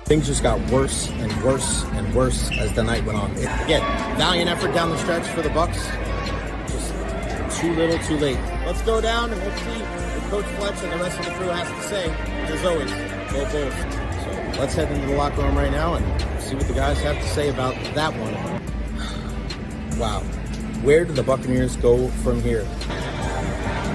Things just got worse and worse and worse as the night went on. Again, valiant effort down the stretch for the Bucks. Just too little, too late. Let's go down and we'll see what Coach Fletch and the rest of the crew has to say. As always, go Bulls. So let's head into the locker room right now and see what the guys have to say about that one. Wow. Where do the Buccaneers go from here?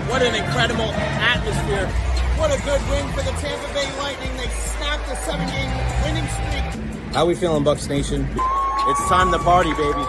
What an incredible atmosphere. What a good win for the Tampa Bay Lightning. They snapped a 7-game winning streak. How we feeling, Bucs Nation? It's time to party, baby.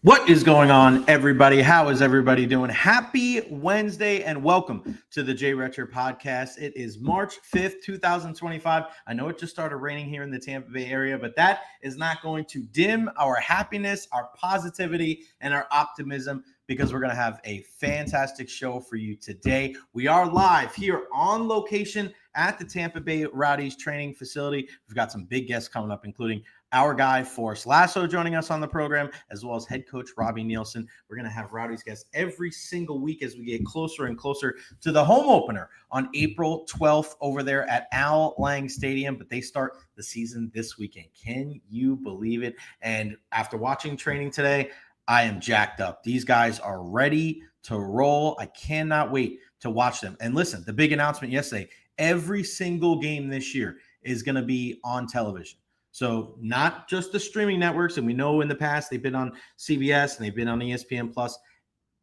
What is going on, everybody? How is everybody doing? Happy Wednesday and welcome to the Recher podcast. It is March 5th, 2025. I know it just started raining here in the Tampa Bay area, but that is not going to dim our happiness, our positivity, and our optimism because we're going to have a fantastic show for you today. We are live here on location at the Tampa Bay Rowdies training facility. We've got some big guests coming up, including our guy, Forrest Lasso, joining us on the program, as well as head coach Robbie Neilson. We're going to have Rowdies guests every single week as we get closer and closer to the home opener on April 12th over there at Al Lang Stadium. But they start the season this weekend. Can you believe it? And after watching training today, I am jacked up. These guys are ready to roll. I cannot wait to watch them. And listen, the big announcement yesterday, every single game this year is going to be on television. So not just the streaming networks, and we know in the past they've been on CBS and they've been on ESPN+.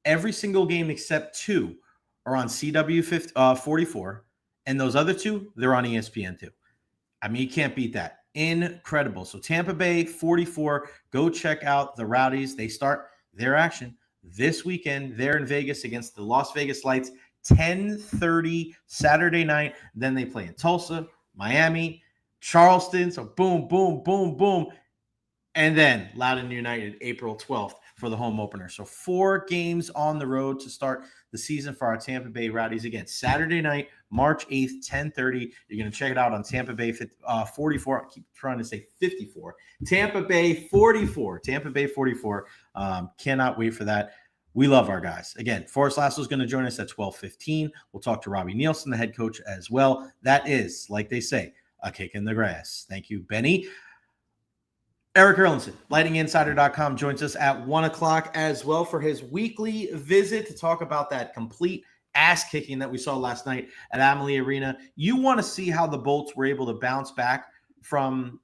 Every single game except two are on CW 44, and those other two, they're on ESPN2. I mean, you can't beat that. Incredible. So Tampa Bay 44, go check out the Rowdies. They start their action this weekend. They're in Vegas against the Las Vegas Lights, 10:30 Saturday night. Then they play in Tulsa, Miami, Charleston, so boom, boom, boom, boom. And then Loudoun United, April 12th for the home opener. So 4 games on the road to start the season for our Tampa Bay Rowdies. Again, Saturday night, March 8th, 10:30. You're going to check it out on Tampa Bay 44. I keep trying to say 54. Tampa Bay 44. Tampa Bay 44. Cannot wait for that. We love our guys. Again, Forrest Lasso is going to join us at 12:15. We'll talk to Robbie Neilson, the head coach, as well. That is, like they say, a kick in the grass. Thank you, Benny. Erik Erlendsson, lightinginsider.com, joins us at 1 o'clock as well for his weekly visit to talk about that complete ass kicking that we saw last night at Amalie Arena. You want to see how the Bolts were able to bounce back from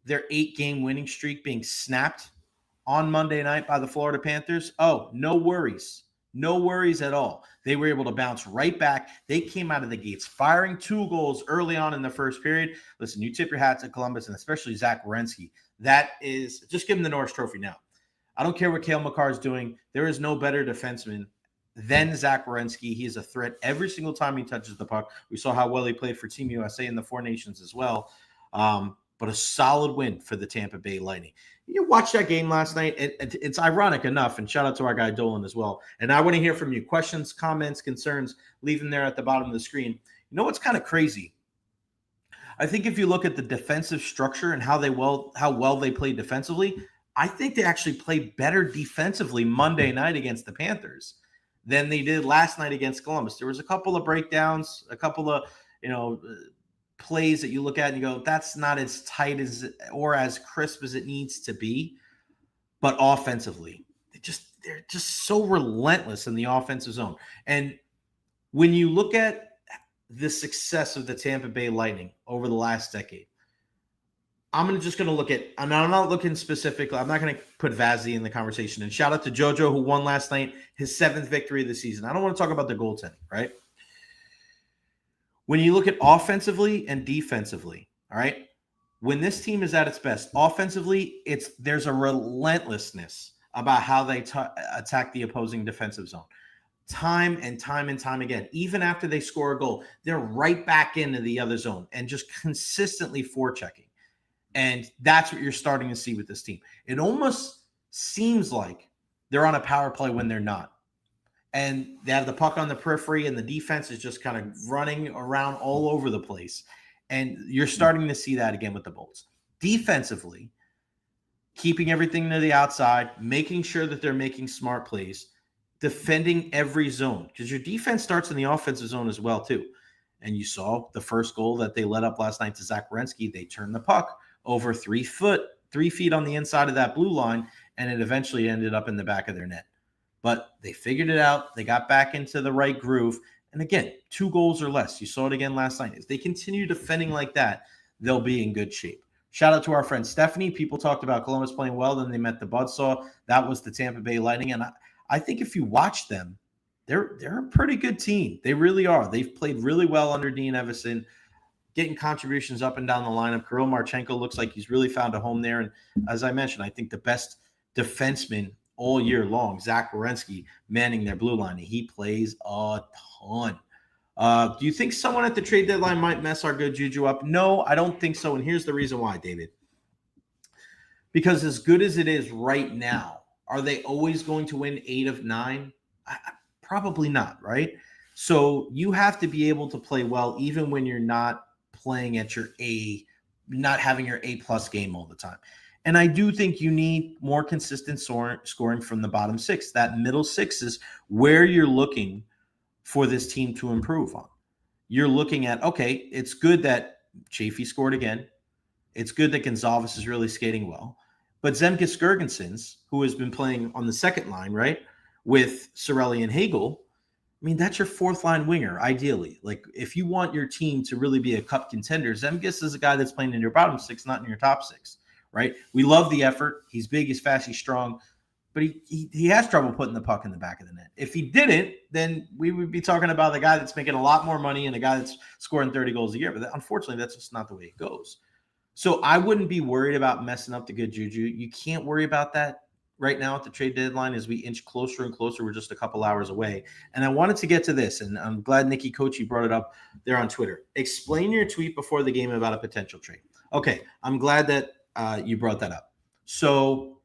their 8-game winning streak being snapped on Monday night by the Florida Panthers? Oh, no worries. No worries at all. They were able to bounce right back. They came out of the gates firing 2 goals early on in the first period. Listen, you tip your hat to Columbus and especially Zach Werenski. That is, just give him the Norris Trophy now. I don't care what Cale Makar is doing. There is no better defenseman than Zach Werenski. He is a threat every single time he touches the puck. We saw how well he played for Team USA in the 4 Nations as well. But a solid win for the Tampa Bay Lightning. You watched that game last night. It's ironic enough, and shout out to our guy Dolan as well. And I want to hear from you. Questions, comments, concerns, leave them there at the bottom of the screen. You know what's kind of crazy? I think if you look at the defensive structure and how well they played defensively, I think they actually played better defensively Monday night against the Panthers than they did last night against Columbus. There was a couple of breakdowns, a couple of, plays that you look at and you go, that's not as tight as or as crisp as it needs to be. But offensively, they're just so relentless in the offensive zone. And when you look at the success of the Tampa Bay Lightning over the last decade, I'm just going to look at, and I'm not looking specifically, I'm not going to put Vazzy in the conversation. And shout out to JoJo, who won last night, his 7th victory of the season. I don't want to talk about the goaltending, right? When you look at offensively and defensively, all right, when this team is at its best, offensively, there's a relentlessness about how they attack the opposing defensive zone. Time and time and time again, even after they score a goal, they're right back into the other zone and just consistently forechecking. And that's what you're starting to see with this team. It almost seems like they're on a power play when they're not. And they have the puck on the periphery, and the defense is just kind of running around all over the place. And you're starting to see that again with the Bolts. Defensively, keeping everything to the outside, making sure that they're making smart plays, defending every zone, because your defense starts in the offensive zone as well, too. And you saw the first goal that they let up last night to Zach Werenski. They turned the puck over 3 feet on the inside of that blue line, and it eventually ended up in the back of their net. But they figured it out. They got back into the right groove. And again, 2 goals or less. You saw it again last night. If they continue defending like that, they'll be in good shape. Shout out to our friend Stephanie. People talked about Columbus playing well. Then they met the Buzzsaw. That was the Tampa Bay Lightning. And I think if you watch them, they're a pretty good team. They really are. They've played really well under Dean Evison, getting contributions up and down the lineup. Kirill Marchenko looks like he's really found a home there. And as I mentioned, I think the best defenseman all year long, Zach Werenski, manning their blue line. He plays a ton. Do you think someone at the trade deadline might mess our good juju up? No, I don't think so. And here's the reason why, David. Because as good as it is right now, are they always going to win 8 of 9? Probably not, right? So you have to be able to play well even when you're not playing at your not having your A+ game all the time. And I do think you need more consistent scoring from the bottom 6. That middle 6 is where you're looking for this team to improve on. You're looking at, okay, it's good that Chafee scored again. It's good that Gonzalez is really skating well. But Zemgus Girgensons, who has been playing on the second line, right, with Cirelli and Hagel, I mean, that's your 4th-line winger, ideally. Like, if you want your team to really be a cup contender, Zemgus is a guy that's playing in your bottom 6, not in your top 6, right? We love the effort. He's big, he's fast, he's strong. But he has trouble putting the puck in the back of the net. If he didn't, then we would be talking about the guy that's making a lot more money and a guy that's scoring 30 goals a year. But unfortunately, that's just not the way it goes. So I wouldn't be worried about messing up the good juju. You can't worry about that right now at the trade deadline as we inch closer and closer. We're just a couple hours away. And I wanted to get to this, and I'm glad Nikki Kochi brought it up there on Twitter. Explain your tweet before the game about a potential trade. Okay, I'm glad that you brought that up. So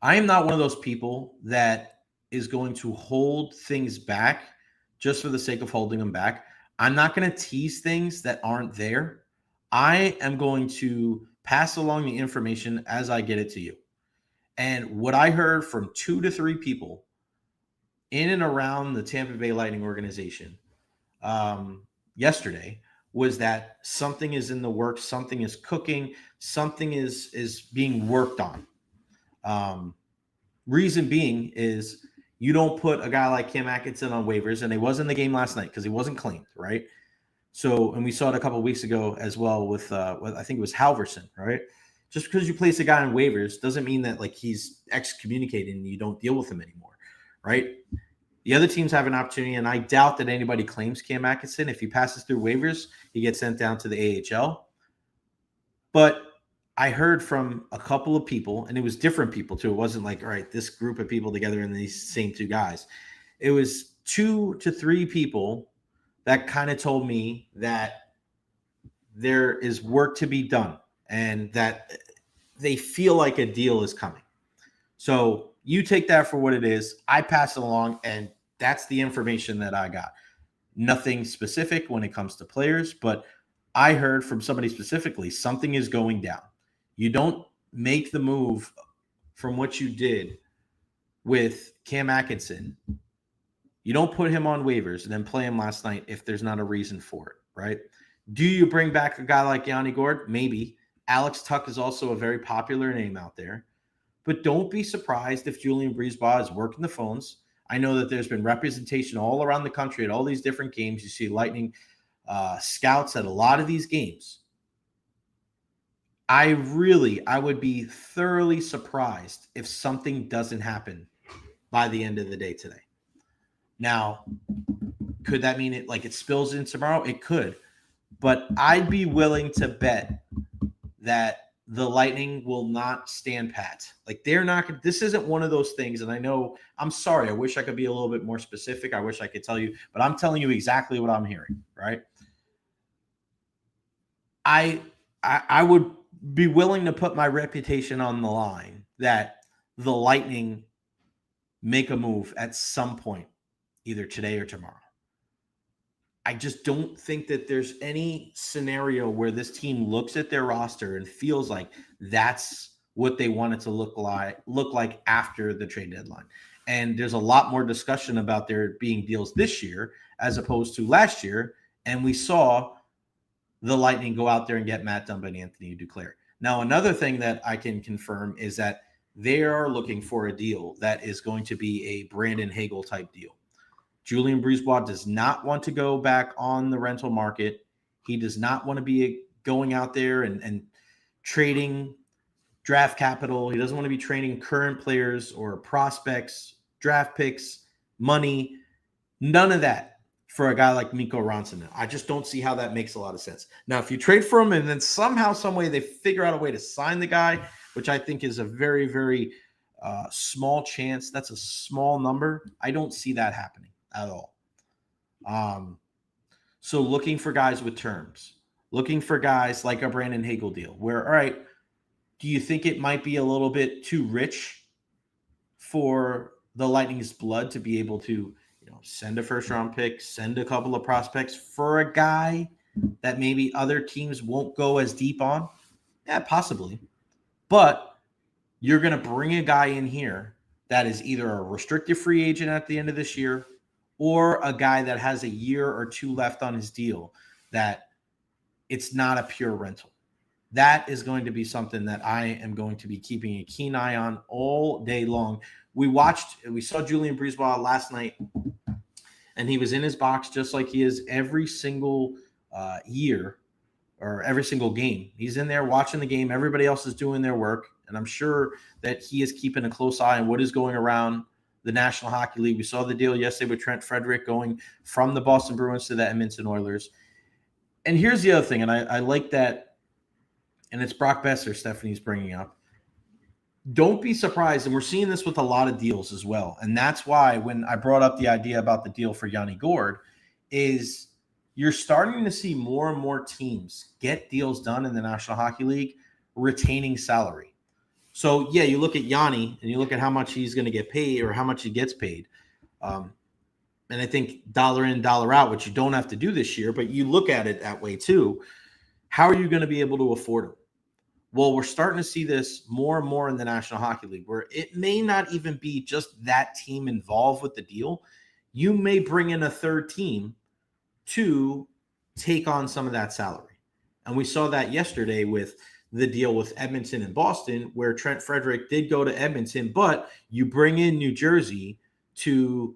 I am not one of those people that is going to hold things back just for the sake of holding them back. I'm not going to tease things that aren't there. I am going to pass along the information as I get it to you. And what I heard from 2 to 3 people in and around the Tampa Bay Lightning organization yesterday was that something is in the works, something is cooking, something is being worked on. Reason being is you don't put a guy like Cam Atkinson on waivers, and he was in the game last night because he wasn't claimed, right? So, and we saw it a couple of weeks ago as well with I think it was Halverson, right? Just because you place a guy on waivers doesn't mean that like he's excommunicated and you don't deal with him anymore, right? The other teams have an opportunity, and I doubt that anybody claims Cam Atkinson. If he passes through waivers, he gets sent down to the AHL. But I heard from a couple of people, and it was different people too. It wasn't like, all right, this group of people together and these same 2 guys. It was 2 to 3 people that kind of told me that there is work to be done and that they feel like a deal is coming. So you take that for what it is. I pass it along, and that's the information that I got. Nothing specific when it comes to players, but I heard from somebody specifically, something is going down. You don't make the move from what you did with Cam Atkinson. You don't put him on waivers and then play him last night if there's not a reason for it, right? Do you bring back a guy like Yanni Gourde? Maybe. Alex Tuck is also a very popular name out there. But don't be surprised if Julian Brisebois is working the phones. I know that there's been representation all around the country at all these different games. You see Lightning scouts at a lot of these games. I would be thoroughly surprised if something doesn't happen by the end of the day today. Now, could that mean it spills in tomorrow? It could. But I'd be willing to bet that the Lightning will not stand pat. Like, they're not – this isn't one of those things, and I know – I'm sorry. I wish I could be a little bit more specific. I wish I could tell you. But I'm telling you exactly what I'm hearing, right? I would be willing to put my reputation on the line that the Lightning make a move at some point, either today or tomorrow. I just don't think that there's any scenario where this team looks at their roster and feels like that's what they want it to look like after the trade deadline. And there's a lot more discussion about there being deals this year as opposed to last year. And we saw the Lightning go out there and get Matt Dumba and Anthony Duclair. Now, another thing that I can confirm is that they are looking for a deal that is going to be a Brandon Hagel type deal. Julien Brisebois does not want to go back on the rental market. He does not want to be going out there and trading draft capital. He doesn't want to be trading current players or prospects, draft picks, money, none of that for a guy like Mikko Rantanen. I just don't see how that makes a lot of sense. Now, if you trade for him and then somehow, some way they figure out a way to sign the guy, which I think is a very, very small chance. That's a small number. I don't see that happening at all. So looking for guys with terms, looking for guys like a Brandon Hagel deal where, all right, do you think it might be a little bit too rich for the Lightning's blood to be able to, send a first-round pick, send a couple of prospects for a guy that maybe other teams won't go as deep on? Yeah, possibly. But you're going to bring a guy in here that is either a restricted free agent at the end of this year or a guy that has a year or two left on his deal that it's not a pure rental. That is going to be something that I am going to be keeping a keen eye on all day long. We saw Julien Brisebois last night, and he was in his box just like he is every single year or every single game. He's in there watching the game. Everybody else is doing their work, and I'm sure that he is keeping a close eye on what is going around the National Hockey League. We saw the deal yesterday with Trent Frederick going from the Boston Bruins to the Edmonton Oilers. And here's the other thing, and I like that, and it's Brock Besser Stephanie's bringing up. Don't be surprised, and we're seeing this with a lot of deals as well. And that's why when I brought up the idea about the deal for Yanni Gourde is you're starting to see more and more teams get deals done in the National Hockey League retaining salary. So, yeah, you look at Yanni and you look at how much he's going to get paid or how much he gets paid. And I think dollar in, dollar out, which you don't have to do this year, but you look at it that way too. How are you going to be able to afford him? Well, we're starting to see this more and more in the National Hockey League where it may not even be just that team involved with the deal. You may bring in a third team to take on some of that salary. And we saw that yesterday with the deal with Edmonton and Boston where Trent Frederick did go to Edmonton, but you bring in New Jersey to,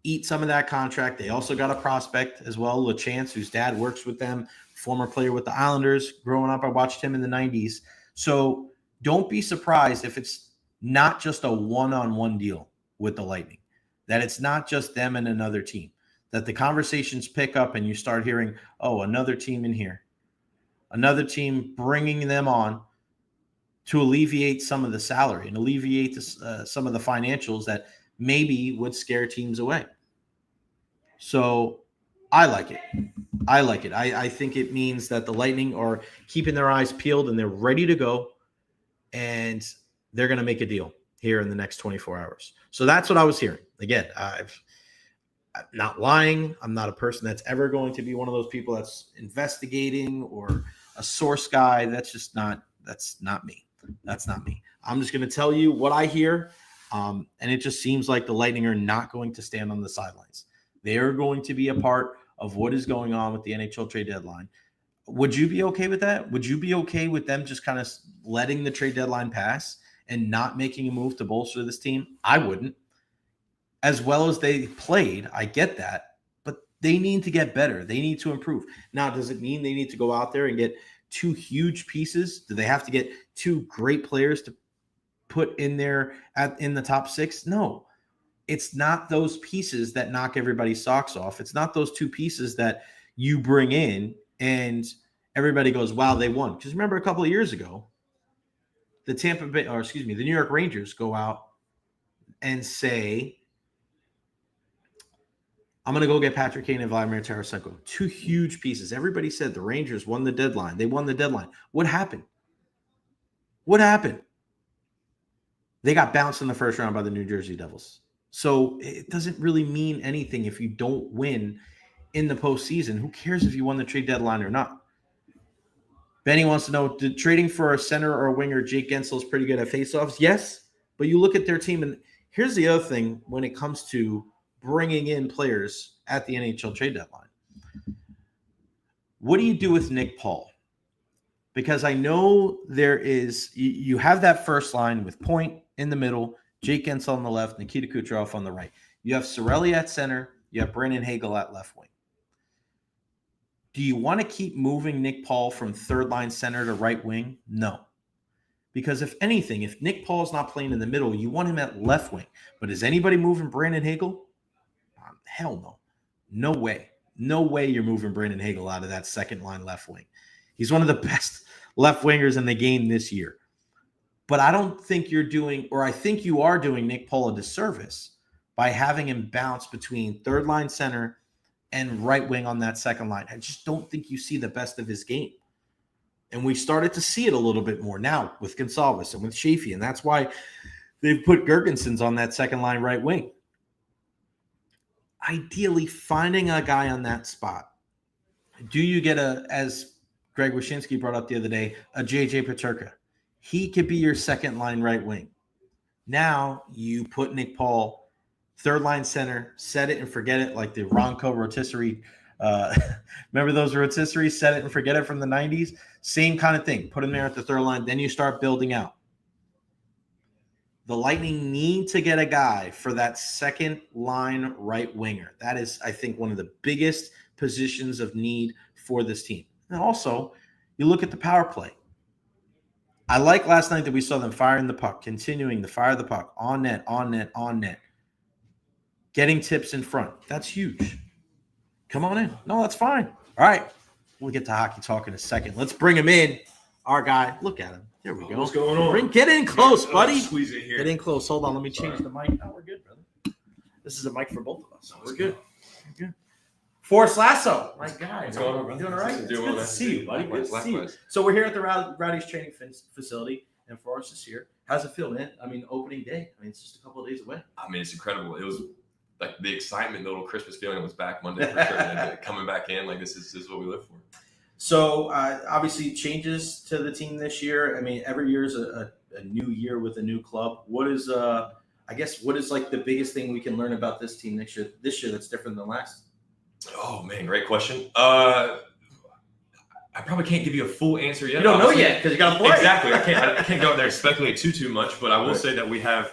eat some of that contract. They also got a prospect as well, LaChance, whose dad works with them, former player with the Islanders. Growing up, I watched him in the 90s. So don't be surprised if it's not just a one-on-one deal with the Lightning, that it's not just them and another team, that the conversations pick up and you start hearing, oh, another team in here, another team bringing them on to alleviate some of the salary and alleviate some of the financials that maybe would scare teams away. So I like it. I think it means that the Lightning are keeping their eyes peeled and they're ready to go, and they're going to make a deal here in the next 24 hours. So that's what I was hearing. Again, I'm not lying. I'm not a person that's ever going to be one of those people that's investigating or a source guy. That's not me. That's not me. I'm just going to tell you what I hear. And it just seems like the Lightning are not going to stand on the sidelines. They are going to be a part of what is going on with the NHL trade deadline. Would you be okay with that? Would you be okay with them just kind of letting the trade deadline pass and not making a move to bolster this team? I wouldn't. As well as they played, I get that, but they need to get better. They need to improve. Now, does it mean they need to go out there and get two huge pieces? Do they have to get two great players to put in there in the top six? No, it's not those pieces that knock everybody's socks off. It's not those two pieces that you bring in and everybody goes, wow, they won. Because remember a couple of years ago, the New York Rangers go out and say, I'm going to go get Patrick Kane and Vladimir Tarasenko. Two huge pieces. Everybody said the Rangers won the deadline. They won the deadline. What happened? They got bounced in the first round by the New Jersey Devils. So it doesn't really mean anything if you don't win in the postseason. Who cares if you won the trade deadline or not? Benny wants to know, did trading for a center or a winger, Jake Gensel is pretty good at faceoffs? Yes, but you look at their team, and here's the other thing when it comes to bringing in players at the NHL trade deadline. What do you do with Nick Paul? Because I know there is – you have that first line with Point in the middle, Jake Gensel on the left, Nikita Kucherov on the right. You have Cirelli at center. You have Brandon Hagel at left wing. Do you want to keep moving Nick Paul from third line center to right wing? No. Because if anything, if Nick Paul is not playing in the middle, you want him at left wing. But is anybody moving Brandon Hagel? Hell no. No way. No way you're moving Brandon Hagel out of that second line left wing. He's one of the best left wingers in the game this year. But I don't think you're doing, or I think you are doing Nick Paul a disservice by having him bounce between third line center and right wing on that second line. I just don't think you see the best of his game. And we started to see it a little bit more now with Gonsalves and with Shafee, and that's why they've put Gergensons on that second line right wing. Ideally, finding a guy on that spot. Do you get as Greg Wyshynski brought up the other day, a JJ Peterka? He could be your second line right wing. Now you put Nick Paul third line center, set it and forget it, like the Ronco rotisserie. Remember those rotisseries, set it and forget it from the 90s? Same kind of thing. Put him there at the third line. Then you start building out. The Lightning need to get a guy for that second line right winger. That is, I think, one of the biggest positions of need for this team. And also, you look at the power play. I like last night that we saw them firing the puck, continuing to fire the puck on net, on net, on net. Getting tips in front. That's huge. Come on in. No, that's fine. All right. We'll get to hockey talk in a second. Let's bring him in. Our guy. Look at him. Here we go. What's going on? Get in close, buddy. Squeeze it here. Get in close. Hold on. Let me change the mic. No, we're good, brother. This is a mic for both of us. We're good. We're good. Forrest Lasso. My guy. What's going on, brother? Doing all right? Doing It's well, good to man. see you, buddy. Good to see you. Likewise. So we're here at the Rowdies training facility, and Forrest is here. How's it feel, man? I mean, opening day. I mean, it's just a couple of days away. I mean, it's incredible. It was like the excitement, the little Christmas feeling was back Monday for sure. And coming back in, like this is what we live for. So obviously changes to the team this year. I mean, every year is a new year with a new club. What is what is like the biggest thing we can learn about this team this year that's different than last? Oh man, great question. I probably can't give you a full answer yet. You don't know yet because you got to play. Exactly. I can't go out there and speculate too much, but I will say that we have,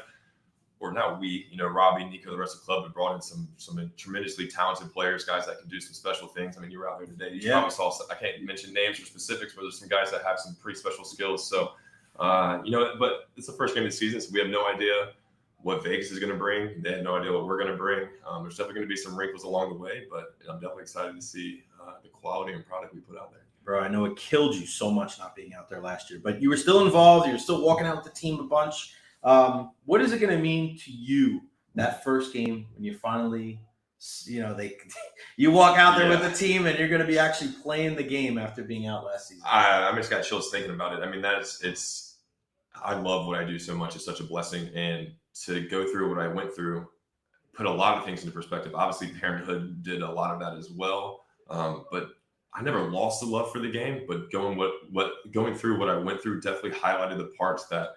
or not we, Robbie, Nico, the rest of the club have brought in some tremendously talented players, guys that can do some special things. I mean, you were out there today. You probably saw, I can't mention names or specifics, but there's some guys that have some pretty special skills. So, but it's the first game of the season, so we have no idea what Vegas is going to bring. They have no idea what we're going to bring. There's definitely going to be some wrinkles along the way, but I'm definitely excited to see the quality and product we put out there. Bro, I know it killed you so much not being out there last year, but you were still involved. You were still walking out with the team a bunch. What is it going to mean to you that first game when you finally, you walk out there with the team and you're going to be actually playing the game after being out last season? I just got chills thinking about it. I mean, I love what I do so much. It's such a blessing. And to go through what I went through, put a lot of things into perspective. Obviously, parenthood did a lot of that as well. But I never lost the love for the game, but going through what I went through definitely highlighted the parts that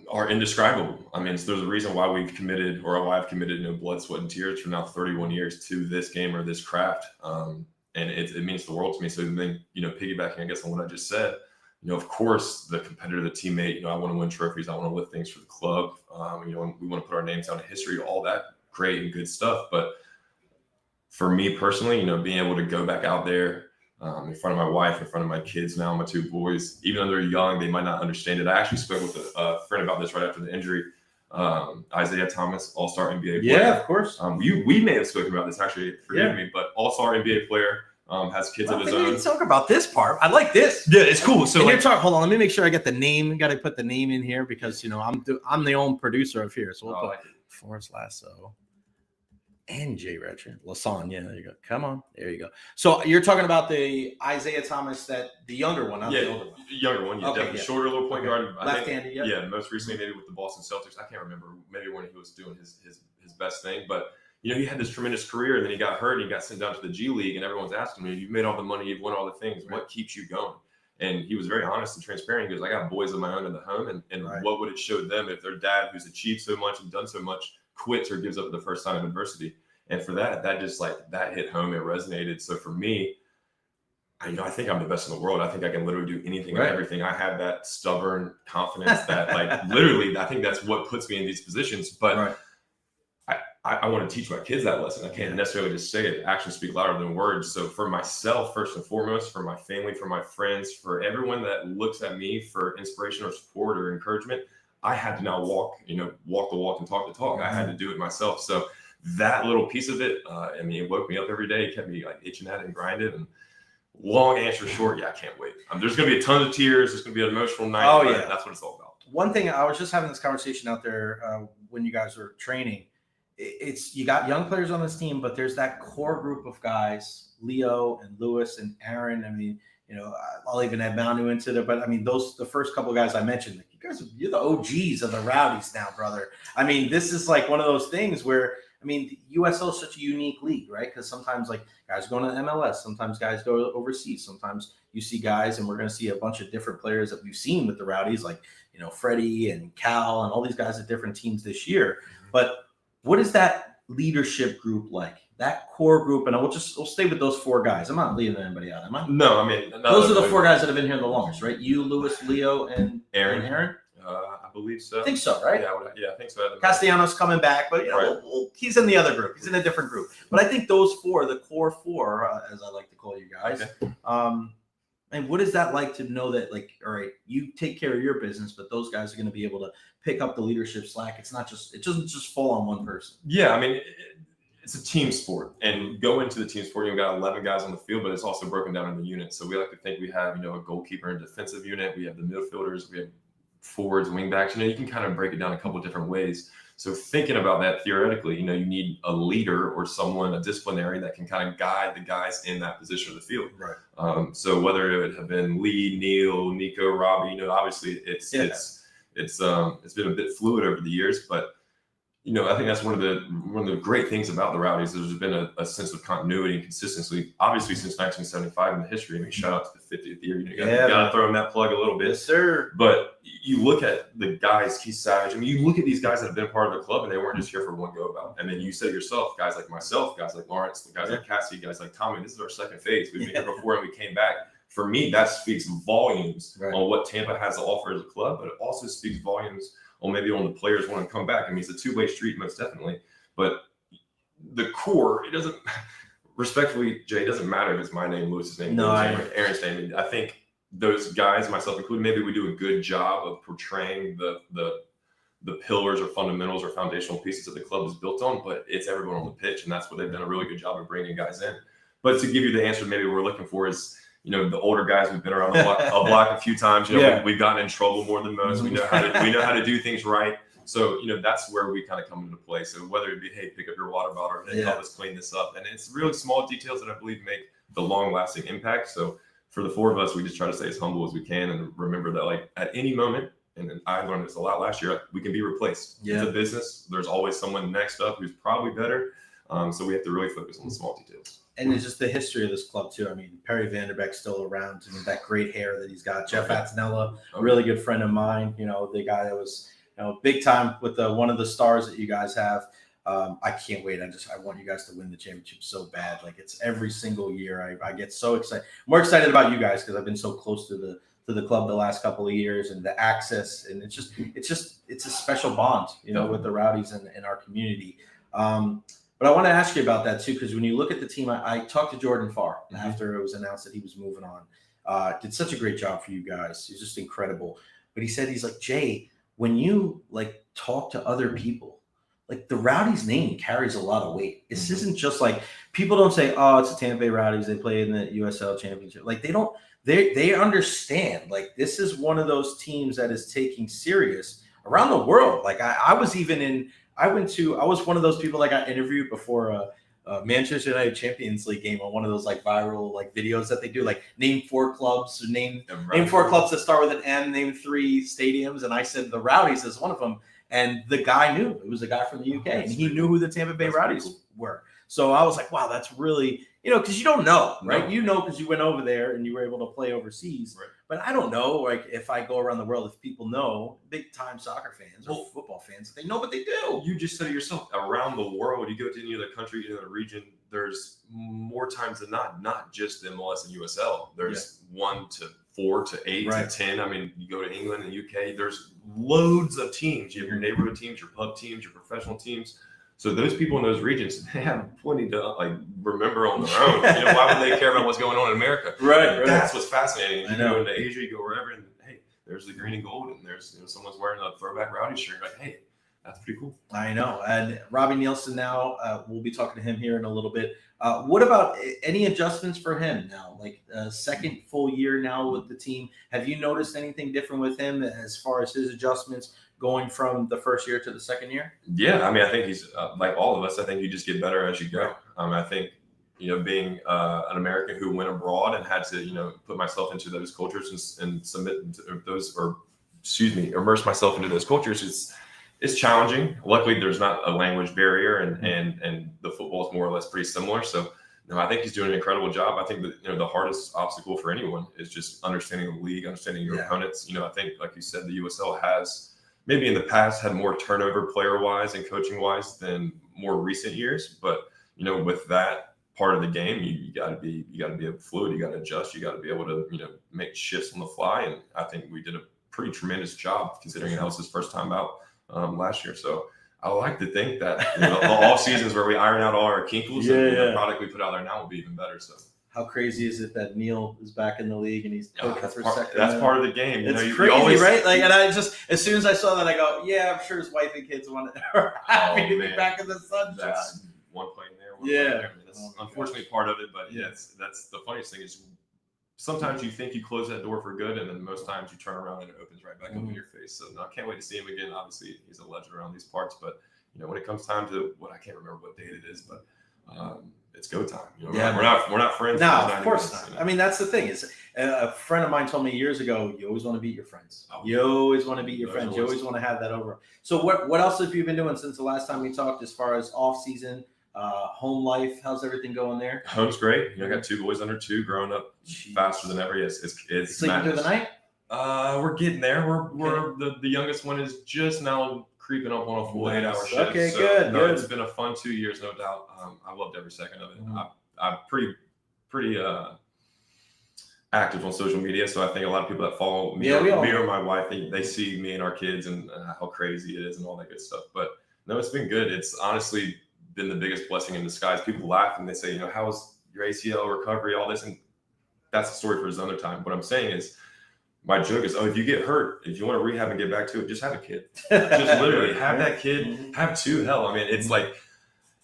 are indescribable. I mean, there's a reason why we've committed, or why I've committed, blood, sweat, and tears for now 31 years to this game or this craft. And it means the world to me. So then, piggybacking, I guess, on what I just said, of course, the competitor, the teammate, I want to win trophies. I want to lift things for the club. We want to put our names down in history, all that great and good stuff. But for me personally, being able to go back out there in front of my wife, in front of my kids now, my two boys, even though they're young, they might not understand it. I actually spoke with a friend about this right after the injury. Isaiah Thomas, all-star NBA player. Yeah, of course. We may have spoken about this, actually, forgive me, but all-star NBA player, has kids of his own. Let's talk about this part. I like this. Yeah, it's cool. So hold on, let me make sure I get the name. Got to put the name in here because I'm the own producer of here. So we'll put Forrest Lasso and Jay Recher. Lason, yeah, there you go. Come on, there you go. So you're talking about the Isaiah Thomas, the younger one, not the older one. Younger one, definitely shorter little point guard. Left-handed, yeah. Most recently maybe with the Boston Celtics. I can't remember. Maybe when he was doing his best thing, but he had this tremendous career, and then he got hurt, and he got sent down to the G League, and everyone's asking him, you've made all the money, you've won all the things, what keeps you going? And he was very honest and transparent. He goes, I got boys of my own in the home, and what would it show them if their dad, who's achieved so much and done so much, quits or gives up at the first sign of adversity? And for that just that hit home. It resonated. So for me, I think I'm the best in the world. I think I can literally do anything and everything. I have that stubborn confidence that literally, I think that's what puts me in these positions. But I want to teach my kids that lesson. I can't necessarily just say it. Actions speak louder than words. So for myself, first and foremost, for my family, for my friends, for everyone that looks at me for inspiration or support or encouragement, I had to now walk the walk and talk the talk. I had to do it myself. So that little piece of it, it woke me up every day. It kept me itching at it and grinded. And long answer short, I can't wait. There's going to be a ton of tears. There's going to be an emotional night. Oh, yeah. That's what it's all about. One thing, I was just having this conversation out there when you guys were training. It's you got young players on this team, but there's that core group of guys, Leo and Lewis and Aaron. I'll even add Manu into there, but the first couple of guys I mentioned, you're the OGs of the Rowdies now, brother. This is like one of those things where, the USL is such a unique league, right? Because sometimes guys go to MLS, sometimes guys go overseas, sometimes you see guys, and we're going to see a bunch of different players that we've seen with the Rowdies, Freddie and Cal and all these guys at different teams this year. But what is that leadership group like? That core group, and we'll stay with those four guys. I'm not leaving anybody out, am I? No, those are the four guys that have been here the longest, right? You, Lewis, Leo, and Aaron. I believe so. I think so, right? Yeah, I think so. Castellanos coming back, but he's in the other group. He's in a different group. But I think those four, the core four, as I like to call you guys. Okay. And what is that like to know that, all right, you take care of your business, but those guys are going to be able to pick up the leadership slack. It doesn't just fall on one person. Yeah, it's a team sport, and go into the team sport, you've got 11 guys on the field, but it's also broken down into units. So we like to think we have, a goalkeeper and defensive unit. We have the midfielders, we have forwards, wing backs. You can kind of break it down a couple of different ways. So thinking about that theoretically, you need a leader or someone, a disciplinary that can kind of guide the guys in that position of the field. Right. So whether it would have been Lee, Neil, Nico, Robbie, obviously it's been a bit fluid over the years, but I think that's one of the great things about the Rowdies. There's been a sense of continuity and consistency, obviously since 1975 in the history. Shout out to the 50th year. You got to throw in that plug a little bit. Yes, sir. But you look at the guys, Keith Savage. You look at these guys that have been part of the club, and they weren't just here for one go about. And then you said yourself, guys like myself, guys like Lawrence, guys like Cassie, guys like Tommy. This is our second phase. We've been here before, and we came back. For me, that speaks volumes on what Tampa has to offer as a club, but it also speaks volumes on maybe on the players want to come back. It's a two-way street, most definitely. But the core, it doesn't, respectfully, Jay, it doesn't matter if it's my name, Lewis's name, Aaron's name. I think those guys, myself included, maybe we do a good job of portraying the pillars or fundamentals or foundational pieces that the club is built on, but it's everyone on the pitch, and that's what they've done a really good job of bringing guys in. But to give you the answer maybe we're looking for is, the older guys, we've been around the block a few times. We've gotten in trouble more than most. We know how to do things right. So, that's where we kind of come into play. So whether it be, hey, pick up your water bottle, or hey, help us clean this up. And it's really small details that I believe make the long-lasting impact. So for the four of us, we just try to stay as humble as we can and remember that, at any moment, and I learned this a lot last year, we can be replaced. Yeah. It's a business. There's always someone next up who's probably better. So we have to really focus on the small details. And it's just the history of this club, too. Perry Vanderbeck's still around. That great hair that he's got. Jeff Attinella, a really good friend of mine. The guy that was, big time with one of the stars that you guys have. I can't wait. I want you guys to win the championship so bad. It's every single year. I get so excited. More excited about you guys because I've been so close to the club the last couple of years and the access. And it's a special bond, with the Rowdies and our community. But I want to ask you about that too, because when you look at the team, I talked to Jordan Farr after it was announced that he was moving on. Did such a great job for you guys. He's just incredible. But he said, he's like, Jay, when you talk to other people, the Rowdies name carries a lot of weight. This isn't just people don't say, oh, it's the Tampa Bay Rowdies. They play in the USL Championship. They understand. This is one of those teams that is taking serious around the world. I was one of those people that got interviewed before a Manchester United Champions League game on one of those viral videos that they do, name four clubs or name four clubs that start with an M, name three stadiums. And I said the Rowdies is one of them. And the guy knew. It was a guy from the UK, and he knew who the Tampa Bay Rowdies were. So I was like, wow, that's really, because you don't know, right? No. You know, because you went over there and you were able to play overseas. Right. But I don't know, like, if I go around the world, if people know, big-time soccer fans or football fans, they know what they do. You just said it yourself. Around the world, you go to any other country, any other region, there's more times than not just MLS and USL. There's 1 to 4 to 8 to 10. I mean, you go to England and UK, there's loads of teams. You have your neighborhood teams, your pub teams, your professional teams. So those people in those regions, they have plenty to remember on their own. Why would they care about what's going on in America? Right. That's what's fascinating. I know. You go into Asia, you go wherever, and hey, there's the green and gold, and there's someone's wearing a throwback Rowdies shirt. Like, hey, that's pretty cool. I know. And Robbie Neilson now, we'll be talking to him here in a little bit. What about any adjustments for him now? Like second full year now with the team. Have you noticed anything different with him as far as his adjustments going from the first year to the second year? Yeah, I mean, I think he's like all of us. I think you just get better as you go. I think being an American who went abroad and had to put myself into those cultures and submit to those, or immerse myself into those cultures. It's challenging. Luckily, there's not a language barrier, and the football is more or less pretty similar. So, I think he's doing an incredible job. I think that the hardest obstacle for anyone is just understanding the league, understanding your opponents. I think, like you said, the USL has maybe in the past had more turnover player-wise and coaching-wise than more recent years. But with that part of the game, you got to be fluid. You got to adjust. You got to be able to make shifts on the fly. And I think we did a pretty tremendous job considering that was his first time out last year. So I like to think that the off seasons where we iron out all our kinkles and the product we put out there now will be even better. So how crazy is it that Neil is back in the league and he's coaching for second? That's part of the game. It's crazy, right? Like, and I just, as soon as I saw that, I go, yeah, I'm sure his wife and kids are happy to be back in the sunshine. That's one playing there. One playing there. That's unfortunately part of it, but that's the funniest thing is sometimes you think you close that door for good, and then most times you turn around and it opens right back up in your face. So I can't wait to see him again. Obviously, he's a legend around these parts, but when it comes time to I can't remember what date it is, but it's go time. We're not friends. No, of course not. I mean, that's the thing. Is a friend of mine told me years ago, you always want to beat your friends. You always want to beat your friends. You always want to have that over. So what else have you been doing since the last time we talked as far as off season? Home life, how's everything going there? Home's great. I got 2 boys under 2, growing up faster than ever. It's sleeping through the night. We're getting there. We're the youngest one is just now creeping up on a full 8-hour shift. Okay, so, good. It's been a fun 2 years, no doubt. I loved every second of it. I'm pretty active on social media, so I think a lot of people that follow me, or my wife, they see me and our kids and how crazy it is and all that good stuff. But no, it's been good. It's honestly been the biggest blessing in disguise. People laugh and they say, how was your ACL recovery, all this, and that's the story for another time. What I'm saying is, my joke is, if you get hurt, if you want to rehab and get back to it, just have a kid. Just literally have that kid, have 2. Hell, I mean, it's like,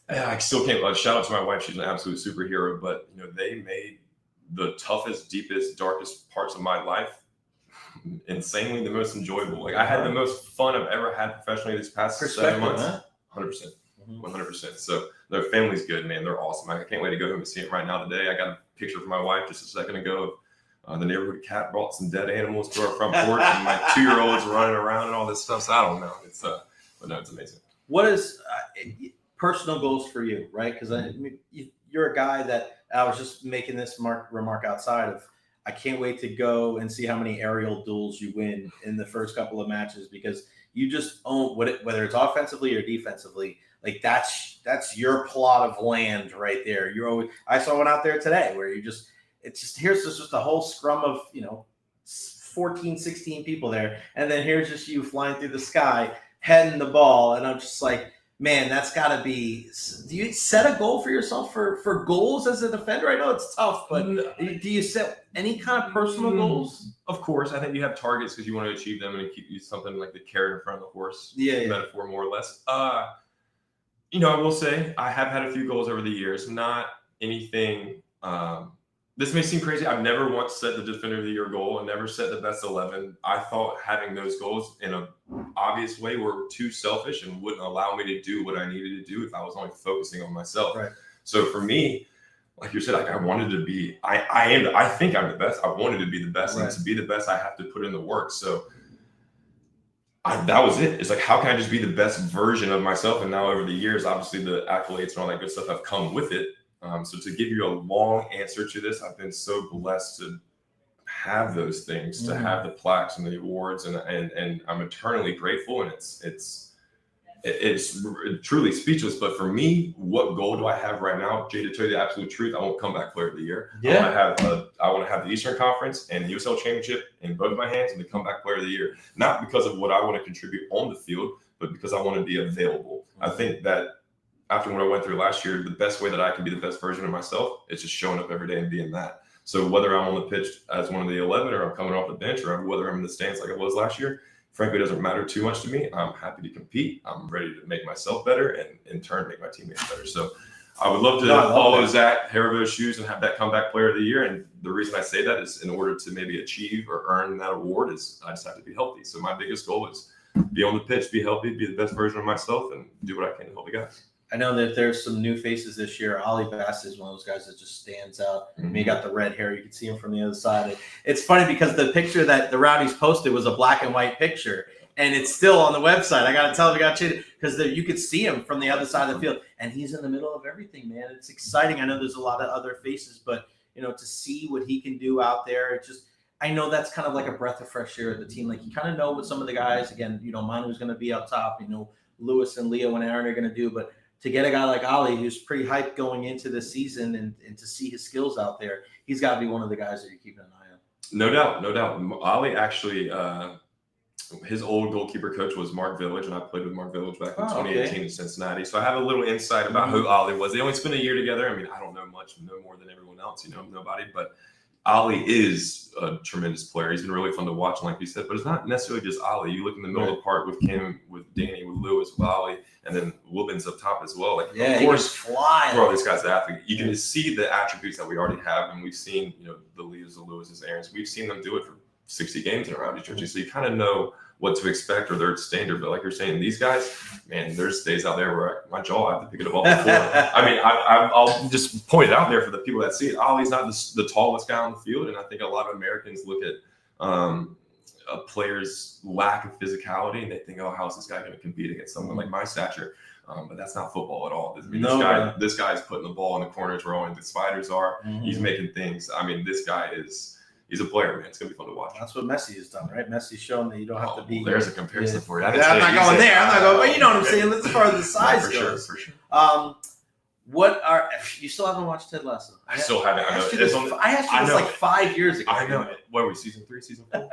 I still can't, shout out to my wife. She's an absolute superhero, but they made the toughest, deepest, darkest parts of my life insanely the most enjoyable. Like, I had the most fun I've ever had professionally these past 7 months. 100%. 100%. So their family's good, man. They're awesome. I can't wait to go home and see it right now today. I got a picture from my wife just a second ago of the neighborhood cat brought some dead animals to our front porch, and my 2-year-old's running around and all this stuff. So I don't know. It's but no, it's amazing. What is personal goals for you, right? Because you're a guy that I was just making this remark outside of. I can't wait to go and see how many aerial duels you win in the first couple of matches, because you just own whether it's offensively or defensively. Like that's your plot of land right there. I saw one out there today where here's just a whole scrum of 14, 16 people there, and then here's just you flying through the sky, heading the ball, and I'm just like, man, that's got to be. Do you set a goal for yourself for goals as a defender? I know it's tough, but do you set any kind of personal goals? Of course, I think you have targets because you want to achieve them, and keep you something like the carrot in front of the horse. Metaphor, more or less. I will say I have had a few goals over the years. Not anything. This may seem crazy. I've never once set the Defender of the Year goal and never set the best 11. I thought having those goals in an obvious way were too selfish and wouldn't allow me to do what I needed to do if I was only focusing on myself. Right. So for me, like you said, I wanted to be. I think I'm the best. I wanted to be the best, and to be the best, I have to put in the work. So that was it. It's like, how can I just be the best version of myself? And now over the years, obviously the accolades and all that good stuff have come with it. So to give you a long answer to this, I've been so blessed to have those things, to have the plaques and the awards, and I'm eternally grateful. And it's truly speechless. But for me, what goal do I have right now, Jay? To tell you the absolute truth, I won't comeback player of the year. Yeah. I want to have the Eastern Conference and the USL Championship in both my hands and the comeback player of the year. Not because of what I want to contribute on the field, but because I want to be available. I think that after what I went through last year, the best way that I can be the best version of myself is just showing up every day and being that. So whether I'm on the pitch as one of the 11 or I'm coming off the bench or whether I'm in the stands like I was last year, frankly, it doesn't matter too much to me. I'm happy to compete. I'm ready to make myself better and in turn make my teammates better. So I would love to follow Zach Haribo's shoes and have that comeback player of the year. And the reason I say that is in order to maybe achieve or earn that award is I just have to be healthy. So my biggest goal is be on the pitch, be healthy, be the best version of myself, and do what I can to help the guys. I know that there's some new faces this year. Ollie Bass is one of those guys that just stands out. I mean, he got the red hair. You can see him from the other side. It's funny because the picture that the Rowdies posted was a black and white picture, and it's still on the website. I got to tell him, I got to because you could see him from the other side of the field, and he's in the middle of everything, man. It's exciting. I know there's a lot of other faces, but, to see what he can do out there, it just – I know that's kind of like a breath of fresh air at the team. Like, you kind of know what some of the guys, again, Manu's going to be up top. Lewis and Leo and Aaron are going to do, but – to get a guy like Ollie, who's pretty hyped going into this season and to see his skills out there, he's got to be one of the guys that you're keeping an eye on. No doubt. Ollie actually, his old goalkeeper coach was Mark Village, and I played with Mark Village back in 2018 in Cincinnati. So I have a little insight about who Ollie was. They only spent a year together. I mean, I don't know much, no more than everyone else, nobody, but Ollie is a tremendous player. He's been really fun to watch, like you said, but it's not necessarily just Ollie. You look in the middle of the park with Kim, with Danny, with Lewis, with Ollie, and then Woobin's up top as well. Like, of course, bro, this guy's an athlete. You can see the attributes that we already have, and we've seen, the Leos, the Lewis's, Aaron's. We've seen them do it for 60 games in a Rowdy jersey, so you kind of know what to expect or their standard. But like you're saying, these guys, man, there's days out there where my jaw, I have to pick it up off the floor. I mean, I'll just point it out there for the people that see it. Ollie's not the tallest guy on the field, and I think a lot of Americans look at a player's lack of physicality and they think, oh, how is this guy going to compete against someone like my stature? But that's not football at all. I mean, this guy's putting the ball in the corners where only the spiders are. He's making things. I mean, this guy he's a player, man. It's going to be fun to watch. That's what Messi has done, right? Messi's shown that you don't have to be. There's a comparison for you. I'm not going there. I'm not going, but you know what I'm saying? As far as the size goes. For sure. You still haven't watched Ted Lasso? I still haven't. I asked you this like 5 years ago. I know. What were we, season 3, season 4?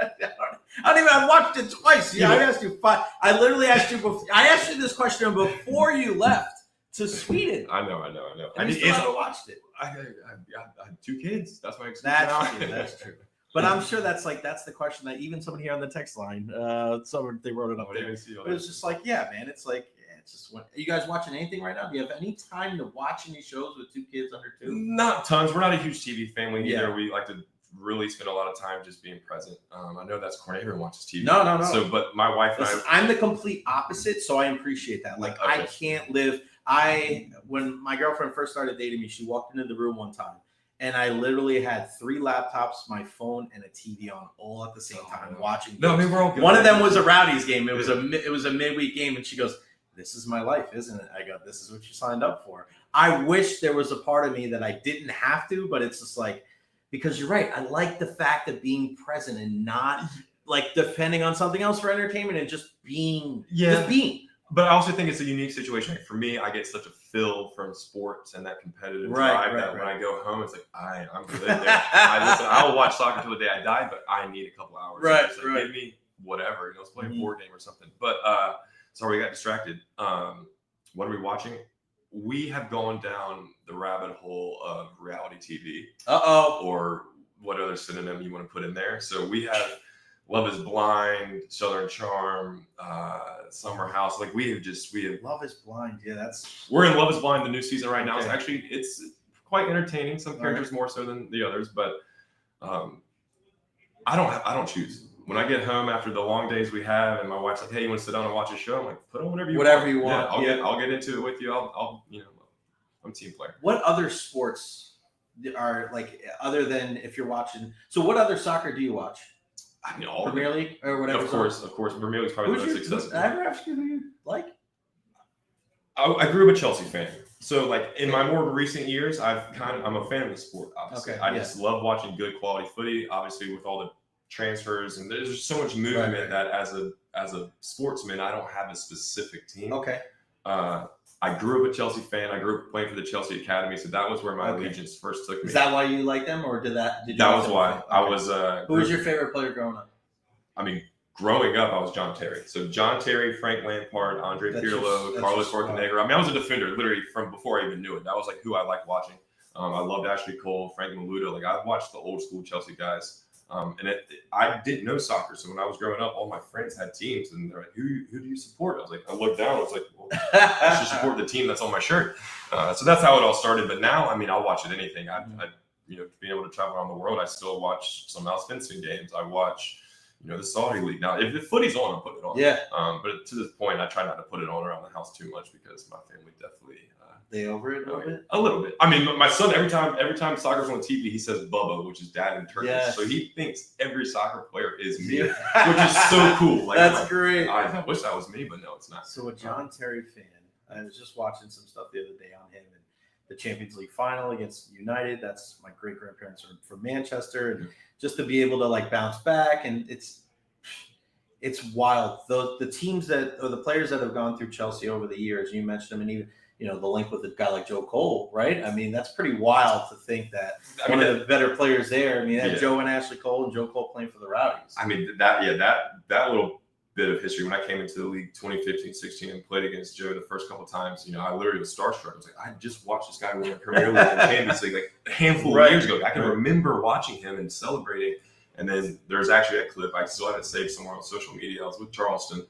I watched it twice. Yeah, I asked you 5. I literally asked you before. I asked you this question before you left to Sweden. I know. And you still haven't watched it. I had 2 kids. That's my excuse. That's true. But I'm sure that's the question that even somebody here on the text line, they wrote it up there. But it's just like, yeah, man, it's like, it's just are you guys watching anything right now? Do you have any time to watch any shows with 2 kids under 2? Not tons. We're not a huge TV family either. We like to really spend a lot of time just being present. I know that's corny. Everyone watches TV. No. So, but my wife and I'm the complete opposite, so I appreciate that. Like, okay. I can't live. When my girlfriend first started dating me, she walked into the room one time, and I literally had 3 laptops, my phone, and a TV on all at the same time watching games. No, I mean, we're all good. One of them was a Rowdies game. It was a midweek game, and she goes, "This is my life, isn't it?" I go, "This is what you signed up for." I wish there was a part of me that I didn't have to, but it's just like, because you're right. I like the fact of being present and not like depending on something else for entertainment and just being. But I also think it's a unique situation. Like for me, I get such a fill from sports and that competitive drive that when I go home, it's like I'm good there. I will watch soccer till the day I die, but I need a couple hours. Give me whatever. Let's play a board game or something. But sorry, we got distracted. What are we watching? We have gone down the rabbit hole of reality TV. Or what other synonym you want to put in there. So we have Love is Blind, Southern Charm, Summer House. Like we have Love is Blind. Yeah, we're in Love is Blind, the new season right now. Okay. It's quite entertaining. Some characters more so than the others, but I don't choose. When I get home after the long days we have, and my wife's like, "Hey, you want to sit down and watch a show?" I'm like, "Put on whatever you want." Yeah, I'll get into it with you. I'm a team player. What other sports are like other than if you're watching? So what other soccer do you watch? I mean, all Premier League or whatever. Of course. Premier League's probably the most successful. Ever ask you who you like? I grew up a Chelsea fan. So, like, in my more recent years, I'm a fan of the sport, obviously. Okay, I just love watching good quality footy, obviously, with all the transfers. And there's just so much movement that as a sportsman, I don't have a specific team. Okay. I grew up a Chelsea fan. I grew up playing for the Chelsea Academy. So that was where my allegiance first took me. Is that why you like them, or did you that was why. Okay. I was. Who was your favorite player growing up? I mean, growing up, I was John Terry. So John Terry, Frank Lampard, Andre Pirlo, Carlos Schwarzenegger. I mean, I was a defender literally from before I even knew it. That was like who I liked watching. I loved Ashley Cole, Frank Maluda. Like, I watched the old school Chelsea guys. I didn't know soccer. So when I was growing up, all my friends had teams, and they're like, who do you support? I was like, I looked down. I was like, well, I should support the team that's on my shirt. So that's how it all started. But now, I mean, I'll watch it anything. I being able to travel around the world, I still watch some Al Svensson games. I watch the Saudi League. Now, if the footy's on, I'll put it on. Yeah. But to this point, I try not to put it on around the house too much because my family definitely they over it a little bit. A little bit. I mean, my son every time soccer's on TV, he says Bubba, which is dad in Turkish. Yes. So he thinks every soccer player is me, which is so cool. Like, that's great. I wish that was me, but no, it's not. So a John Terry fan. I was just watching some stuff the other day on him and the Champions League final against United. That's my great grandparents are from Manchester, and just to be able to like bounce back, and it's wild. The teams the players that have gone through Chelsea over the years, you mentioned them, and even the link with a guy like Joe Cole, right? I mean, that's pretty wild to think that one of the better players there. I mean, Joe and Ashley Cole, and Joe Cole playing for the Rowdies. I mean, that little bit of history when I came into the league 2015-16 and played against Joe the first couple of times, I literally was starstruck. I was like, I just watched this guy win a Premier League and Champions League like a handful of years ago. I can remember watching him and celebrating. And then there's actually that clip. I still have it saved somewhere on social media. I was with Charleston.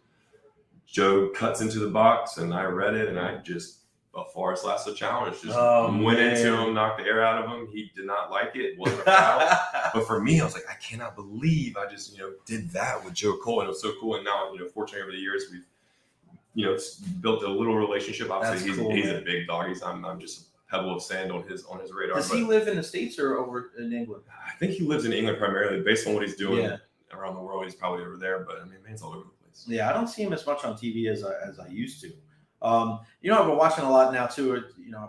Joe cuts into the box, and I read it, and I just a Forrest Lasso challenge. Just went into him, knocked the air out of him. He did not like it. It wasn't a foul. But for me, I was like, I cannot believe I just, did that with Joe Cole. And it was so cool. And now, fortunately over the years, we've, built a little relationship. Obviously, he's a big dog. I'm just a pebble of sand on his radar. Does he live in the States or over in England? I think he lives in England primarily. Based on what he's doing around the world, he's probably over there. But, I mean, man's all over the place. Yeah, I don't see him as much on TV as I used to. I've been watching a lot now too.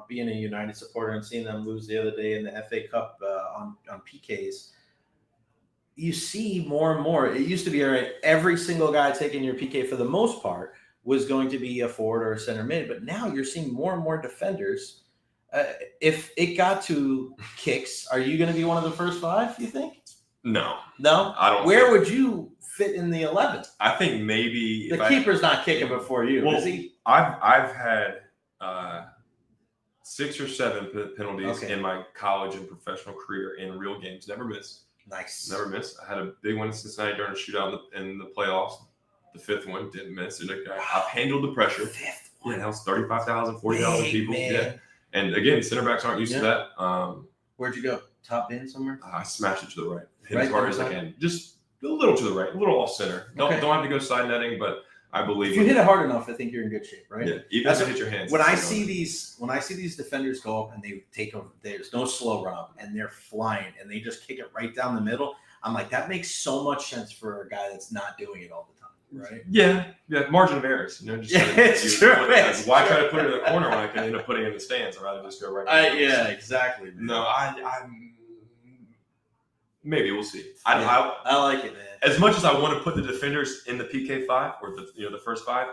Being a United supporter and seeing them lose the other day in the FA Cup on PKs. You see more and more. It used to be every single guy taking your PK for the most part was going to be a forward or a center mid, but now you're seeing more and more defenders. If it got to kicks, are you going to be one of the first five? You think? No, I don't. Where would you fit in the 11? I think maybe the keeper's not kicking before you, is he? I've had 6 or 7 penalties in my college and professional career in real games. Never missed. Nice. Never missed. I had a big one in Cincinnati during a shootout in the playoffs. The 5th one didn't miss. And I've handled the pressure. 5th one. Yeah, that was 35,000, 40,000 people. Man. Yeah. And again, center backs aren't used to that. Where'd you go? Top in somewhere? I smashed it to the right. Hit as hard as I can. Just a little to the right, a little off center. Don't have to go side netting, but I believe if you hit it hard enough, I think you're in good shape, right? Yeah, even if you hit your hands. When I see these defenders go up and they take over, there's no slow run up and they're flying and they just kick it right down the middle. I'm like, that makes so much sense for a guy that's not doing it all the time, right? Yeah, margin of errors. It's true. Why try to put it in the corner when I can end up putting it in the stands? I'd rather just go right. Yeah, exactly. Man. No, I'm maybe we'll see. I like it, man. As much as I want to put the defenders in the PK 5 or the first 5,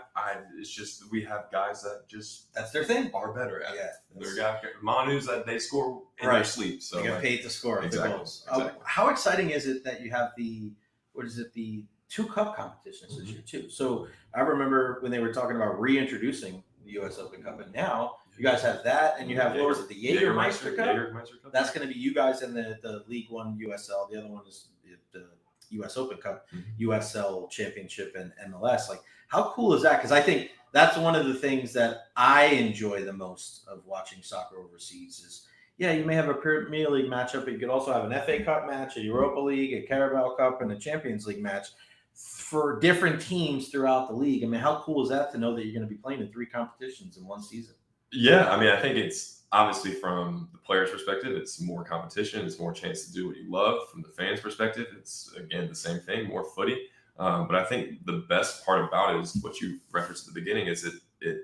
it's just we have guys that just that's their thing are better at it. They're guys Manus that they score in their sleep. So they get paid to score the goals. Exactly. How exciting is it that you have the 2 cup competitions this year too? So I remember when they were talking about reintroducing the U.S. Open Cup, and now you guys have that, and you have what was it, the Jägermeister Cup? Jägermeister Cup. That's going to be you guys in the League One USL. The other one is the U.S. Open Cup, USL Championship, and MLS. Like, how cool is that? Because I think that's one of the things that I enjoy the most of watching soccer overseas is, you may have a Premier League matchup, but you could also have an FA Cup match, a Europa League, a Carabao Cup, and a Champions League match for different teams throughout the league. I mean, how cool is that to know that you're going to be playing in 3 competitions in one season? Yeah, I mean, I think it's obviously from the player's perspective, it's more competition, it's more chance to do what you love. From the fans' perspective, it's again the same thing, more footy. But I think the best part about it is what you referenced at the beginning is it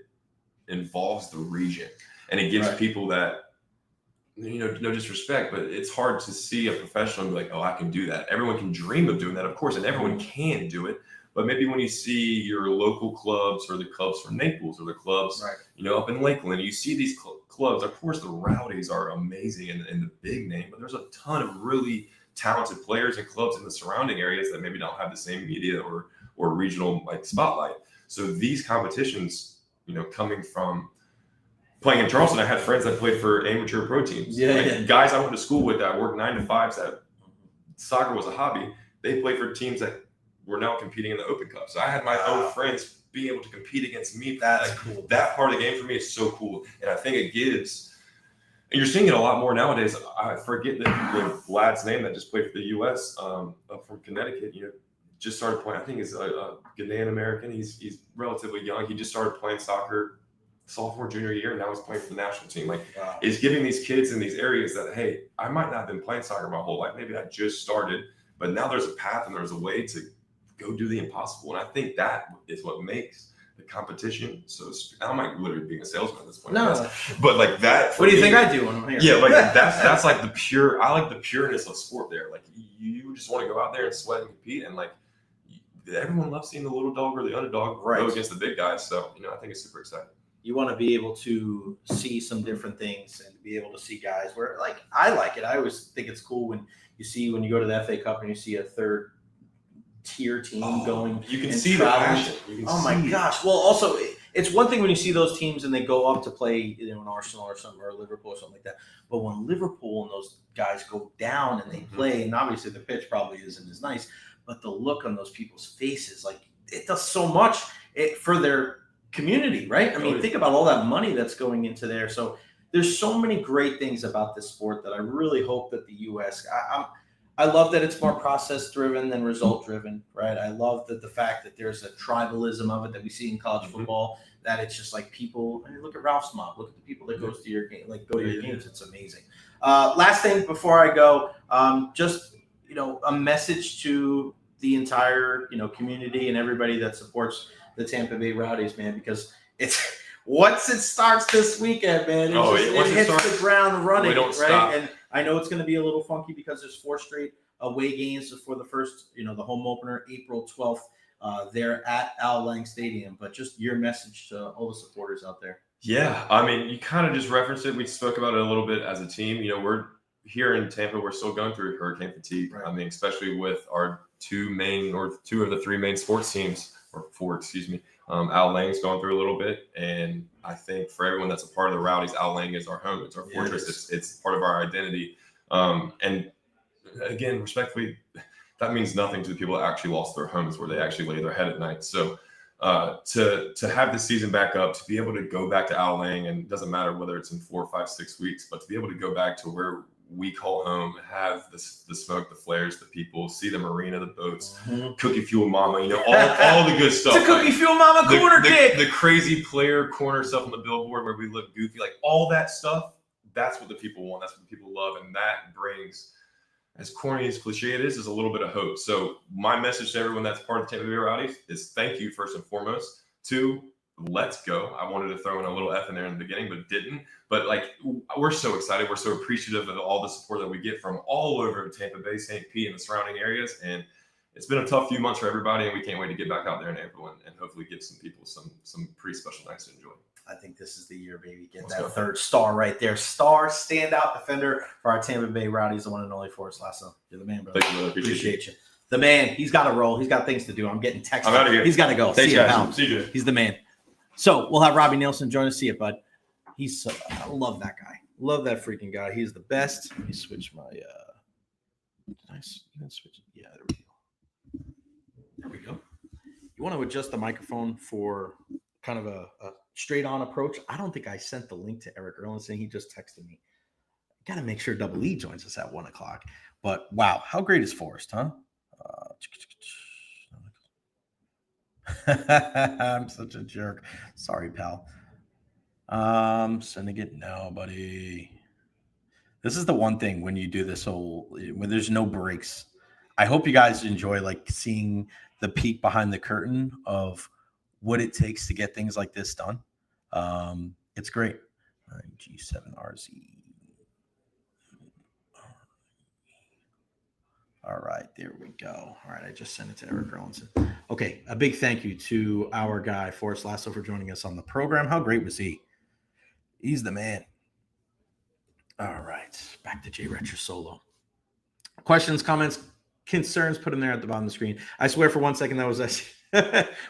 involves the region, and it gives people that, no disrespect, but it's hard to see a professional and be like, oh, I can do that. Everyone can dream of doing that, of course, and everyone can do it. But maybe when you see your local clubs or the clubs from Naples or the clubs, up in Lakeland, you see these clubs. Of course, the Rowdies are amazing and the big name, but there's a ton of really talented players and clubs in the surrounding areas that maybe don't have the same media or regional spotlight. So these competitions, coming from playing in Charleston, I had friends that played for amateur pro teams. Guys I went to school with that worked 9 to 5s, that soccer was a hobby. They played for teams that were now competing in the Open Cup. So I had my own friends being able to compete against me. That's cool. That part of the game for me is so cool. And I think it gives, and you're seeing it a lot more nowadays. I forget the lad's name that just played for the U.S. Up from Connecticut, just started playing. I think he's a Ghanaian American. He's relatively young. He just started playing soccer sophomore, junior year, and now he's playing for the national team. It's giving these kids in these areas that, hey, I might not have been playing soccer my whole life. Maybe I just started, but now there's a path and there's a way to go do the impossible. And I think that is what makes the competition so. I'm like literally being a salesman at this point. No, but that. What do you think I do when I'm here? Yeah, that's like the pure. I like the pureness of sport there. Like you just want to go out there and sweat and compete, and everyone loves seeing the little dog or the underdog go against the big guys. So I think it's super exciting. You want to be able to see some different things and be able to see guys where, I like it. I always think it's cool when you go to the FA Cup and you see a third tier team going. You can see the passion. My gosh. Well, also, it's one thing when you see those teams and they go up to play, an Arsenal or something, or Liverpool or something like that. But when Liverpool and those guys go down and they play, and obviously the pitch probably isn't as nice, but the look on those people's faces, it does so much for their community, right? I mean, think about all that money that's going into there. So there's so many great things about this sport that I really hope that the U.S. I love that it's more process driven than result driven, right? I love that the fact that there's a tribalism of it that we see in college football. That it's just people. I mean, look at Ralph's mom. Look at the people that goes to your game, go to your games. It's amazing. Last thing before I go, just a message to the entire community and everybody that supports the Tampa Bay Rowdies, man, because it's once it starts this weekend, man, it hits the ground running, we don't right? stop. And I know it's going to be a little funky because there's 4 straight away games for the first, the home opener, April 12th. They're at Al Lang Stadium, but just your message to all the supporters out there. Yeah, I mean, you kind of just referenced it. We spoke about it a little bit as a team. We're here in Tampa. We're still going through hurricane fatigue. Right. I mean, especially with our 2 of the 3 main sports teams, or 4, excuse me. Al Lang's going through a little bit, and I think for everyone that's a part of the Rowdies, Al Lang is our home. It's our fortress. It's part of our identity. And again, respectfully, that means nothing to the people that actually lost their homes, where they actually lay their head at night. So to have the season back up, to be able to go back to Al Lang, and it doesn't matter whether it's in 4, 5, 6 weeks, but to be able to go back to where we call home, have the smoke, the flares, the people, see the marina, the boats, Cookie Fuel Mama, all the good stuff. It's a Cookie Fuel Mama corner kick. The crazy player corner stuff on the billboard where we look goofy, all that stuff. That's what the people want. That's what the people love, and that brings, as corny as cliche it is a little bit of hope. So my message to everyone that's part of the Tampa Bay Rowdies is thank you first and foremost. 2, let's go. I wanted to throw in a little F in there in the beginning, but didn't. But we're so excited. We're so appreciative of all the support that we get from all over Tampa Bay, St. Pete, and the surrounding areas. And it's been a tough few months for everybody, and we can't wait to get back out there in April and hopefully give some people some pretty special nights to enjoy. I think this is the year, baby. Get that 3rd star right there. Star standout defender for our Tampa Bay Rowdies, the one and only Forrest Lasso. You're the man, brother. Thank you, brother. Appreciate you. The man. He's got to roll. He's got things to do. I'm getting texts. I'm out of here. He's got to go. Thanks, see you, guys. pal. See you. He's the man. So we'll have Robbie Neilson join us. See it, bud. I love that guy. Love that freaking guy. He's the best. Let me switch my did I even switch it? Yeah, there we go. There we go. You want to adjust the microphone for kind of a straight on approach. I don't think I sent the link to Erik Erlendsson. He just texted me. Got to make sure Double E joins us at 1:00. But wow, how great is Forrest, huh? I'm such a jerk. Sorry, pal. Sending it now, buddy. This is the one thing when you do this when there's no breaks. I hope you guys enjoy like seeing the peek behind the curtain of what it takes to get things like this done. It's great. All right, G7RZ. All right, there we go. All right, I just sent it to Erik Erlendsson. Okay, a big thank you to our guy, Forrest Lasso, for joining us on the program. How great was he? He's the man. All right, back to J. Recher solo. Questions, comments, concerns, put them there at the bottom of the screen. I swear for 1 second that was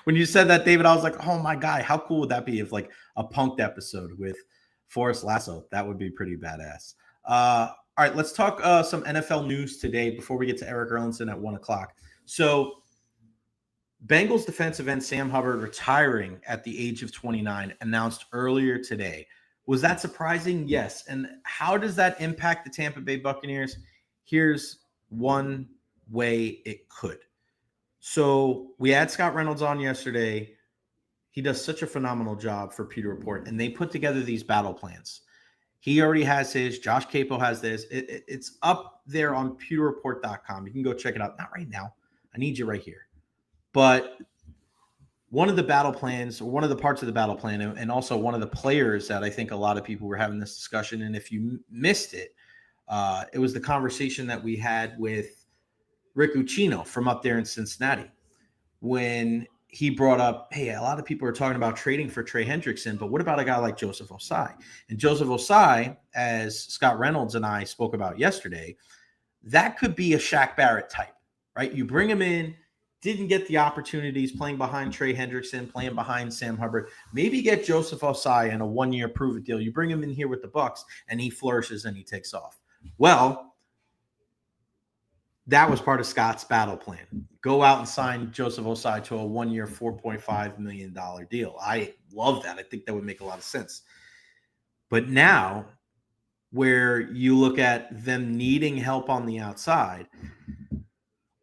when you said that, David, I was like, oh my God, how cool would that be if like a punked episode with Forrest Lasso? That would be pretty badass. All right, let's talk some NFL news today before we get to Erik Erlendsson at 1 o'clock. So Bengals defensive end Sam Hubbard retiring at the age of 29, announced earlier today. Was that surprising? Yes. And how does that impact the Tampa Bay Buccaneers? Here's one way it could. So we had Scott Reynolds on yesterday. He does such a phenomenal job for Pewter Report, and they put together these battle plans. He already has his. Josh Capo has this. It's up there on pewterreport.com. You can go check it out. Not right now. I need you right here. But one of the battle plans, or one of the parts of the battle plan, and also one of the players that I think a lot of people were having this discussion, and if you missed it, it was the conversation that we had with Rick Ucchino from up there in Cincinnati when he brought up, hey, a lot of people are talking about trading for Trey Hendrickson, but what about a guy like Joseph Osai? And Joseph Osai, as Scott Reynolds and I spoke about yesterday, that could be a Shaq Barrett type, right? You bring him in, didn't get the opportunities playing behind Trey Hendrickson, playing behind Sam Hubbard. Maybe get Joseph Osai in a one-year prove-it deal. You bring him in here with the Bucs, and he flourishes and he takes off. Well, that was part of Scott's battle plan. Go out and sign Joseph Osai to a one-year, $4.5 million deal. I love that. I think that would make a lot of sense. But now, where you look at them needing help on the outside,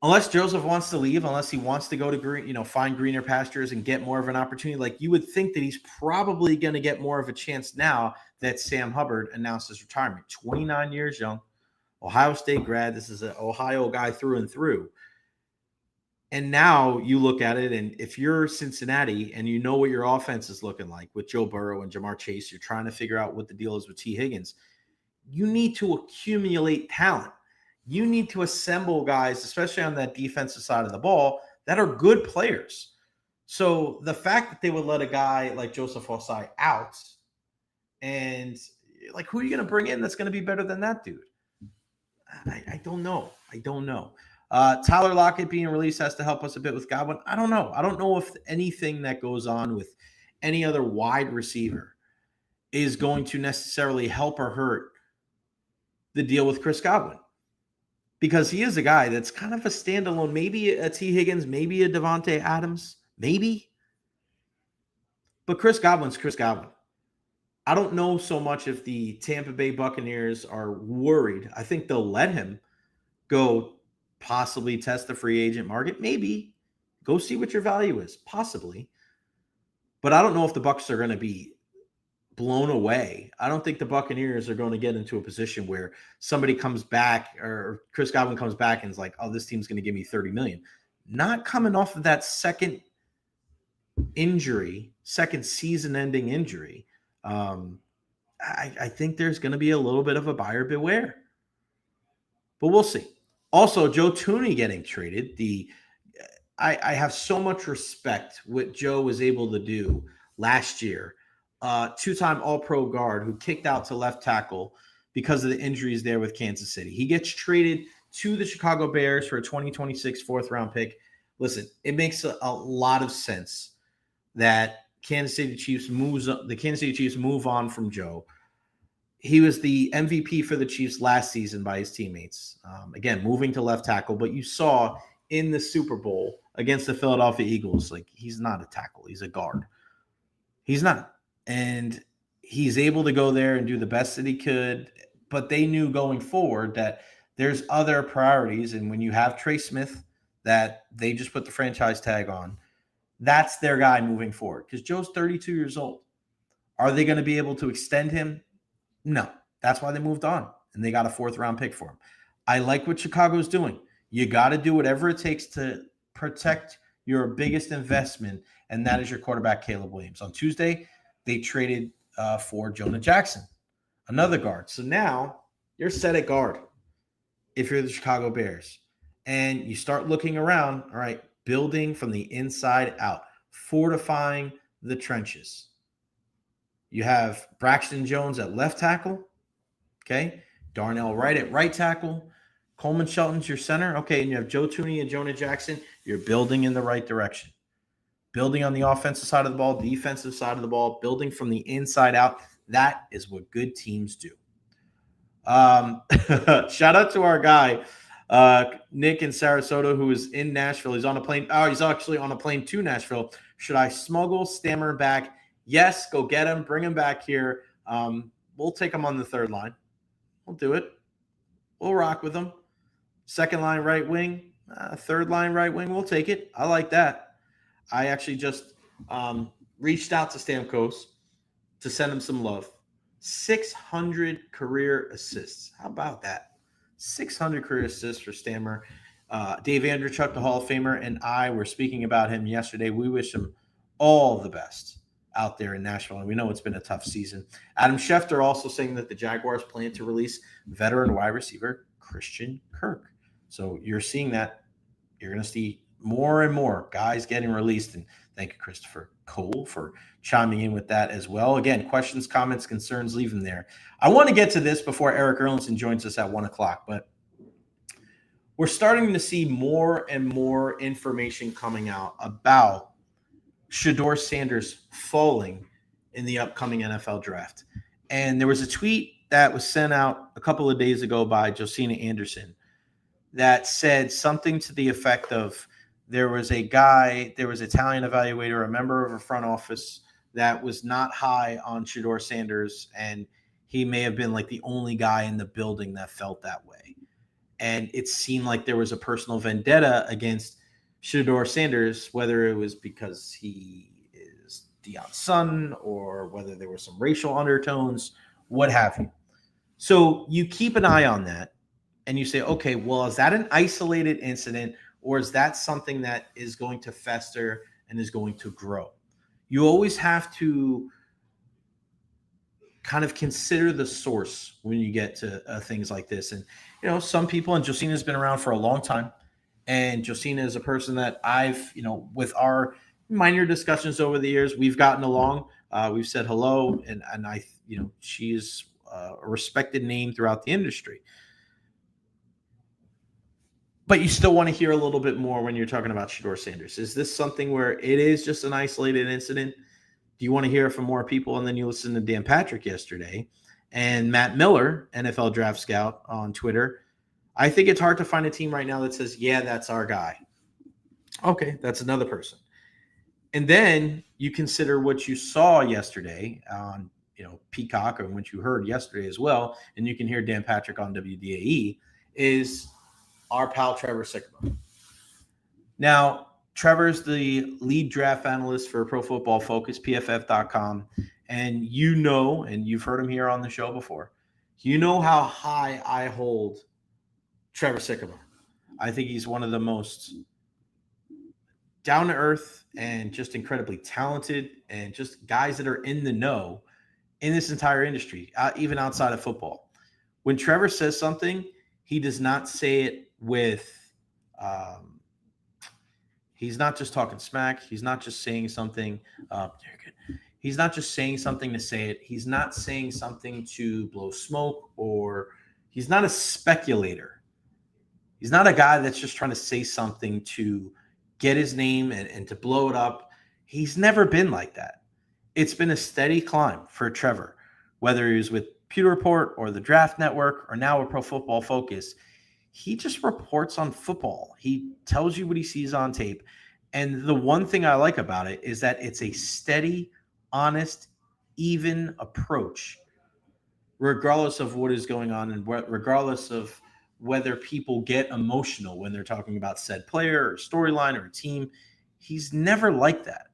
unless Joseph wants to leave, unless he wants to go to find greener pastures and get more of an opportunity, like you would think that he's probably going to get more of a chance now that Sam Hubbard announced his retirement. 29 years young, Ohio State grad. This is an Ohio guy through and through. And now you look at it, and if you're Cincinnati and you know what your offense is looking like with Joe Burrow and Jamar Chase, you're trying to figure out what the deal is with T. Higgins. You need to accumulate talent. You need to assemble guys, especially on that defensive side of the ball, that are good players. So the fact that they would let a guy like Joseph Osai out, and like, who are you going to bring in that's going to be better than that dude? I don't know. Tyler Lockett being released has to help us a bit with Godwin. I don't know. I don't know if anything that goes on with any other wide receiver is going to necessarily help or hurt the deal with Chris Godwin. Because he is a guy that's kind of a standalone, maybe a T. Higgins, maybe a Devontae Adams, maybe. But Chris Godwin's Chris Godwin. I don't know so much if the Tampa Bay Buccaneers are worried. I think they'll let him go possibly test the free agent market. Maybe. Go see what your value is. Possibly. But I don't know if the Bucs are going to be blown away. I don't think the Buccaneers are going to get into a position where somebody comes back or Chris Godwin comes back and is like, oh, this team's going to give me $30 million. Not coming off of that second season-ending injury. I think there's going to be a little bit of a buyer beware. But we'll see. Also, Joe Thuney getting traded. I have so much respect what Joe was able to do last year. Two-time All-Pro guard who kicked out to left tackle because of the injuries there with Kansas City. He gets traded to the Chicago Bears for a 2026 fourth-round pick. Listen, it makes a lot of sense that the Kansas City Chiefs move on from Joe. He was the MVP for the Chiefs last season by his teammates. Again, moving to left tackle, but you saw in the Super Bowl against the Philadelphia Eagles, like, he's not a tackle. He's a guard. He's not. And he's able to go there and do the best that he could. But they knew going forward that there's other priorities. And when you have Trey Smith that they just put the franchise tag on, that's their guy moving forward. Because Joe's 32 years old. Are they going to be able to extend him? No. That's why they moved on, and they got a 4th-round pick for him. I like what Chicago's doing. You got to do whatever it takes to protect your biggest investment, and that is your quarterback, Caleb Williams. On Tuesday, they traded for Jonah Jackson, another guard. So now you're set at guard if you're the Chicago Bears. And you start looking around, all right, building from the inside out, fortifying the trenches. You have Braxton Jones at left tackle, okay? Darnell Wright at right tackle. Coleman Shelton's your center. Okay, and you have Joe Thuney and Jonah Jackson. You're building in the right direction. Building on the offensive side of the ball, defensive side of the ball, building from the inside out. That is what good teams do. Shout out to our guy, Nick in Sarasota, who is in Nashville. He's on a plane. Oh, he's actually on a plane to Nashville. Should I smuggle Stammer back? Yes, go get him. Bring him back here. We'll take him on the 3rd line. We'll do it. We'll rock with him. 2nd line right wing, 3rd line right wing. We'll take it. I like that. I actually just reached out to Stamkos to send him some love. 600 career assists. How about that? 600 career assists for Stammer. Dave Andrechuk, the Hall of Famer, and I were speaking about him yesterday. We wish him all the best out there in Nashville, and we know it's been a tough season. Adam Schefter also saying that the Jaguars plan to release veteran wide receiver Christian Kirk. So you're seeing that. You're going to see more and more guys getting released, and thank you, Christopher Cole, for chiming in with that as well. Again, questions, comments, concerns, leave them there. I want to get to this before Erik Erlendsson joins us at 1 o'clock, but we're starting to see more and more information coming out about Shedeur Sanders falling in the upcoming NFL draft. And there was a tweet that was sent out a couple of days ago by Josina Anderson that said something to the effect of there was a talent evaluator, a member of a front office that was not high on Shedeur Sanders, and he may have been like the only guy in the building that felt that way. And it seemed like there was a personal vendetta against Shedeur Sanders, whether it was because he is Deion's son or whether there were some racial undertones, what have you. So you keep an eye on that and you say, okay, well, is that an isolated incident, or is that something that is going to fester and is going to grow? You always have to kind of consider the source when you get to things like this. And, some people, and Josina's been around for a long time, and Josina is a person that I've, with our minor discussions over the years, we've gotten along. We've said hello, and I, she's a respected name throughout the industry. But you still want to hear a little bit more when you're talking about Shedeur Sanders. Is this something where it is just an isolated incident? Do you want to hear from more people? And then you listen to Dan Patrick yesterday and Matt Miller, NFL draft scout on Twitter. I think it's hard to find a team right now that says, yeah, that's our guy. Okay, that's another person. And then you consider what you saw yesterday on, Peacock, or what you heard yesterday as well, and you can hear Dan Patrick on WDAE, is our pal Trevor Sikkema. Now, Trevor's the lead draft analyst for Pro Football Focus, PFF.com, and and you've heard him here on the show before, how high I hold Trevor Sikkema. I think he's one of the most down-to-earth and just incredibly talented and just guys that are in the know in this entire industry, even outside of football. When Trevor says something, he does not say it with he's not just talking smack. He's not just saying something. He's not just saying something to say it. He's not saying something to blow smoke, or he's not a speculator. He's not a guy that's just trying to say something to get his name and to blow it up. He's never been like that. It's been a steady climb for Trevor, whether he was with Pewter Report or the Draft Network or now with Pro Football Focus. He just reports on football. He tells you what he sees on tape. And the one thing I like about it is that it's a steady, honest, even approach, regardless of what is going on and regardless of whether people get emotional when they're talking about said player or storyline or a team. He's never like that.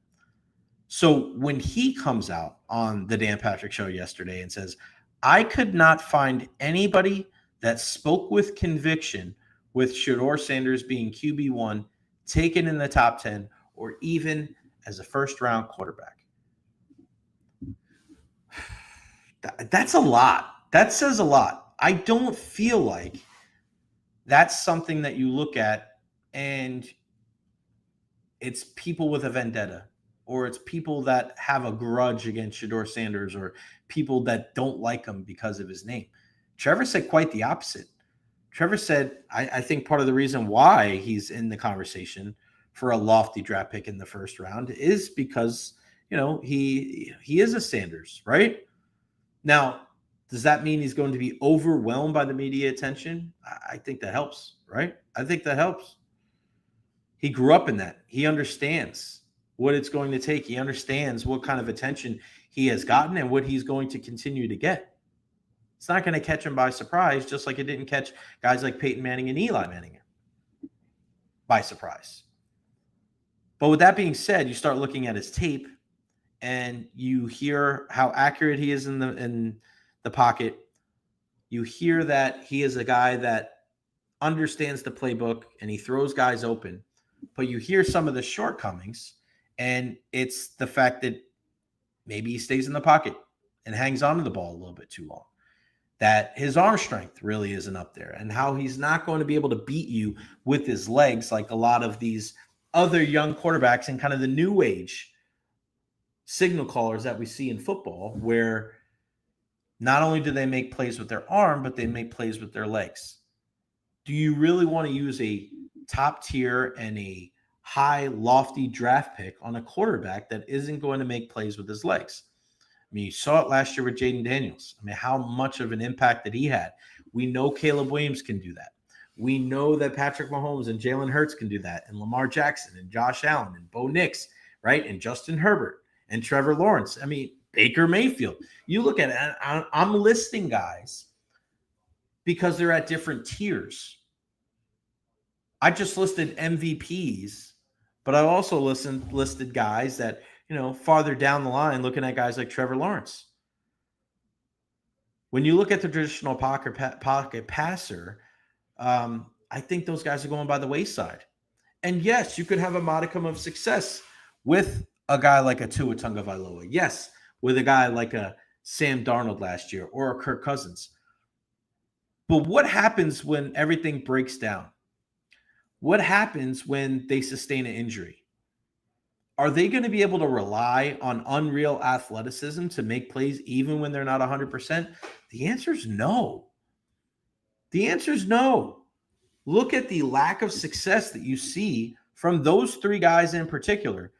So when he comes out on the Dan Patrick Show yesterday and says, I could not find anybody that spoke with conviction with Shedeur Sanders being QB1, taken in the top 10, or even as a first-round quarterback. That's a lot. That says a lot. I don't feel like that's something that you look at and it's people with a vendetta, or it's people that have a grudge against Shedeur Sanders, or people that don't like him because of his name. Trevor said quite the opposite. Trevor said, I think part of the reason why he's in the conversation for a lofty draft pick in the first round is because, he is a Sanders, right? Now, does that mean he's going to be overwhelmed by the media attention? I think that helps, right? I think that helps. He grew up in that. He understands what it's going to take. He understands what kind of attention he has gotten and what he's going to continue to get. It's not going to catch him by surprise, just like it didn't catch guys like Peyton Manning and Eli Manning by surprise. But with that being said, you start looking at his tape and you hear how accurate he is in the pocket. You hear that he is a guy that understands the playbook and he throws guys open. But you hear some of the shortcomings, and it's the fact that maybe he stays in the pocket and hangs onto the ball a little bit too long, that his arm strength really isn't up there, and how he's not going to be able to beat you with his legs like a lot of these other young quarterbacks and kind of the new age signal callers that we see in football, where not only do they make plays with their arm, but they make plays with their legs. Do you really want to use a top tier and a high, lofty draft pick on a quarterback that isn't going to make plays with his legs? I mean, you saw it last year with Jaden Daniels. I mean, how much of an impact that he had. We know Caleb Williams can do that. We know that Patrick Mahomes and Jalen Hurts can do that, and Lamar Jackson and Josh Allen and Bo Nix, right? And Justin Herbert and Trevor Lawrence. I mean, Baker Mayfield. You look at it, I'm listing guys because they're at different tiers. I just listed MVPs, but I also listed guys that, farther down the line, looking at guys like Trevor Lawrence. When you look at the traditional pocket passer, I think those guys are going by the wayside. And yes, you could have a modicum of success with a guy like a Tua Tagovailoa. Yes, with a guy like a Sam Darnold last year or a Kirk Cousins. But what happens when everything breaks down? What happens when they sustain an injury? Are they going to be able to rely on unreal athleticism to make plays even when they're not 100%? The answer is no. The answer is no. Look at the lack of success that you see from those three guys in particular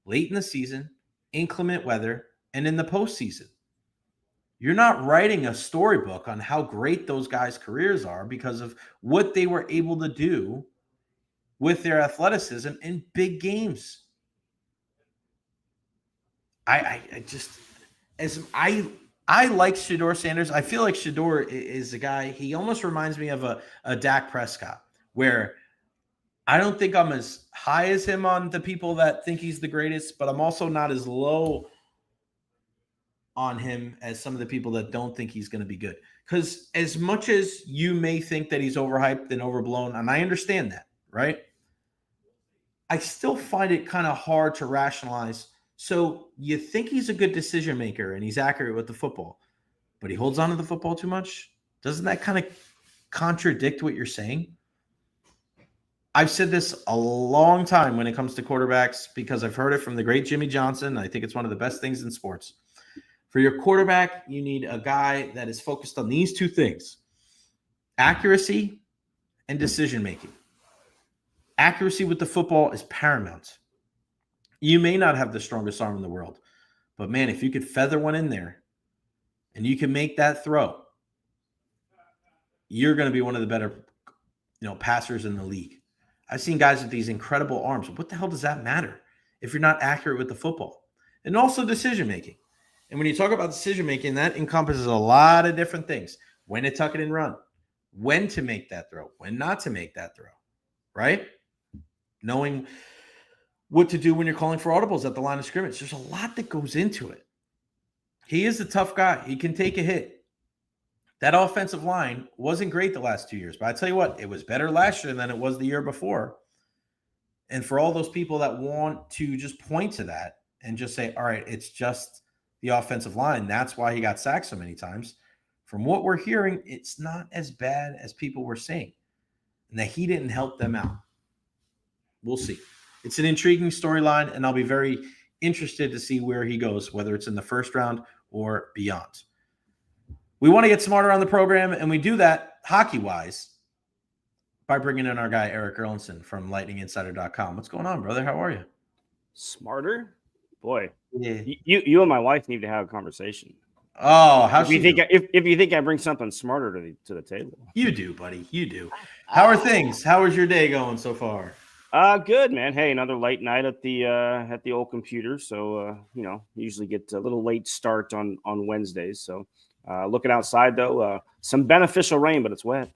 late in the season, inclement weather, and in the postseason. You're not writing a storybook on how great those guys' careers are because of what they were able to do with their athleticism in big games. I like Shedeur Sanders. I feel like Shedeur is a guy, he almost reminds me of a Dak Prescott, where I don't think I'm as high as him on the people that think he's the greatest, but I'm also not as low on him as some of the people that don't think he's going to be good. Because as much as you may think that he's overhyped and overblown, and I understand that, right? I still find it kind of hard to rationalize. So you think he's a good decision maker and he's accurate with the football, but he holds on to the football too much? Doesn't that kind of contradict what you're saying? I've said this a long time when it comes to quarterbacks because I've heard it from the great Jimmy Johnson. I think it's one of the best things in sports. For your quarterback, you need a guy that is focused on these two things: accuracy and decision making. Accuracy with the football is paramount. You may not have the strongest arm in the world, but man, if you could feather one in there and you can make that throw, you're going to be one of the better, passers in the league. I've seen guys with these incredible arms. What the hell does that matter if you're not accurate with the football? And also decision making. And when you talk about decision making, that encompasses a lot of different things. When to tuck it and run, when to make that throw, when not to make that throw, right? Knowing what to do when you're calling for audibles at the line of scrimmage. There's a lot that goes into it. He is a tough guy. He can take a hit. That offensive line wasn't great the last 2 years, but I tell you what, it was better last year than it was the year before. And for all those people that want to just point to that and just say, all right, it's just the offensive line, that's why he got sacked so many times. From what we're hearing, it's not as bad as people were saying, and that he didn't help them out. We'll see. It's an intriguing storyline, and I'll be very interested to see where he goes, whether it's in the first round or beyond. We want to get smarter on the program, and we do that hockey-wise by bringing in our guy, Erik Erlendsson from lightninginsider.com. What's going on, brother? How are you? Smarter? Boy. Yeah. You and my wife need to have a conversation. Oh, if you think I bring something smarter to the table. You do, buddy. You do. How are things? How is your day going so far? Good, man. Hey, another late night at the old computer. So usually get a little late start on Wednesdays. So looking outside though, some beneficial rain, but it's wet.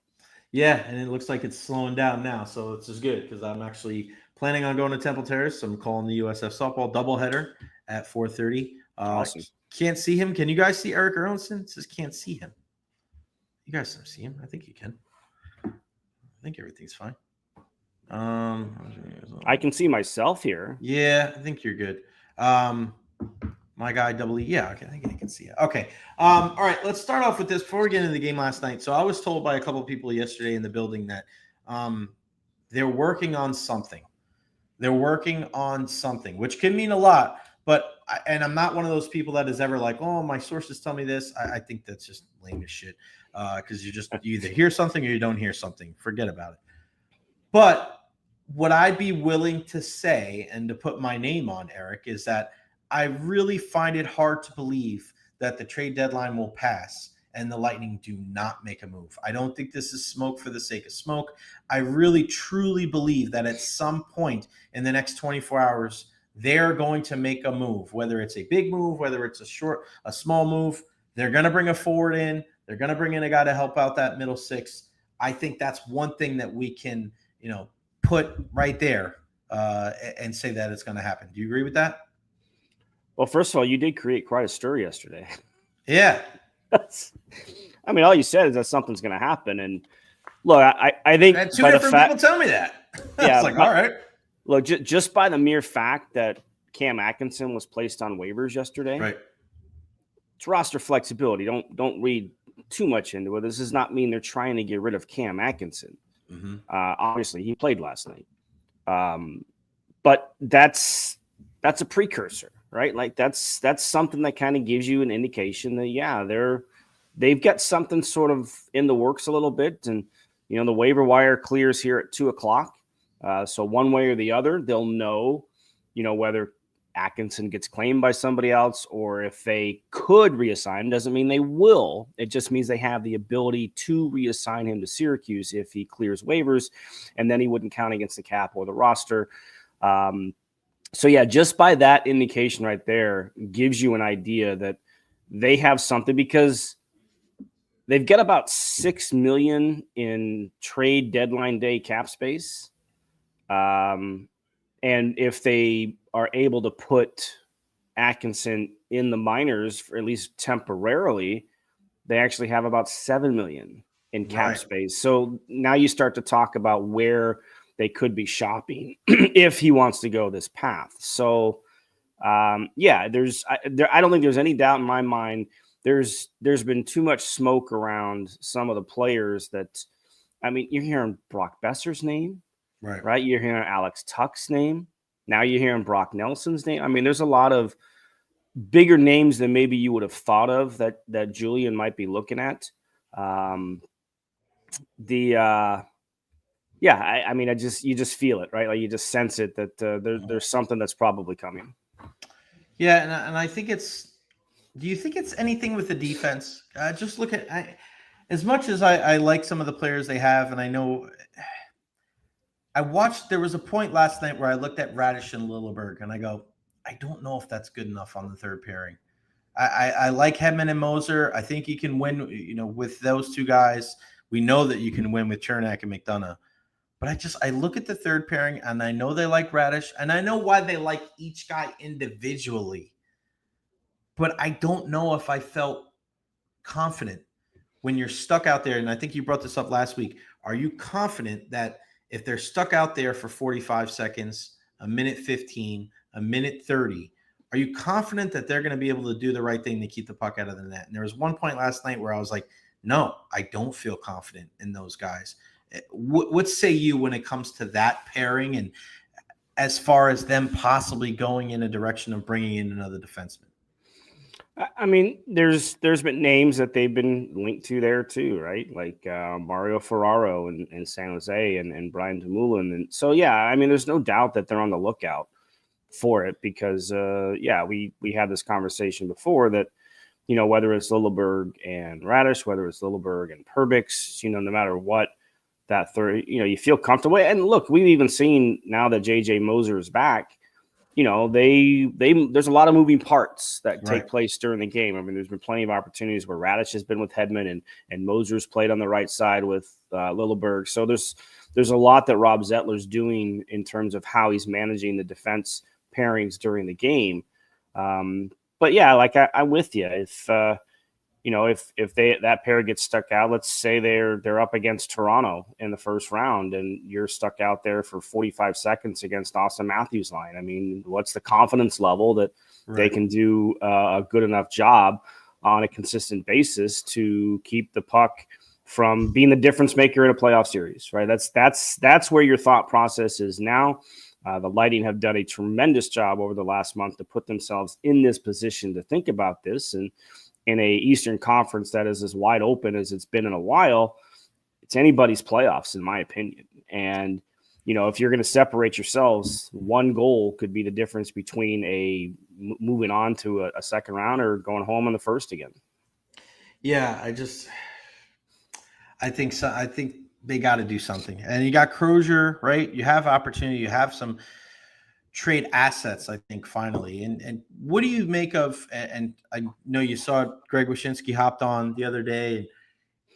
Yeah, and it looks like it's slowing down now, so it's just good because I'm actually planning on going to Temple Terrace. So I'm calling the USF softball doubleheader at 4:30. Awesome. Can't see him. Can you guys see Erik Erlendsson? It says can't see him. You guys don't see him. I think you can. I think everything's fine. I can see myself here. Yeah, I think you're good. My guy, Double E. Yeah, okay, I think I can see it. Okay. All right, let's start off with this before we get into the game last night. So I was told by a couple of people yesterday in the building that they're working on something. They're working on something, which can mean a lot. But and I'm not one of those people that is ever like, oh, my sources tell me this. I think that's just lame as shit because you either hear something or you don't hear something. Forget about it. But what I'd be willing to say and to put my name on, Erik, is that I really find it hard to believe that the trade deadline will pass and the Lightning do not make a move. I don't think this is smoke for the sake of smoke. I really, truly believe that at some point in the next 24 hours, they're going to make a move, whether it's a big move, whether it's a small move. They're going to bring a forward in. They're going to bring in a guy to help out that middle six. I think that's one thing that we can, put right there and say that it's going to happen. Do you agree with that? Well, first of all, you did create quite a stir yesterday. Yeah. I mean, all you said is that something's going to happen. And look, I think two different people tell me that. Yeah, it's like, all right. Look, just by the mere fact that Cam Atkinson was placed on waivers yesterday, right? It's roster flexibility. Don't read too much into it. This does not mean they're trying to get rid of Cam Atkinson. Mm-hmm. Obviously, he played last night, but that's a precursor, right? Like that's something that kind of gives you an indication that they've got something sort of in the works a little bit, and the waiver wire clears here at 2:00. So one way or the other, they'll know, whether Atkinson gets claimed by somebody else or if they could reassign. Doesn't mean they will. It just means they have the ability to reassign him to Syracuse if he clears waivers, and then he wouldn't count against the cap or the roster. So yeah, just by that indication right there gives you an idea that they have something, because they've got about $6 million in trade deadline day cap space. And if they are able to put Atkinson in the minors for at least temporarily, they actually have about $7 million in cap space. So now you start to talk about where they could be shopping if he wants to go this path. So I don't think there's any doubt in my mind. There's been too much smoke around some of the players that, I mean, you're hearing Brock Besser's name. Right. You're hearing Alex Tuck's name. Now you're hearing Brock Nelson's name. I mean, there's a lot of bigger names than maybe you would have thought of that Julian might be looking at. I mean, you just feel it, right? Like you just sense it that there's something that's probably coming. Yeah. And I think do you think it's anything with the defense? Just look at, as much as I like some of the players they have, and I know there was a point last night where I looked at Radish and Lilleberg and I go, I don't know if that's good enough on the third pairing. I like Hedman and Moser. I think you can win, with those two guys. We know that you can win with Chernak and McDonough. But I look at the third pairing, and I know they like Radish, and I know why they like each guy individually. But I don't know if I felt confident when you're stuck out there. And I think you brought this up last week. Are you confident that if they're stuck out there for 45 seconds, a minute 15, a minute 30, are you confident that they're going to be able to do the right thing to keep the puck out of the net? And there was one point last night where I was like, no, I don't feel confident in those guys. What say you when it comes to that pairing, and as far as them possibly going in a direction of bringing in another defenseman? I mean, there's been names that they've been linked to there too, right? Like Mario Ferraro in San Jose and Brian Dumoulin. And so, yeah, I mean, there's no doubt that they're on the lookout for it because, we had this conversation before that, whether it's Lilleberg and Radish, whether it's Lilleberg and Perbix, no matter what, that third, you feel comfortable. And look, we've even seen now that JJ Moser is back, there's a lot of moving parts that take place during the game. I mean, there's been plenty of opportunities where Radish has been with Hedman and Moser's played on the right side with Lilleberg. So there's a lot that Rob Zettler's doing in terms of how he's managing the defense pairings during the game. But yeah, like I'm with you. If that pair gets stuck out, let's say they're up against Toronto in the first round and you're stuck out there for 45 seconds against Austin Matthews' line. I mean, what's the confidence level that they can do a good enough job on a consistent basis to keep the puck from being the difference maker in a playoff series, right? That's where your thought process is now. The Lightning have done a tremendous job over the last month to put themselves in this position to think about this. And in a Eastern Conference that is as wide open as it's been in a while, it's anybody's playoffs, in my opinion. And, if you're going to separate yourselves, one goal could be the difference between moving on to a second round or going home in the first again. Yeah, I think so. I think they got to do something. And you got Crozier, right? You have opportunity. You have some trade assets, I think, finally. And what do you make of, and I know you saw Greg Wyshynski hopped on the other day and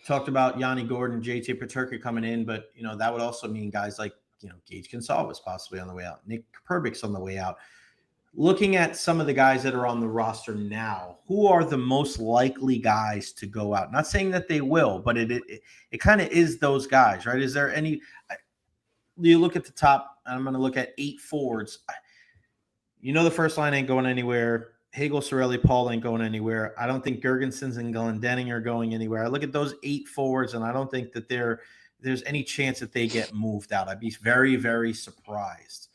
talked about Yanni Gordon, JT Peterka coming in, but, that would also mean guys like, Gage Gonsalves possibly on the way out, Nick Perbix on the way out. Looking at some of the guys that are on the roster now, who are the most likely guys to go out? Not saying that they will, but it kind of is those guys, right? Is there any – you look at the top, I'm going to look at 8 forwards. The first line ain't going anywhere. Hagel, Cirelli, Paul ain't going anywhere. I don't think Gergensons and Glendening are going anywhere. I look at those 8 forwards, and I don't think that there's any chance that they get moved out. I'd be very, very surprised.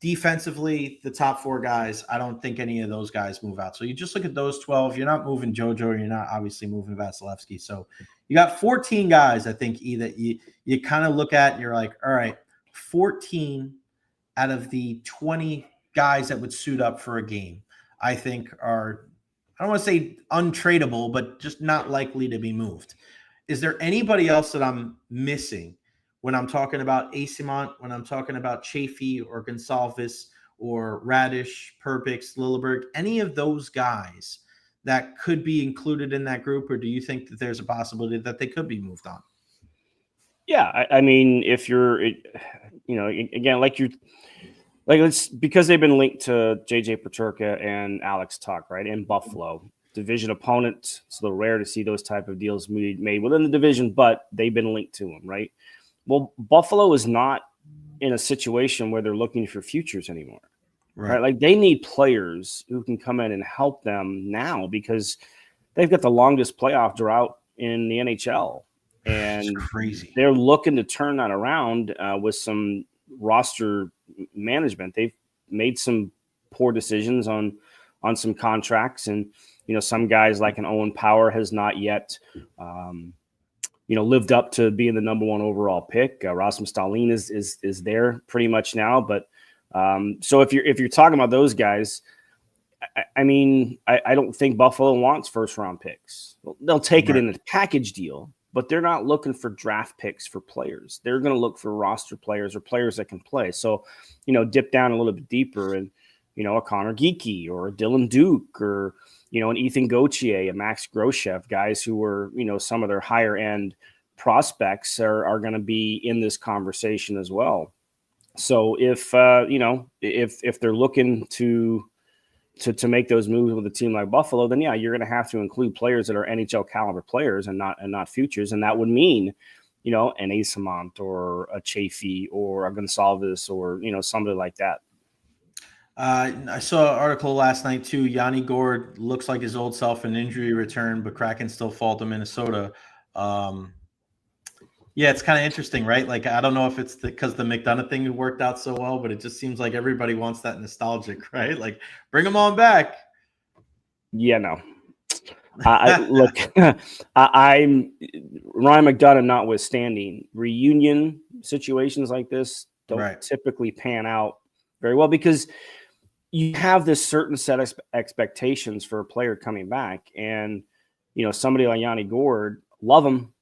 Defensively, the top 4 guys, I don't think any of those guys move out. So you just look at those 12. You're not moving JoJo. You're not obviously moving Vasilevsky. So you got 14 guys, I think, that you kind of look at and you're like, all right, 14 out of the 20 guys that would suit up for a game, I think are, I don't want to say untradeable, but just not likely to be moved. Is there anybody else that I'm missing when I'm talking about Asimont, when I'm talking about Chafee or Gonsalves or Radish, Perbix, Lilleberg, any of those guys that could be included in that group? Or do you think that there's a possibility that they could be moved on? Yeah. I mean, if you're, again, it's because they've been linked to JJ Peterka and Alex Tuch, right? In Buffalo. Division opponent. It's a little rare to see those type of deals made within the division, but they've been linked to them, right? Well, Buffalo is not in a situation where they're looking for futures anymore, right? Like they need players who can come in and help them now because they've got the longest playoff drought in the NHL. And it's crazy. They're looking to turn that around with some roster management. They've made some poor decisions on some contracts, and some guys like an Owen Power has not yet lived up to being the number 1 overall pick. Rasmus Dahlin is there pretty much now, but so if you're talking about those guys, I mean, I don't think Buffalo wants first round picks. They'll take it in a package deal, but they're not looking for draft picks for players. They're going to look for roster players or players that can play. So, dip down a little bit deeper and, a Connor Geekie or a Dylan Duke or, an Ethan Gauthier, a Max Groshev, guys who were, some of their higher end prospects are going to be in this conversation as well. So if they're looking to make those moves with a team like Buffalo, then yeah, you're going to have to include players that are NHL caliber players and not futures. And that would mean, an Asamont or a Chafee or a Gonsalves or, somebody like that. I saw an article last night too. Yanni Gourde looks like his old self in injury return, but Kraken still fall to Minnesota. Yeah, it's kind of interesting, right? Like, I don't know if it's because the McDonough thing worked out so well, but it just seems like everybody wants that nostalgic, right? Like, bring them on back. Yeah, no. Look, I'm Ryan McDonough notwithstanding, reunion situations like this don't typically pan out very well because you have this certain set of expectations for a player coming back. And, somebody like Yanni Gourde, love him,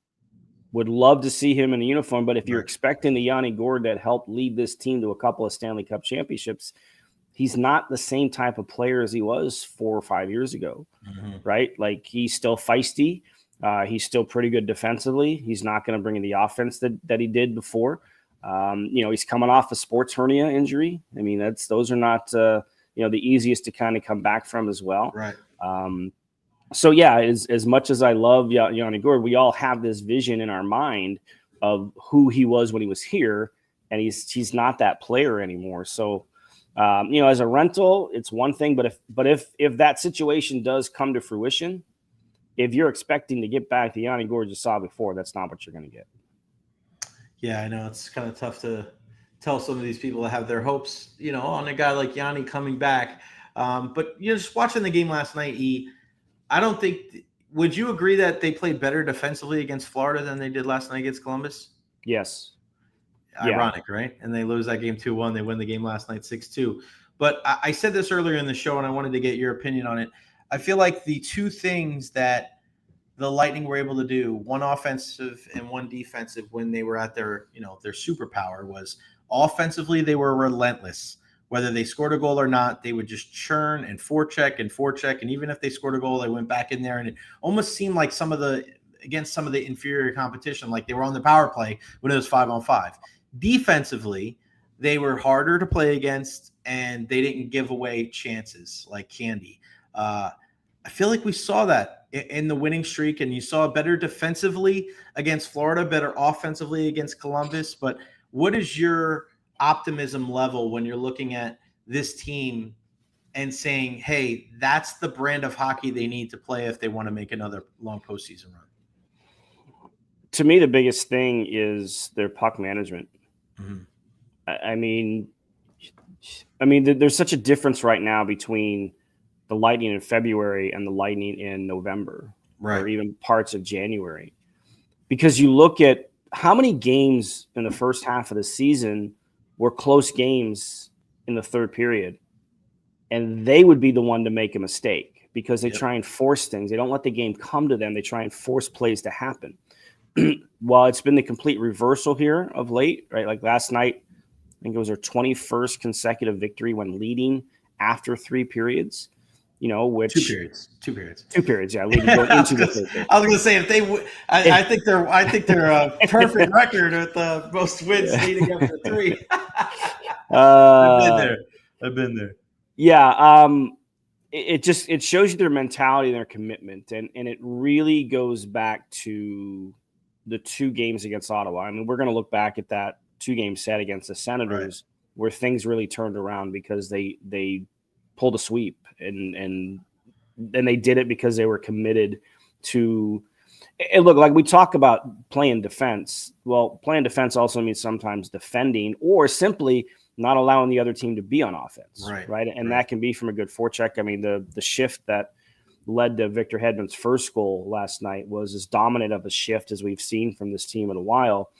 would love to see him in a uniform. But if you're expecting the Yanni Gourde that helped lead this team to a couple of Stanley Cup championships, he's not the same type of player as he was 4 or 5 years ago, right? Like, he's still feisty. He's still pretty good defensively. He's not going to bring in the offense that he did before. He's coming off a sports hernia injury. I mean, those are not, the easiest to kind of come back from as well. Right. So yeah, as much as I love Yanni Gourde, we all have this vision in our mind of who he was when he was here, and he's not that player anymore. So, as a rental, it's one thing, but if that situation does come to fruition, if you're expecting to get back the Yanni Gourde you saw before, that's not what you're going to get. Yeah, I know it's kind of tough to tell some of these people that have their hopes, on a guy like Yanni coming back. But just watching the game last night, I don't think. Would you agree that they played better defensively against Florida than they did last night against Columbus? Yes. Ironic, right? And they lose that game 2-1. They win the game last night 6-2. But I said this earlier in the show, and I wanted to get your opinion on it. I feel like the two things that the Lightning were able to do, one offensive and one defensive, when they were at their superpower, was offensively they were relentless. Whether they scored a goal or not, they would just churn and forecheck. And even if they scored a goal, they went back in there. And it almost seemed like against some of the inferior competition, like they were on the power play when it was 5-on-5. Defensively, they were harder to play against, and they didn't give away chances like candy. I feel like we saw that in the winning streak, and you saw better defensively against Florida, better offensively against Columbus. But what is your optimism level when you're looking at this team and saying, hey, that's the brand of hockey they need to play if they want to make another long postseason run? To me, the biggest thing is their puck management. Mm-hmm. I mean, there's such a difference right now between the Lightning in February and the Lightning in November, or even parts of January. Because you look at how many games in the first half of the season were close games in the third period, and they would be the one to make a mistake because they try and force things. They don't let the game come to them. They try and force plays to happen. Well, it's been the complete reversal here of late, right? Like last night, I think it was their 21st consecutive victory when leading after 3 periods. Which 2 periods. Yeah, leading going into the third period. I was going to say if they, I think they're a perfect record with the most wins leading up to 3. I've been there. Yeah, it shows you their mentality and their commitment, and it really goes back to the 2 games against Ottawa. I mean, we're going to look back at that 2-game set against the Senators where things really turned around because they pulled a sweep, and they did it because they were committed to. And look, like we talk about playing defense. Well, playing defense also means sometimes defending or simply not allowing the other team to be on offense, right? And that can be from a good forecheck. I mean, the shift that led to Victor Hedman's first goal last night was as dominant of a shift as we've seen from this team in a while.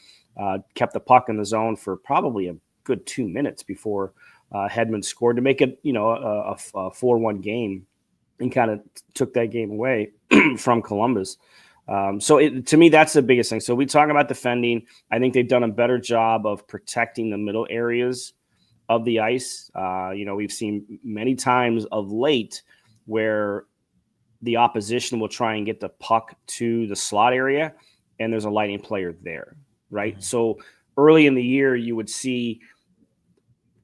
Kept the puck in the zone for probably a good 2 minutes before Hedman scored to make it, a 4-1 game, and kind of took that game away from Columbus. To me, that's the biggest thing. So we talk about defending. I think they've done a better job of protecting the middle areas of the ice. We've seen many times of late where the opposition will try and get the puck to the slot area, and there's a Lightning player there, right? So early in the year, you would see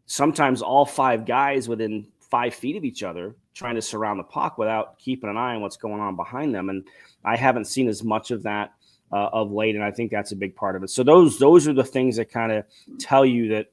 sometimes all 5 guys within 5 feet of each other trying to surround the puck without keeping an eye on what's going on behind them. And I haven't seen as much of that of late, and I think that's a big part of it. So those are the things that kind of tell you that,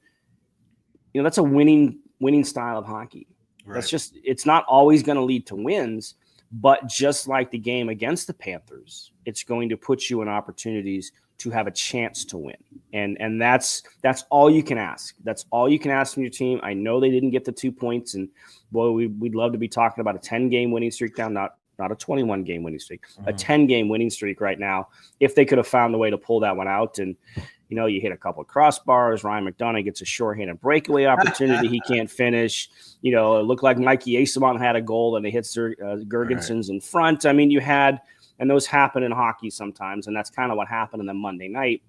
that's a winning style of hockey. Right. That's just, it's not always going to lead to wins, but just like the game against the Panthers, it's going to put you in opportunities to have a chance to win. And that's all you can ask. That's all you can ask from your team. I know they didn't get the 2 points, and boy, we'd love to be talking about a 10-game winning streak now, not a 21-game winning streak, a 10-game winning streak right now. If they could have found a way to pull that one out, and you hit a couple of crossbars, Ryan McDonough gets a shorthanded breakaway opportunity he can't finish. It looked like Mikey Asamon had a goal, and it hits Gergensons in front. I mean, you had, and those happen in hockey sometimes, and that's kind of what happened on the Monday night.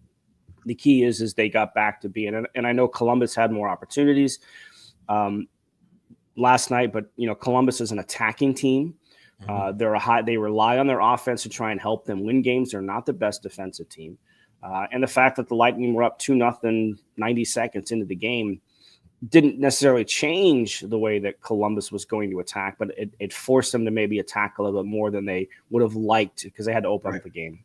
The key is they got back to being, and I know Columbus had more opportunities last night, but Columbus is an attacking team. They rely on their offense to try and help them win games. They're not the best defensive team. And the fact that the Lightning were up 2-0 90 seconds into the game didn't necessarily change the way that Columbus was going to attack, but it forced them to maybe attack a little bit more than they would have liked because they had to open up the game.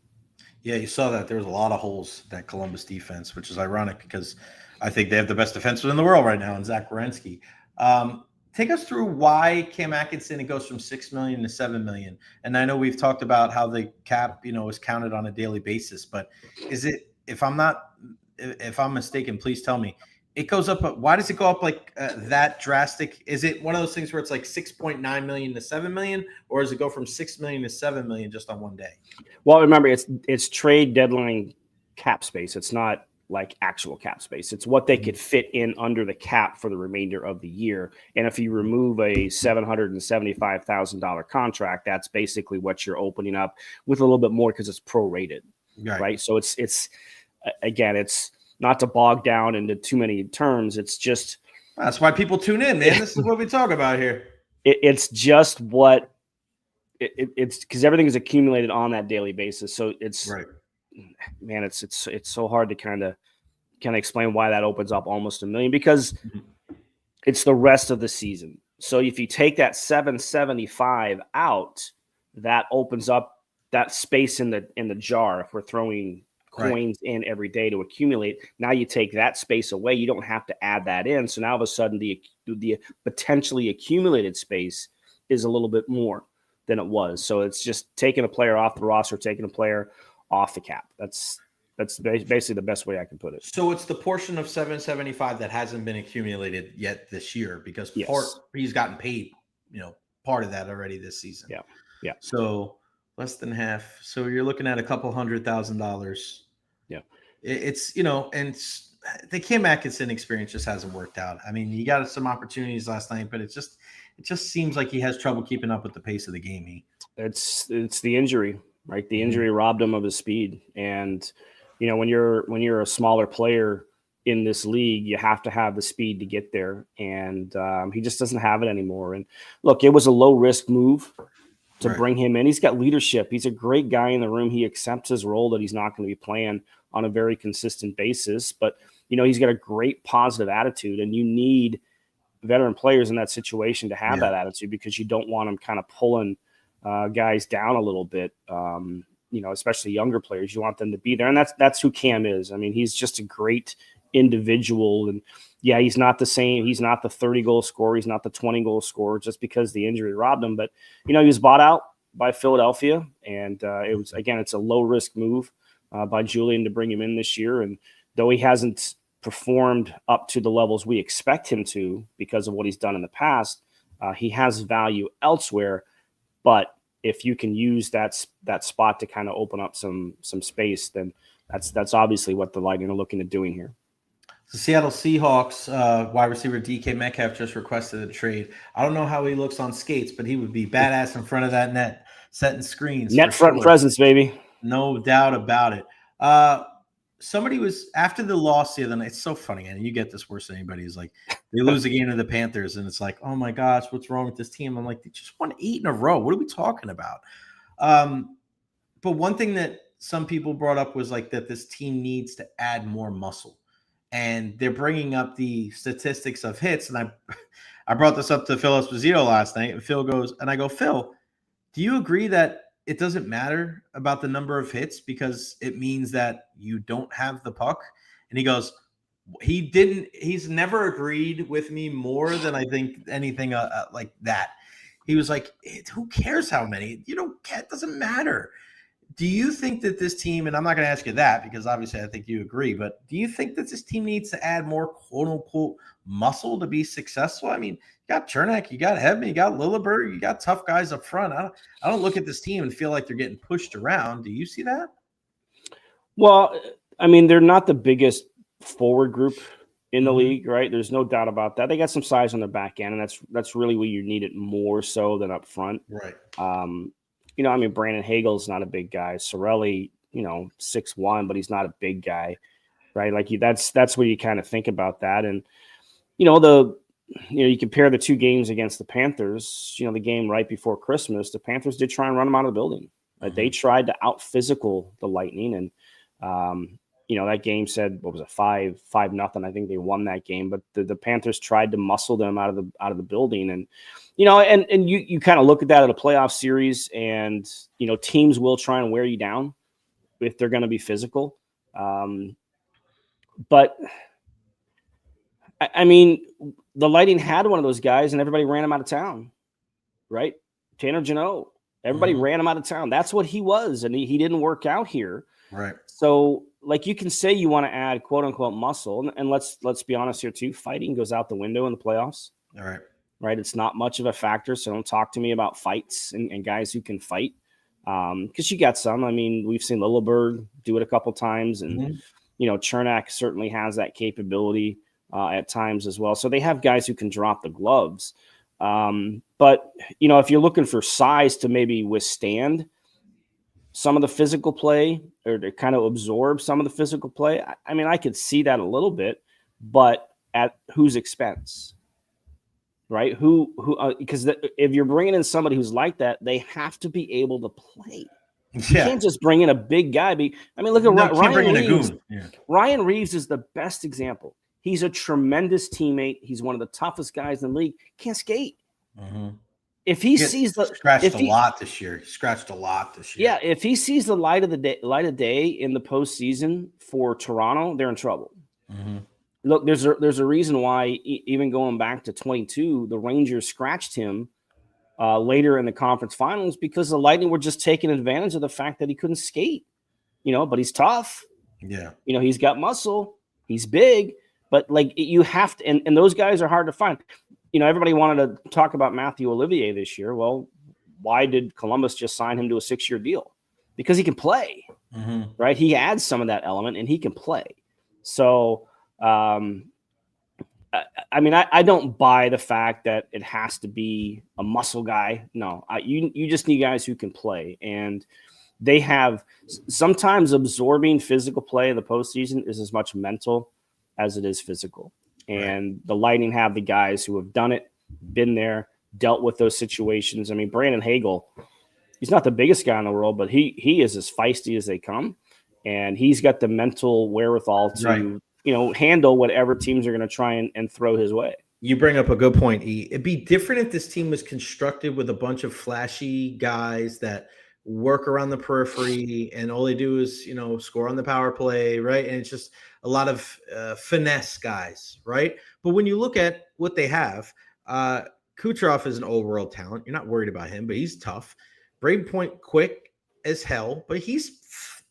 Yeah, you saw that. There was a lot of holes, that Columbus defense, which is ironic because I think they have the best defenseman in the world right now in Zach Werenski. Take us through why Cam Atkinson, it goes from $6 million to $7 million. And I know we've talked about how the cap, is counted on a daily basis, but is it, if I'm mistaken, please tell me, it goes up. Why does it go up like that drastic? Is it one of those things where it's like 6.9 million to 7 million, or does it go from 6 million to 7 million just on one day? Well, remember, it's trade deadline cap space. It's not like actual cap space. It's what they could fit in under the cap for the remainder of the year. And if you remove a $775,000 contract, that's basically what you're opening up with a little bit more because it's prorated, right? So it's again, it's not to bog down into too many terms. It's just that's why people tune in, man. This is what we talk about here. It's just what it's because everything is accumulated on that daily basis. So it's right. Man, it's so hard to kind of explain why that opens up almost $1 million because it's the rest of the season. So if you take that 775 out, that opens up that space in the jar. If we're throwing coins in every day to accumulate, now you take that space away. You don't have to add that in. So now all of a sudden the potentially accumulated space is a little bit more than it was. So it's just taking a player off the roster, taking a player off the cap. That's basically the best way I can put it. So it's the portion of 775 that hasn't been accumulated yet this year because he's gotten paid, part of that already this season. Yeah. So less than half. So you're looking at a couple $100,000. Yeah. It's, and the Cam Atkinson experience just hasn't worked out. I mean, he got some opportunities last night, but it just seems like he has trouble keeping up with the pace of the game. It's the injury. Right, the injury robbed him of his speed, and when you're a smaller player in this league, you have to have the speed to get there, and he just doesn't have it anymore. And look, it was a low risk move to bring him in. He's got leadership. He's a great guy in the room. He accepts his role that he's not going to be playing on a very consistent basis, but he's got a great positive attitude, and you need veteran players in that situation to have that attitude because you don't want them kind of pulling guys down a little bit, especially younger players. You want them to be there. And that's who Cam is. I mean, he's just a great individual. And he's not the same. He's not the 30-goal scorer. He's not the 20-goal scorer just because the injury robbed him. But, he was bought out by Philadelphia. And it's a low-risk move by Julian to bring him in this year. And though he hasn't performed up to the levels we expect him to because of what he's done in the past, he has value elsewhere. But if you can use that spot to kind of open up some space, then that's obviously what the Lightning are looking at doing here. The Seattle Seahawks wide receiver DK Metcalf just requested a trade. I don't know how he looks on skates, but he would be badass in front of that net, setting screens. Net front presence, baby. No doubt about it. Somebody was after the loss the other night. It's so funny, and you get this worse than anybody. Is like they lose a game to the Panthers, and it's like, oh my gosh, what's wrong with this team? I'm like, they just won 8 in a row. What are we talking about? But one thing that some people brought up was like that this team needs to add more muscle. And they're bringing up the statistics of hits. And I brought this up to Phil Esposito last night. And Phil goes, and I go, Phil, do you agree that it doesn't matter about the number of hits because it means that you don't have the puck? And he goes, he's never agreed with me more than I think anything like that. He was like, who cares how many? You don't care. It doesn't matter. Do you think that this team, and I'm not going to ask you that because obviously I think you agree, but do you think that this team needs to add more quote unquote muscle to be successful? I mean, you got Chernak, you got Hedman, you got Lilleberg, you got tough guys up front. I don't look at this team and feel like they're getting pushed around. Do you see that? Well, I mean, they're not the biggest forward group in the league, right? There's no doubt about that. They got some size on their back end, and that's really where you need it more so than up front. Right. You know, I mean, Brandon Hagel's not a big guy. Sorelli, 6'1", but he's not a big guy, right? Like that's where you kind of think about that. And, you compare the two games against the Panthers, the game right before Christmas, the Panthers did try and run them out of the building. They tried to out physical the Lightning. And, that game said, what was it? 5-0. I think they won that game, but the Panthers tried to muscle them out of the building. And, and you kind of look at that at a playoff series and, teams will try and wear you down if they're going to be physical. But I mean, the Lightning had one of those guys and everybody ran him out of town, right? Tanner Jeannot, everybody ran him out of town. That's what he was. And he didn't work out here. Right. So like you can say you want to add quote unquote muscle. And let's be honest here too. Fighting goes out the window in the playoffs. All right. Right. It's not much of a factor. So don't talk to me about fights and guys who can fight. Because you got some. I mean, we've seen Lilleberg do it a couple times. And, Chernak certainly has that capability at times as well. So they have guys who can drop the gloves. But, if you're looking for size to maybe withstand some of the physical play or to kind of absorb some of the physical play, I mean, I could see that a little bit, but at whose expense? Right? Because if you're bringing in somebody who's like that, they have to be able to play. You can't just bring in a big guy. Look at Ryan Reeves. Yeah. Ryan Reeves is the best example. He's a tremendous teammate. He's one of the toughest guys in the league. Can't skate. Mm-hmm. If he sees scratched a lot this year. Yeah, if he sees the light of day in the postseason for Toronto, they're in trouble. Mm-hmm. Look, there's a reason why even going back to 22, the Rangers scratched him later in the conference finals because the Lightning were just taking advantage of the fact that he couldn't skate. But he's tough. Yeah. He's got muscle. He's big. But like you have to, and those guys are hard to find. Everybody wanted to talk about Matthew Olivier this year. Well, why did Columbus just sign him to a 6-year deal? Because he can play, right? He adds some of that element and he can play. So, I don't buy the fact that it has to be a muscle guy. No, you just need guys who can play. And they have sometimes absorbing physical play in the postseason is as much mental as it is physical. And the Lightning have the guys who have done it, been there, dealt with those situations. I mean, Brandon Hagel, he's not the biggest guy in the world, but he is as feisty as they come. And he's got the mental wherewithal to, handle whatever teams are going to try and throw his way. You bring up a good point, E. It'd be different if this team was constructed with a bunch of flashy guys that work around the periphery and all they do is, score on the power play, right? And it's just a lot of finesse guys, right? But when you look at what they have, Kucherov is an old-world talent. You're not worried about him, but he's tough. Braden Point quick as hell, but he's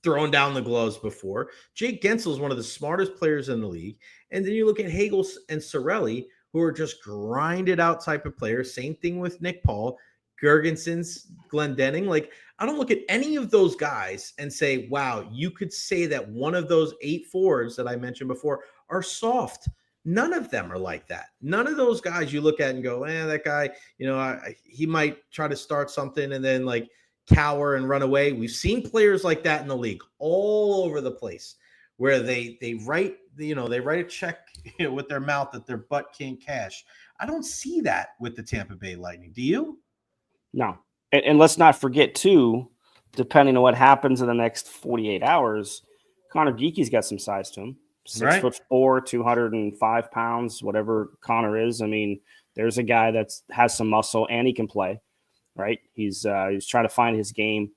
thrown down the gloves before. Jake Gensel is one of the smartest players in the league. And then you look at Hagel and Sorelli, who are just grinded out type of players. Same thing with Nick Paul, Gergensons, Glendening. Like, I don't look at any of those guys and say, wow, you could say that one of those 8 forwards that I mentioned before are soft. None of them are like that. None of those guys you look at and go, that guy, he might try to start something and then like cower and run away. We've seen players like that in the league all over the place where they write a check with their mouth that their butt can't cash. I don't see that with the Tampa Bay Lightning. Do you? No. And let's not forget too, depending on what happens in the next 48 hours, Connor Geeky's got some size to him. 6'4", 205 pounds, whatever Connor is. I mean, there's a guy that has some muscle and he can play, right? He's trying to find his game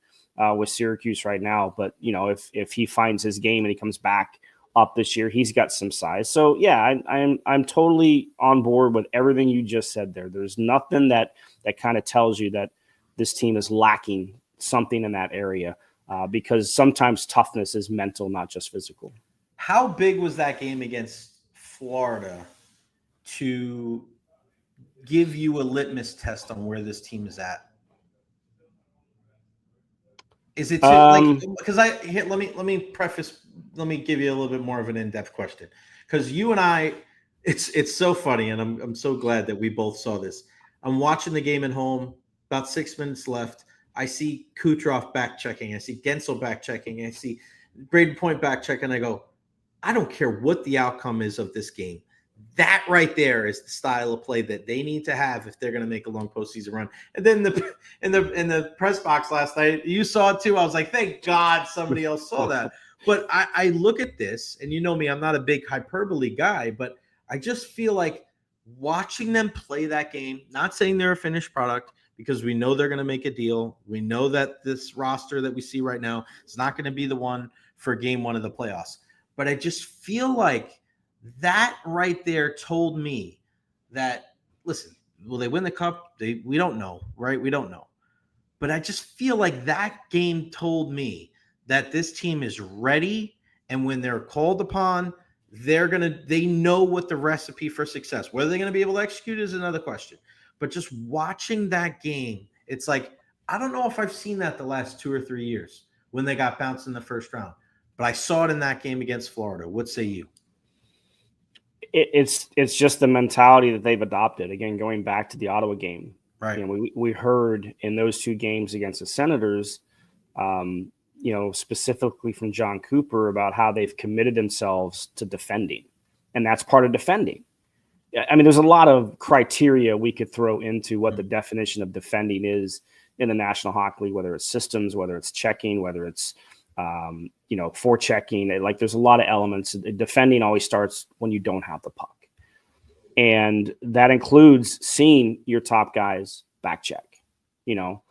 with Syracuse right now. But, you know, if he finds his game and he comes back up this year, he's got some size. So, yeah, I'm totally on board with everything you just said there. There's nothing that kind of tells you that this team is lacking something in that area because sometimes toughness is mental, not just physical. How big was that game against Florida to give you a litmus test on where this team is at? Is it because let me give you a little bit more of an in-depth question, because you and I, it's so funny, and I'm so glad that we both saw this. I'm watching the game at home, about 6 minutes left. I see Kucherov back checking, I see Gensel back checking, I see Braden Point back checking. I go, I don't care what the outcome is of this game. That right there is the style of play that they need to have if they're going to make a long postseason run. And then in the press box last night, you saw it too. I was like, thank God somebody else saw that. But I look at this, and you know me, I'm not a big hyperbole guy, but I just feel like watching them play that game, not saying they're a finished product, because we know they're going to make a deal. We know that this roster that we see right now is not going to be the one for game one of the playoffs. But I just feel like that right there told me that, listen, will they win the cup? We don't know, right? We don't know. But I just feel like that game told me that this team is ready, and when they're called upon, they know what the recipe for success. Whether they're going to be able to execute is another question. But just watching that game, it's like, I don't know if I've seen that the last 2 or 3 years when they got bounced in the first round. But I saw it in that game against Florida. What say you? It's just the mentality that they've adopted. Again, going back to the Ottawa game, right? You know, we heard in those 2 games against the Senators, you know, specifically from John Cooper about how they've committed themselves to defending, and that's part of defending. I mean, there's a lot of criteria we could throw into what the definition of defending is in the National Hockey League, whether it's systems, whether it's checking, whether it's you know, forechecking. Like, there's a lot of elements. Defending always starts when you don't have the puck, and that includes seeing your top guys back check. You know,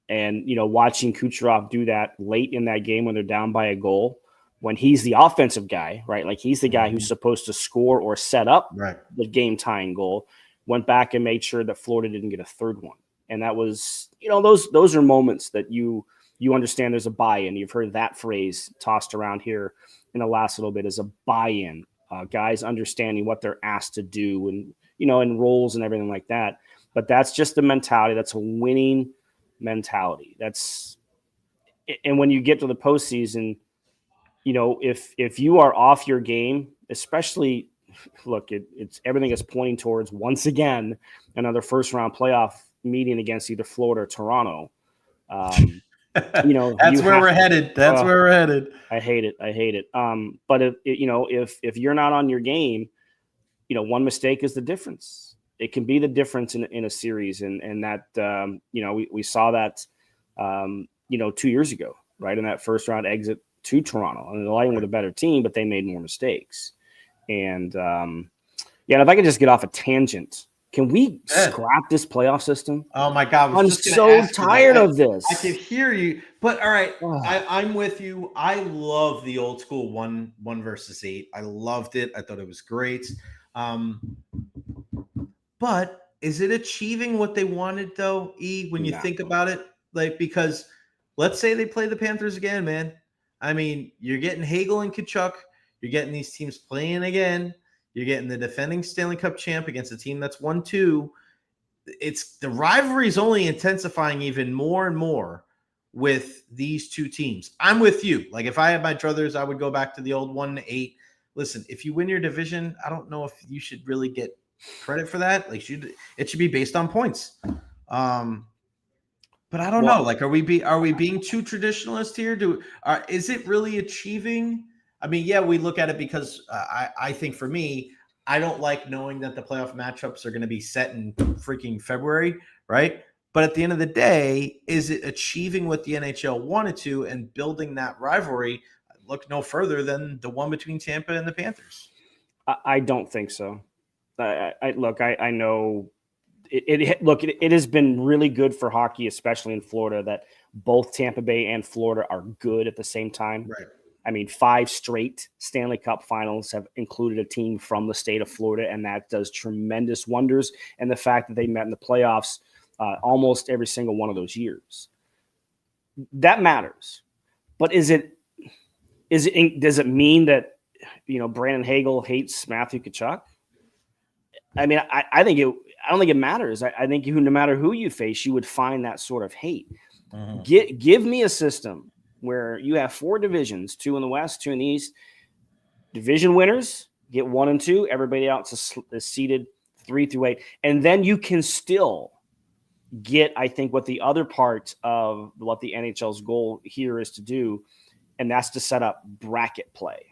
and you know, watching Kucherov do that late in that game when they're down by a goal, when he's the offensive guy, right? Like, he's the guy who's supposed to score or set up the game tying goal. Went back and made sure that Florida didn't get a third one, and that was, you know, those are moments that you understand there's a buy-in. You've heard that phrase tossed around here in the last little bit, as a buy-in. Guys understanding what they're asked to do, and, you know, and roles and everything like that. But that's just the mentality. That's a winning mentality. And when you get to the postseason, you know, if you are off your game, especially, look, it's everything is pointing towards, once again, another first-round playoff meeting against either Florida or Toronto. You know, that's where we're headed. That's where we're headed. I hate it. But if you're not on your game, you know, one mistake is the difference. It can be the difference in a series, and that you know, we saw that you know, 2 years ago, right, in that first round exit to Toronto, and the Lightning were the better team, but they made more mistakes. And yeah, if I could just get off a tangent. Can we scrap this playoff system? Oh my God! I'm so tired of this. I can hear you, but all right, I'm with you. I love the old school 1 versus 8. I loved it. I thought it was great. But is it achieving what they wanted, though, E, when you think about it? Like, because let's say they play the Panthers again, man. I mean, you're getting Hagel and Kachuk. You're getting these teams playing again. You're getting the defending Stanley Cup champ against a team that's 1-2. It's the rivalry is only intensifying even more and more with these 2 teams. I'm with you. Like, if I had my druthers, I would go back to the old 1-8. Listen, if you win your division, I don't know if you should really get credit for that. Like, it should be based on points. But I don't know. Like, are we being too traditionalist here? Is it really achieving? I mean, yeah, we look at it because I think for me, I don't like knowing that the playoff matchups are going to be set in freaking February, right? But at the end of the day, is it achieving what the NHL wanted to and building that rivalry? Look no further than the one between Tampa and the Panthers. I don't think so. I know it has been really good for hockey, especially in Florida, that both Tampa Bay and Florida are good at the same time. Right. I mean, 5 straight Stanley Cup finals have included a team from the state of Florida, and that does tremendous wonders. And the fact that they met in the playoffs almost every single one of those years, that matters. But does it mean that, Brandon Hagel hates Matthew Tkachuk? I mean, I don't think it matters. I think no matter who you face, you would find that sort of hate. Mm-hmm. Give me a system where you have 4 divisions, 2 in the West, 2 in the East. Division winners get 1 and 2. Everybody else is seeded 3 through 8. And then you can still get, I think, what the other part of what the NHL's goal here is to do, and that's to set up bracket play,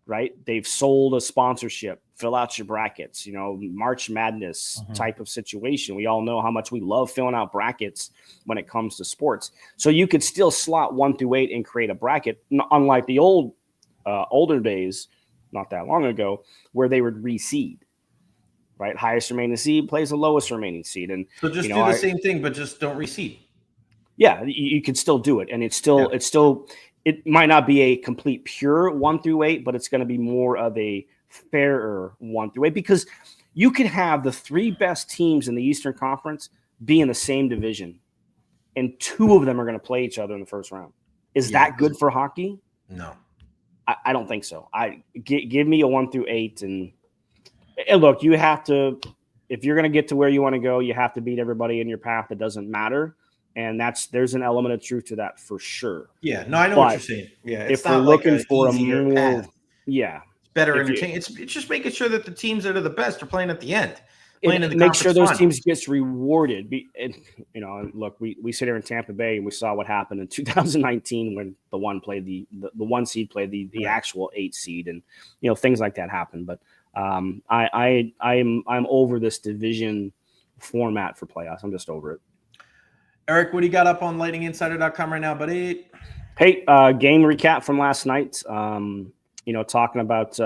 right? They've sold a sponsorship, fill out your brackets, March Madness type of situation. We all know how much we love filling out brackets when it comes to sports. So you could still slot 1 through 8 and create a bracket, unlike the older days, not that long ago, where they would reseed, right? Highest remaining seed plays the lowest remaining seed. And so just do the same thing, but just don't reseed. Yeah, you could still do it. And it might not be a complete pure 1 through 8, but it's going to be more of a fairer 1 through 8, because you could have the 3 best teams in the Eastern Conference be in the same division, and 2 of them are going to play each other in the first round. Is that good for hockey? No, I don't think so. Give me a 1 through 8, and look, you have to, if you're going to get to where you want to go, you have to beat everybody in your path. It doesn't matter. And there's an element of truth to that for sure. Yeah, no, I know what you're saying. Yeah, it's if we're looking for a more path, it's better entertaining. It's just making sure that the teams that are the best are playing at the end. Make sure those teams gets rewarded. Look, we sit here in Tampa Bay and we saw what happened in 2019 when the 1 seed played the actual 8 seed, and things like that happen. But I'm over this division format for playoffs. I'm just over it. Eric, what do you got up on lightninginsider.com right now, buddy? Hey, game recap from last night. Talking about,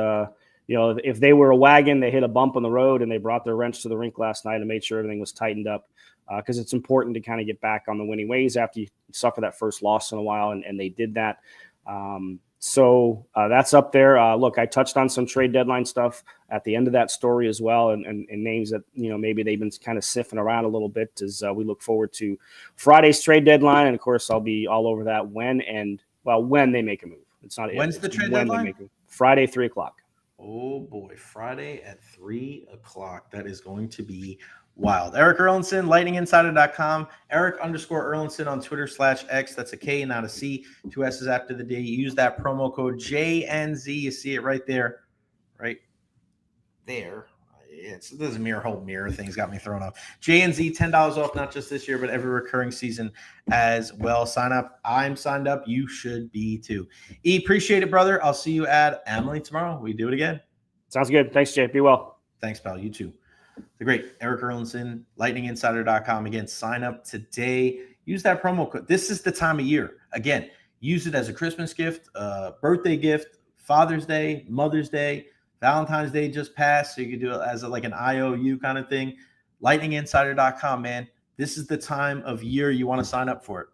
if they were a wagon, they hit a bump on the road and they brought their wrench to the rink last night and made sure everything was tightened up, because it's important to kind of get back on the winning ways after you suffer that first loss in a while, and they did that. So that's up there. Look, I touched on some trade deadline stuff at the end of that story as well, and names that, maybe they've been kind of sniffing around a little bit as we look forward to Friday's trade deadline. And of course, I'll be all over that when they make a move. It's not when's the trade deadline? Friday, 3:00. Oh boy, Friday at 3:00. That is going to be wild. Erik Erlendsson, lightninginsider.com. Erik_Erlendsson on Twitter /X. That's a K, not a C. 2 S's after the D. Use that promo code JNZ. You see it right there. Right there. This whole mirror thing's got me thrown off. JNZ, $10 off, not just this year, but every recurring season as well. Sign up. I'm signed up. You should be too. Appreciate it, brother. I'll see you at Amelie tomorrow. We do it again. Sounds good. Thanks, Jay. Be well. Thanks, pal. You too. The great Erik Erlendsson, lightninginsider.com. Again, sign up today. Use that promo code. This is the time of year. Again, use it as a Christmas gift, birthday gift, Father's Day, Mother's Day, Valentine's Day just passed, so you can do it as an IOU kind of thing. Lightninginsider.com, man. This is the time of year you want to sign up for it,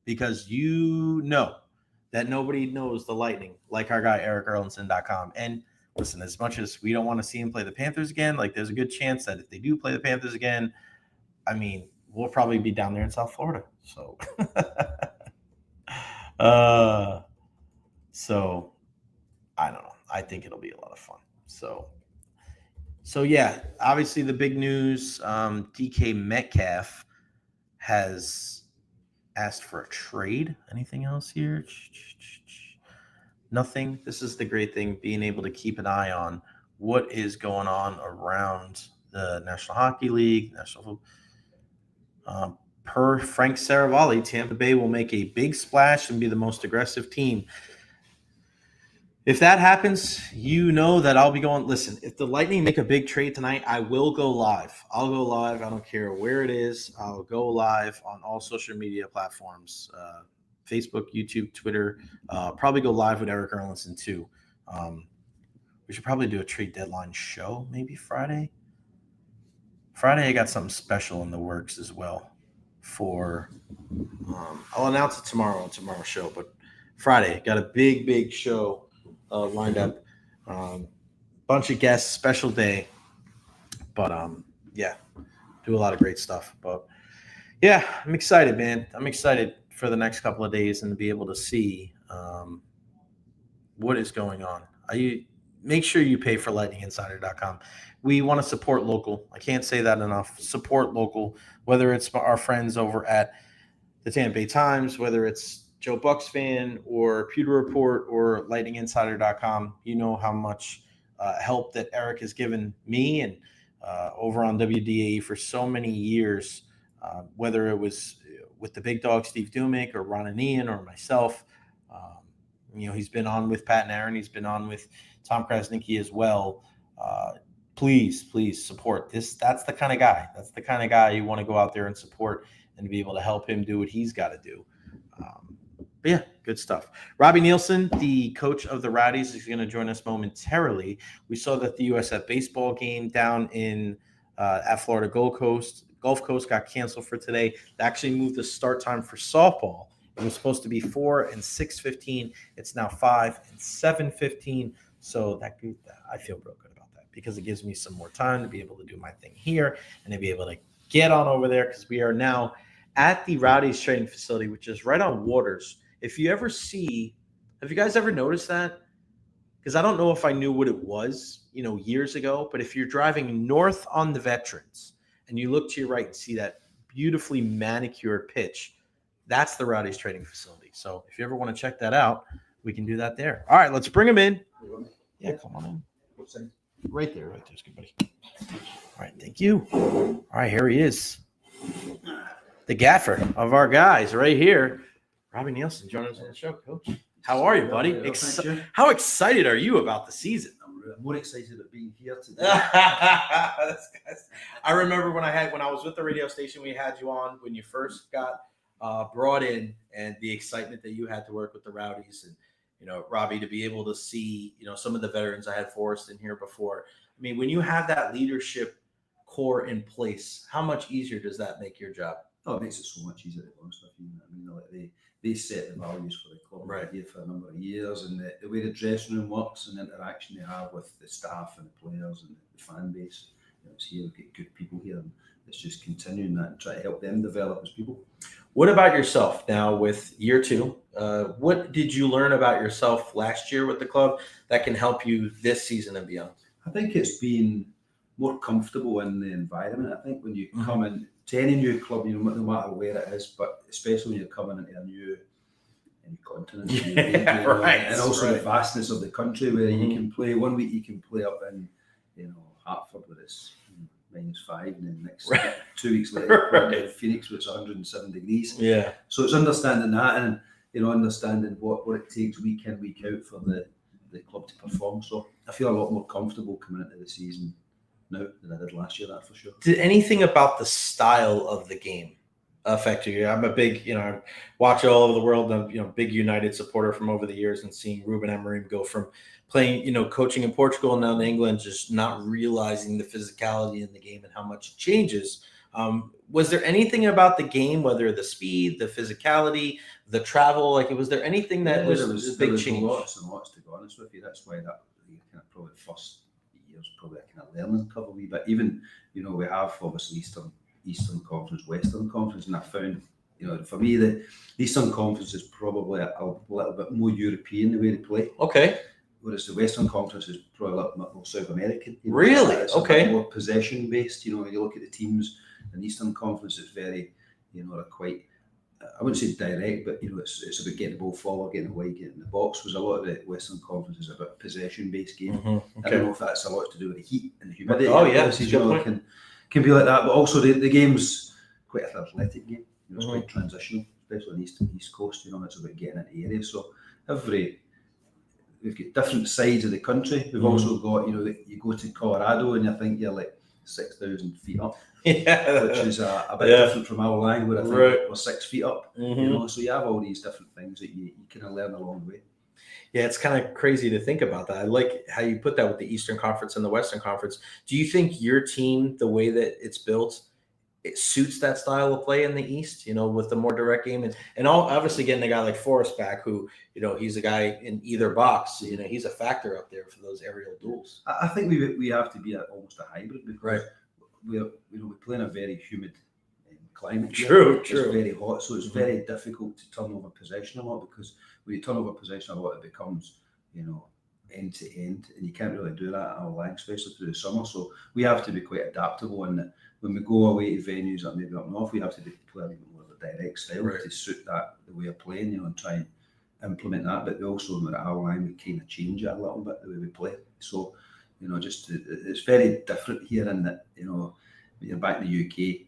because you know that nobody knows the Lightning like our guy, ErikErlendsson.com. And listen, as much as we don't want to see him play the Panthers again, there's a good chance that if they do play the Panthers again, we'll probably be down there in South Florida. So, so I don't know. I think it'll be a lot of fun. So yeah, obviously the big news, DK Metcalf has asked for a trade. Anything else here? Nothing. This is the great thing, being able to keep an eye on what is going on around the National Hockey League. Per Frank Saravalli, Tampa Bay will make a big splash and be the most aggressive team If that happens, you know that I'll be going. Listen, if the Lightning make a big trade tonight, I will go live. I'll go live. I don't care where it is. I'll go live on all social media platforms, Facebook, YouTube, Twitter. Probably go live with Erik Erlendsson too. We should probably do a trade deadline show, maybe Friday. Friday, I got something special in the works as well. I'll announce it tomorrow on tomorrow's show, but Friday got a big show lined up. Bunch of guests, special day. But yeah, do a lot of great stuff. But yeah, I'm excited, man. I'm excited for the next couple of days and to be able to see what is going on. Make sure you pay for lightninginsider.com. We want to support local. I can't say that enough. Support local, whether it's our friends over at the Tampa Bay Times, whether it's Joe Bucks fan or Pewter Report or lightninginsider.com. You know how much help that Erik has given me and over on WDAE for so many years, whether it was with the big dog, Steve Dumick, or Ron and Ian, or myself. He's been on with Pat and Aaron. He's been on with Tom Krasnicki as well. Please support this. That's the kind of guy. That's the kind of guy you want to go out there and support and be able to help him do what he's got to do. But yeah, good stuff. Robbie Neilson, the coach of the Rowdies, is going to join us momentarily. We saw that the USF baseball game down in at Florida Gulf Coast got canceled for today. They actually moved the start time for softball. It was supposed to be 4 and 6:15. It's now 5 and 7:15. So I feel real good about that because it gives me some more time to be able to do my thing here and to be able to get on over there because we are now at the Rowdies training facility, which is right on Waters. If you ever have you guys ever noticed that? Because I don't know if I knew what it was, years ago, but if you're driving north on the Veterans and you look to your right and see that beautifully manicured pitch, that's the Rowdies training facility. So if you ever want to check that out, we can do that there. All right, let's bring him in. Yeah, come on in. Right there's good buddy. All right, thank you. All right, here he is. The gaffer of our guys right here. Robbie Neilson joining us on the show, Coach. How are you, buddy? How excited are you about the season? I'm more excited about being here today. I remember when I was with the radio station, we had you on when you first got brought in, and the excitement that you had to work with the Rowdies, and Robbie, to be able to see some of the veterans. I had Forrest in here before. I mean, when you have that leadership core in place, how much easier does that make your job? Oh, it makes it so much easier, to be honest with you. I mean, they set the values for the club right here for a number of years, and the way the dressing room works and the interaction they have with the staff and the players and the fan base. It's here, we get good people here, and it's just continuing that and try to help them develop as people. What about yourself now with year 2? What did you learn about yourself last year with the club that can help you this season and beyond? I think it's been more comfortable in the environment. I think when you come in to any new club, no matter where it is, but especially when you're coming into a new continent, right, and also the vastness of the country, where you can play 1 week, you can play up in Hartford where it's -5, and then next 2 weeks later, Phoenix where it's 107 degrees. Yeah. So it's understanding that and understanding what it takes week in, week out for the club to perform. So I feel a lot more comfortable coming into the season now than I did last year, that's for sure. Did anything about the style of the game affect you? I'm a big, I watch it all over the world. I'm, big United supporter from over the years, and seeing Ruben Amorim go from playing, coaching in Portugal and now in England, just not realizing the physicality in the game and how much it changes. Was there anything about the game, whether the speed, the physicality, the travel, was there anything that was a big change? Lots and lots, to be honest with you. That's why that probably the first year's probably a kind of learning curve a wee bit. Even, we have obviously Eastern Conference, Western Conference, and I found, for me, the Eastern Conference is probably a little bit more European the way they play. Okay. Whereas the Western Conference is probably a little bit more South American. Really? It's okay. A bit more possession based. When you look at the teams in the Eastern Conference, it's very, they're quite, I wouldn't say direct, but it's about getting the ball forward, getting away, getting in the box. Was a lot of the Western Conference is about possession based game. Okay. I don't know if that's a lot to do with the heat and the humidity. Oh yeah, can be like that, but also the game's quite an athletic game. It's quite transitional, especially on the East Coast. It's about getting into the area. So we've got different sides of the country. We've also got, you go to Colorado and you think you're like 6,000 feet up, which is a bit different from our line where I think we're 6 feet up. So you have all these different things that you kind of learn along the way. Yeah, it's kind of crazy to think about that. I like how you put that with the Eastern Conference and the Western Conference. Do you think your team, the way that it's built, it suits that style of play in the East, with the more direct game and all, obviously getting a guy like Forrest back who, he's a guy in either box, he's a factor up there for those aerial duels. I think we have to be almost a hybrid because we play in a very humid climate. True. It's very hot, so it's very difficult to turn over possession a lot because when you turn over possession a lot, it becomes, end to end, and you can't really do that at our line, especially through the summer. So we have to be quite adaptable, and when we go away to venues that maybe up north, we have to play a little more of a direct style to suit that the way of playing, and try and implement that. But we also, with our line, we kind of change it a little bit the way we play. So it's very different here in that when you're back in the UK.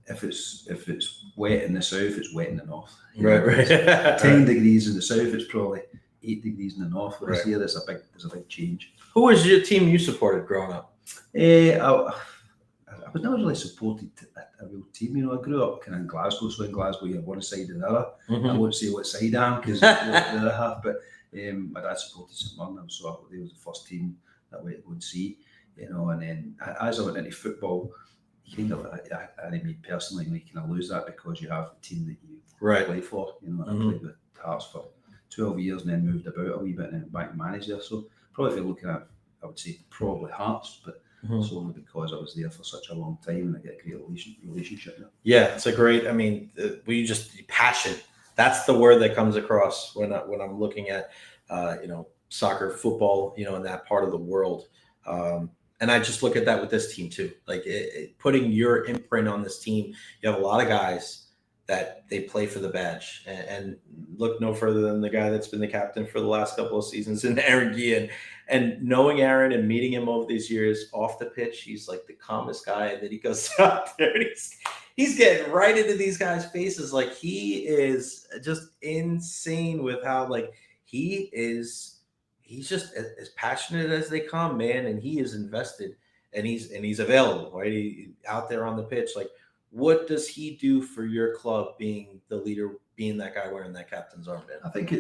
If it's wet in the south, it's wet in the north. Right. 10 degrees in the south, it's probably 8 degrees in the north. Whereas here, there's a big change. Who was your team you supported growing up? I was never really supported a real team. I grew up kind of in Glasgow, so in Glasgow you have one side and the other. I won't say what side I am because the other half, but my dad supported St Mirren, so they was the first team that I went to go and see. And then as I went into football, I mean, personally, you kind of lose that because you have the team that you play for. I played with Hearts for 12 years and then moved about a wee bit and then back to manager. So probably if you're looking at, I would say probably Hearts, but it's only because I was there for such a long time and I get a great relationship there. Yeah, it's a great. I mean, passion. That's the word that comes across when I'm looking at, soccer, football, in that part of the world. And I just look at that with this team too. Like putting your imprint on this team. You have a lot of guys that they play for the badge, and look no further than the guy that's been the captain for the last couple of seasons, and Aaron Guillen. And knowing Aaron and meeting him over these years off the pitch, he's like the calmest guy. And then he goes out there and he's getting right into these guys' faces. Like he is just insane with how he's just as passionate as they come, man, and he is invested and he's available, right? He out there on the pitch. Like, what does he do for your club, being the leader, being that guy wearing that captain's armband? I think it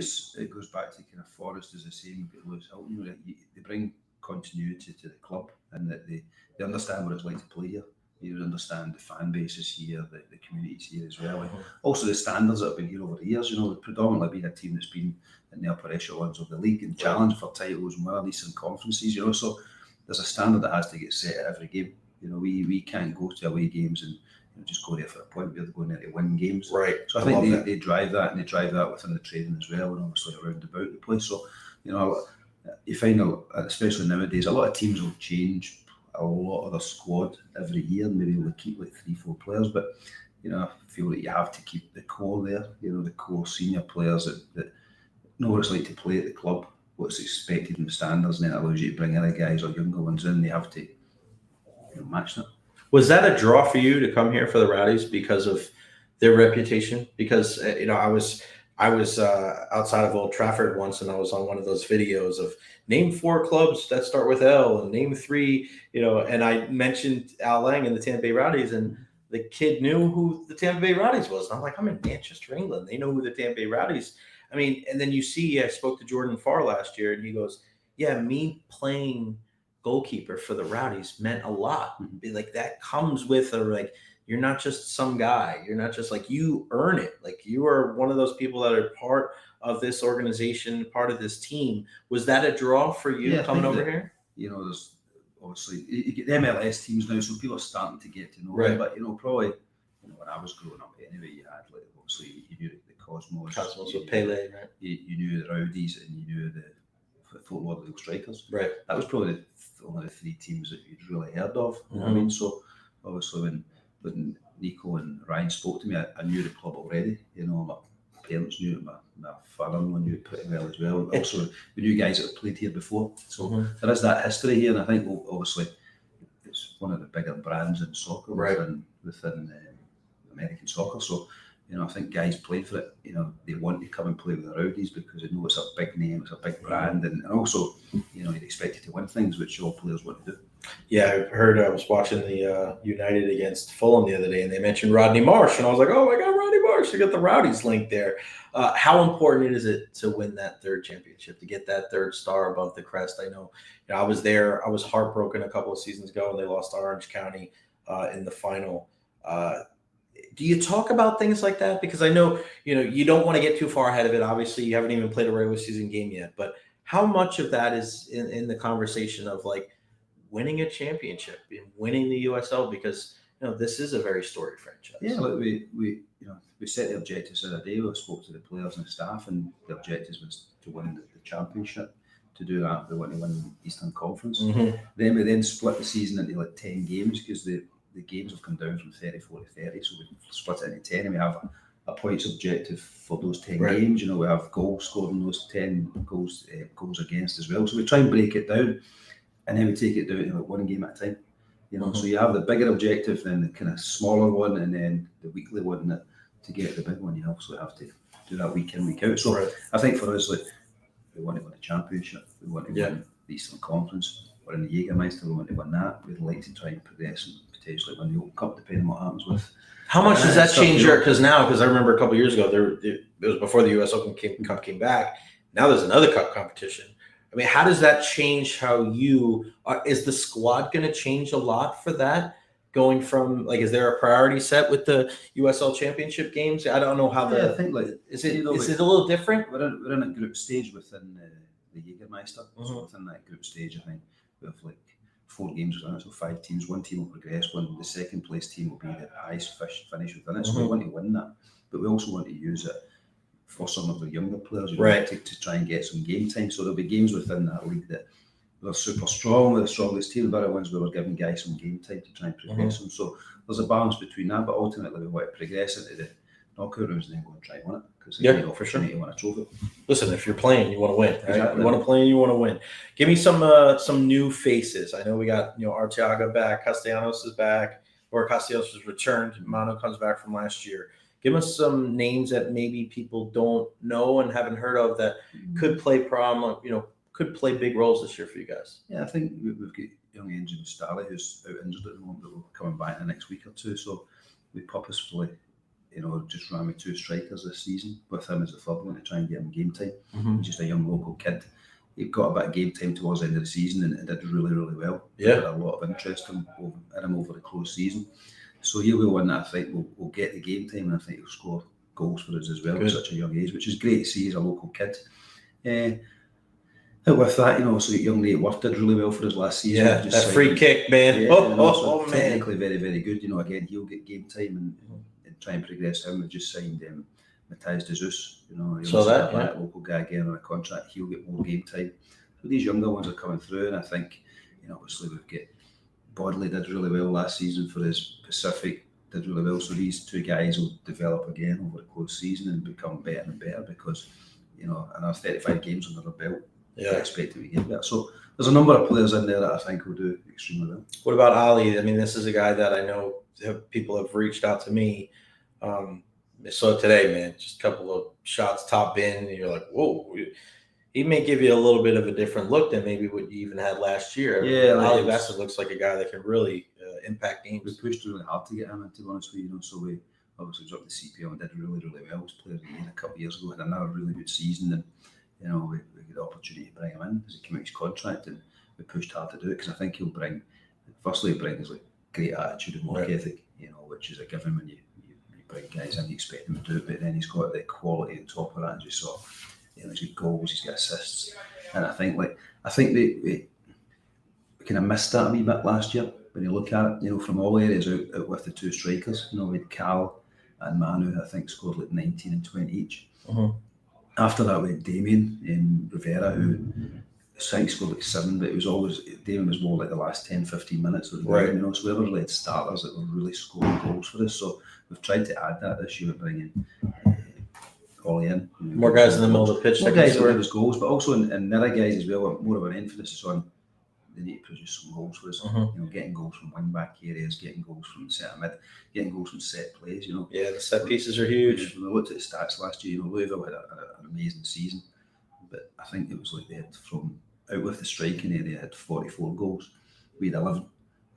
goes back to kind of Forrest is the same with Lewis Hilton. They bring continuity to the club, and that they understand what it's like to play here. You understand the fan bases here, the communities here as well. And also the standards that have been here over the years. Predominantly been a team that's been in the upper echelons of the league and challenged for titles and won Eastern conferences. So there's a standard that has to get set at every game. We can't go to away games and just go there for a point. We're going there to win games. Right. So I think they drive that, and they drive that within the training as well, and obviously around about the place. So you find, especially nowadays, a lot of teams will change a lot of their squad every year. Maybe they'll keep like 3-4 players, but I feel that you have to keep the core there. The core senior players that know what it's like to play at the club, what's expected in the standards, and then it allows you to bring other guys or younger ones in. They have to match that. Was that a draw for you to come here for the Rowdies because of their reputation? Because I was outside of Old Trafford once, and I was on one of those videos of name 4 clubs that start with L and name 3, and I mentioned Al Lang and the Tampa Bay Rowdies, and the kid knew who the Tampa Bay Rowdies was. And I'm like, I'm in Manchester, England. They know who the Tampa Bay Rowdies. I mean, and then I spoke to Jordan Farr last year, and he goes, yeah, me playing goalkeeper for the Rowdies meant a lot. Like that comes with you're not just some guy. You're not just you earn it. Like you are one of those people that are part of this organization, part of this team. Was that a draw for you coming over here? There's obviously you get the MLS teams now, so people are starting to get to know them. But probably when I was growing up, anyway, you had obviously you knew the Cosmos with Pele, right? You knew the Rowdies, and you knew the Fort Lauderdale Strikers. Right. That was probably only the 3 teams that you'd really heard of. You know what I mean? So obviously when Nico and Ryan spoke to me, I knew the club already. My parents knew it, my father-in-law knew it pretty well as well. Also, we knew guys that had played here before. So there is that history here, and I think obviously it's one of the bigger brands in soccer within American soccer. So I think guys play for it. They want to come and play with the Rowdies because they know it's a big name, it's a big brand, and also, you're expected to win things, which all players want to do. Yeah, I heard. I was watching the United against Fulham the other day, and they mentioned Rodney Marsh, and I was like, "Oh my God, Rodney Marsh! You got the Rowdies link there." How important is it to win that third championship, to get that third star above the crest? I know, I was there. I was heartbroken a couple of seasons ago when they lost to Orange County in the final. Do you talk about things like that? Because I know, you don't want to get too far ahead of it. Obviously, you haven't even played a regular season game yet. But how much of that is in the conversation of like winning a championship and winning the USL? Because this is a very storied franchise. Yeah, look, we set the objectives the other day. We spoke to the players and staff, and the objectives was to win the championship. To do that, we want to win the Eastern Conference. Mm-hmm. Then we split the season into like 10 games because the games have come down from 34 to 30, so we split it into 10, and we have a points objective for those 10 games. We have goals scored in those 10 goals against as well. So we try and break it down, and then we take it down to like one game at a time. Mm-hmm. So you have the bigger objective, then the kind of smaller one, and then the weekly one. That to get the big one, you obviously have to do that week in, week out. So I think for us, like, we want to win a championship. We want to win the Eastern Conference. We're in the Jägermeister. We want to win that. We'd like to try and progress and potentially win the Open Cup, depending on what happens with. How much does that change your? Because I remember a couple of years ago, it was before the U.S. Open Cup came back. Now there's another cup competition. I mean, how does that change how you is the squad going to change a lot for that? Going from is there a priority set with the USL Championship games? I don't know how I think is it a little different? We're in a group stage within the Jägermeister. Mm-hmm. So within that group stage, I think we have 4 games within it, so 5 teams. One team will progress. The second place team will be the highest finish within it. So we want to win that, but we also want to use it for some of the younger players, to try and get some game time. So there'll be games within that league that we're super strong. We're the strongest team. The other ones where we're giving guys some game time to try and progress them. So there's a balance between that, but ultimately we want to progress into the knockout rounds and then go and try and win it. Because for sure, you want a trophy. Listen, if you're playing, you want to win. Right? Exactly. You want to play, and you want to win. Give me some new faces. I know we got Arteaga back, Castellanos is back, or Castellanos has returned. Manu comes back from last year. Give us some names that maybe people don't know and haven't heard of that could play could play big roles this year for you guys. Yeah, I think we've got young Angel Stally who's out injured at the moment, but will be coming back in the next week or two. So we purposefully, just ran with 2 strikers this season with him as the third one to try and get him game time. Mm-hmm. He's just a young local kid. He got a bit of game time towards the end of the season and did really, really well. Yeah, had a lot of interest in him over the close season. So he'll be one that I think will get the game time, and I think he'll score goals for us as well at such a young age, which is great to see as a local kid. With that, so young Nate Worth did really well for us last season. Yeah, that free kick, man. Man. Technically very, very good. Again, he'll get game time and try and progress him. We've just signed Matthias de Jesus. So that local guy again on a contract, he'll get more game time. So these younger ones are coming through, and I think, obviously we've got Bodley did really well last season for his Pacific, did really well. So these 2 guys will develop again over the close season and become better and better because, another 35 games under their belt. I expect to get that. So there's a number of players in there that I think will do extremely well. What about Ali? I mean, this is a guy that I know people have reached out to me. So today, man, just a couple of shots top bin, and you're like, whoa. He may give you a little bit of a different look than maybe what you even had last year. Yeah, Ali Vesta looks like a guy that can really impact games. We pushed really hard to get him in, to be honest with you. So we obviously dropped the CPL and did really, really well. He was player of the year a couple of years ago, had another really good season, and we got the opportunity to bring him in as he came out his contract, and we pushed hard to do it because I think he'll bring. Firstly, he brings great attitude and work ethic, which is a given when you bring guys in, you expect him to do it, but then he's got the quality on top of that, as you saw. He's got goals, he's got assists, and I think we kind of missed that a wee bit last year when you look at it. From all areas out with the 2 strikers. We had Cal and Manu, I think, scored 19 and 20 each. Mm-hmm. After that, we had Damien and Rivera, who I think scored 7, but it was always Damien was more like the last 10-15 minutes of the game. So we never had starters that were really scoring goals for us. So we've tried to add that this year, bringing Ollie in. More guys in the middle of the pitch. More guys that give us goals, but also in other guys as well, more of an emphasis on they need to produce some goals for us. Mhm. You know, getting goals from wing back areas, getting goals from centre mid, getting goals from set plays. You know, Yeah, the set pieces are huge. When we looked at the stats last year, you know, Louisville had an amazing season, but I think it was like they had from out with the striking area had 44 goals. We had 11.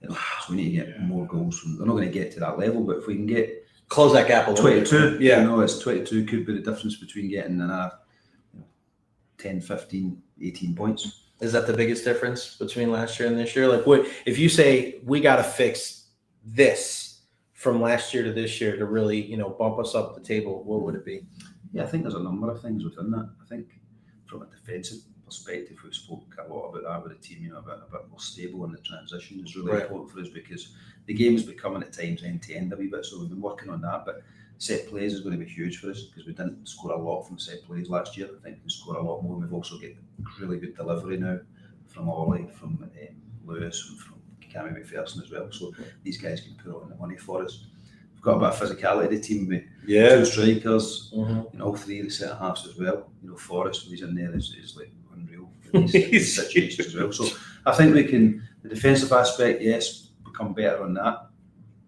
You know, so we need to get more goals from. They're not going to get to that level, but if we can get Close that gap a little 22, bit. Yeah. you know, it's 22 could be the difference between getting another 10, 15, 18 points. Is that the biggest difference between last year and this year? Like, what if you say we got to fix this from last year to this year to really, you know, bump us up the table? What would it be? Yeah, I think there's a number of things within that. I think from a defensive perspective, we spoke a lot about that with the team, you know, a bit more stable in the transition is really important for us because the game is becoming at times end to end a wee bit. So we've been working on that, but set plays is going to be huge for us because we didn't score a lot from set plays last year. I think we can score a lot more. We've also got really good delivery now from Ollie, from Lewis, and from Cammy McPherson as well. So these guys can put on the money for us. We've got a bit of physicality. The team with two strikers, you know, all three of the centre halves as well. You know, Forrest, when he's in there, is like unreal in these situations as well. So I think we can, the defensive aspect, yes, become better on that.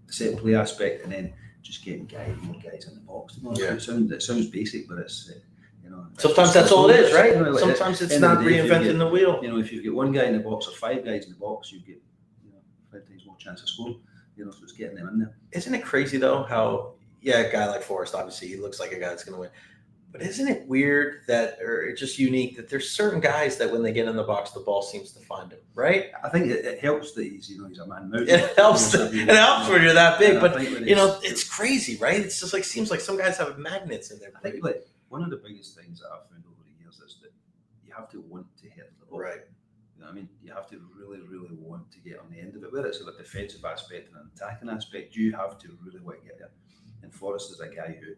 The set play aspect, and then just getting more guys in the box. You know, it sounds basic, but it's you know. Sometimes that's all it is, right? You know, like Sometimes it's not reinventing the wheel. You know, if you've got one guy in the box or five guys in the box, you get 5 times more chance of scoring. You know, so it's getting them in there. Isn't it crazy though how a guy like Forrest, obviously he looks like a guy that's going to win. But isn't it weird that, or just unique that there's certain guys that when they get in the box, the ball seems to find him, right? I think it helps that he's a man mountain. It helps. It helps when you're that big, but you know, it's crazy, right? It's just like seems like some guys have magnets in there. I think like one of the biggest things that I've found over the years is that you have to want to hit the ball. Right. You know what I mean? You have to really, really want to get on the end of it. Whether it's a defensive aspect and an attacking aspect, you have to really want to get there. And Forrest is a guy who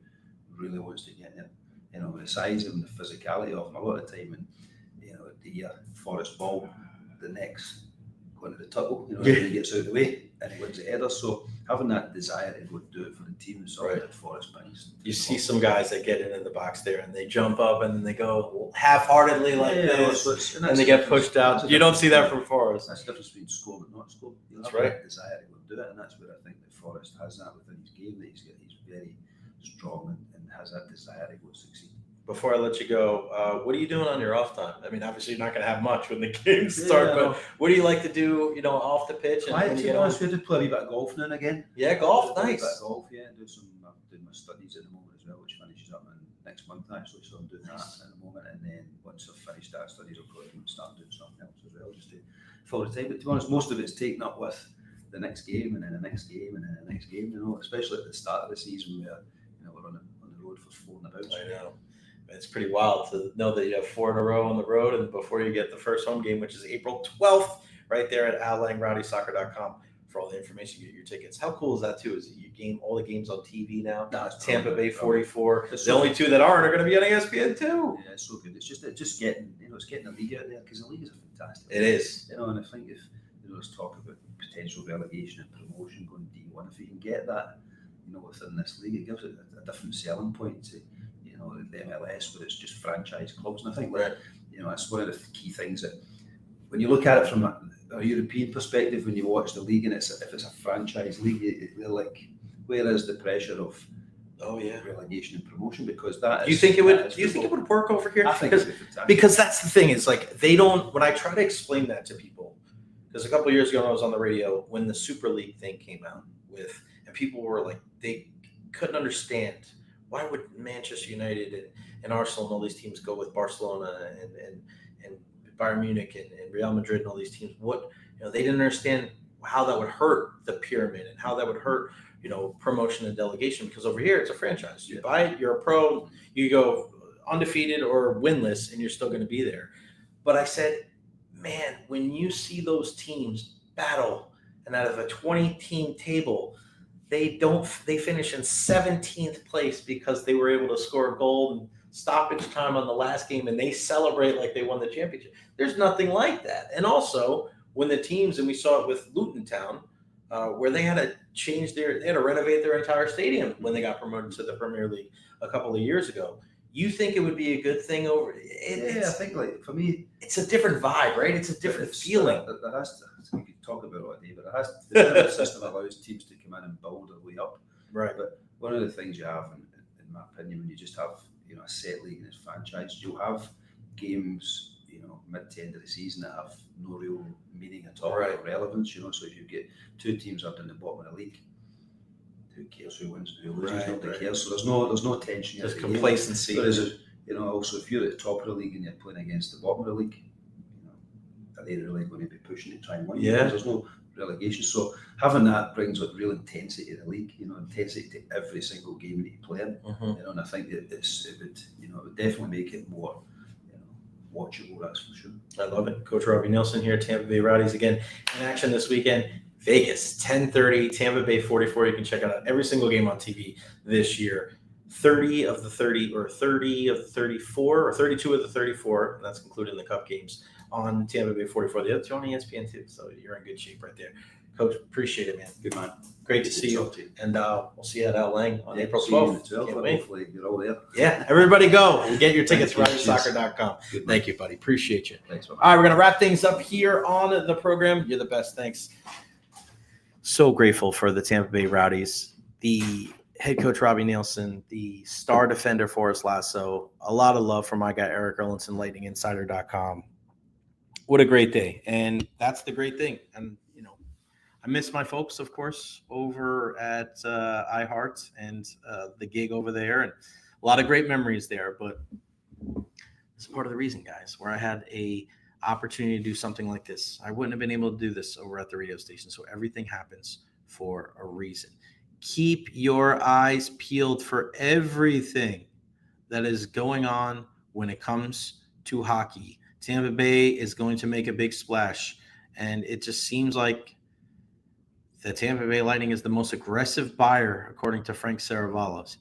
really wants to get there. You know, the size of him, the physicality of him, a lot of the time, and you know, the Forrest ball, the next going to the tuckle, you know, and he gets out of the way and he wins the header. So having that desire to go do it for the team is something that Forrest brings. You see some guys that get in the box there and they jump up and then they go half-heartedly like this, and they get pushed out. You don't see that from Forrest. That's the difference between scoring and not scoring. That's right. That desire to go do it, and that's where I think that Forrest has that within his game. That he's very strong and has that desire to go succeed. Before I let you go, what are you doing on your off time? I mean, obviously you're not going to have much when the games start, but what do you like to do, you know, off the pitch? And to be honest, we did play a wee bit of golf now and again. Yeah, golf, nice. A bit of golf, yeah. I'm doing my studies at the moment as well, which finishes up next month actually, so I'm doing that at the moment. And then once I've finished that studies, I'll probably start doing something else as well, just to fill the time. But to be honest, most of it's taken up with the next game and then the next game and then the next game, you know, especially at the start of the season where, you know, we're on the road for 4 and about. I know. It's pretty wild to know that you have 4 in a row on the road, and before you get the first home game, which is April 12th, right there at AlLangRowdySoccer.com for all the information. You get your tickets. How cool is that too? Is it you game all the games on TV now? No, it's Tampa Bay 44. It's the only 2 that aren't are going to be on ESPN too. Yeah, it's so good. It's just getting, you know, it's getting the league out there because the league is fantastic. It is. You know, and I think if let's talk about potential relegation and promotion going D1, if you can get that, you know, within this league, it gives it a different selling point to, you know, the MLS, where it's just franchise clubs. And I think that, you know, that's one of the key things that when you look at it from a European perspective, when you watch the league and if it's a franchise league, they're like, where is the pressure of relegation and promotion? Because that do you think it would work over here? I think it'd be fantastic. Because that's the thing, is like they don't, when I try to explain that to people, because a couple of years ago when I was on the radio, when the Super League thing came out and people were like, they couldn't understand, why would Manchester United and Arsenal and all these teams go with Barcelona and Bayern Munich and Real Madrid and all these teams? What, you know, they didn't understand how that would hurt the pyramid and how that would hurt, you know, promotion and delegation, because over here it's a franchise. You buy it, you're a pro, you go undefeated or winless and you're still going to be there. But I said, man, when you see those teams battle and out of a 20-team table, they finish in 17th place because they were able to score a goal and stoppage time on the last game, and they celebrate like they won the championship. There's nothing like that. And also when the teams, and we saw it with Luton Town, where they had to renovate their entire stadium when they got promoted to the Premier League a couple of years ago. You think it would be a good thing over? I think like for me, it's a different vibe, right? It's a different feeling. There has to, we could talk about it all day, but the system allows teams to come in and build their way up. Right. But one of the things you have, in my opinion, when you just have a set league and it's franchised, you'll have games mid to end of the season that have no real meaning at all, or relevance. So if you get two teams up in the bottom of the league, who cares who wins, who loses? Nobody cares. So there's no tension. There's complacency. Whereas, also if you're at the top of the league and you're playing against the bottom of the league, are they really going to be pushing to try and win? Yeah. There's no relegation. So having that brings a real intensity to the league. Intensity to every single game that you play in. Mm-hmm. And I think that it would definitely make it more watchable. That's for sure. I love it. Coach Robbie Neilson here, Tampa Bay Rowdies again in action this weekend. Vegas, 10:30, Tampa Bay 44. You can check out every single game on TV this year. 30 of the 30, or 30 of the 34, or 32 of the 34, and that's including the Cup games on Tampa Bay 44. The other two on ESPN too, so you're in good shape right there. Coach, appreciate it, man. Good man. Great to see you. And we'll see you at Al Lang on April 12th. 12th. Can't wait. Hopefully you're all there. Yeah, everybody go and get your tickets, Thank you. RowdiesSoccer.com. Thank you, buddy. Appreciate you. Thanks, man. All right, we're going to wrap things up here on the program. You're the best. Thanks. So grateful for the Tampa Bay Rowdies, the head coach Robbie Neilson, the star defender Forrest Lasso. A lot of love for my guy Erik Erlendsson, LightningInsider.com. What a great day. And that's the great thing. And, I miss my folks, of course, over at iHeart and the gig over there. And a lot of great memories there. But it's part of the reason, guys, where I had a opportunity to do something like this. I wouldn't have been able to do this over at the radio station. So everything happens for a reason. Keep your eyes peeled for everything that is going on when it comes to hockey. Tampa Bay is going to make a big splash, and it just seems like the Tampa Bay Lightning is the most aggressive buyer, according to Frank Saravalli.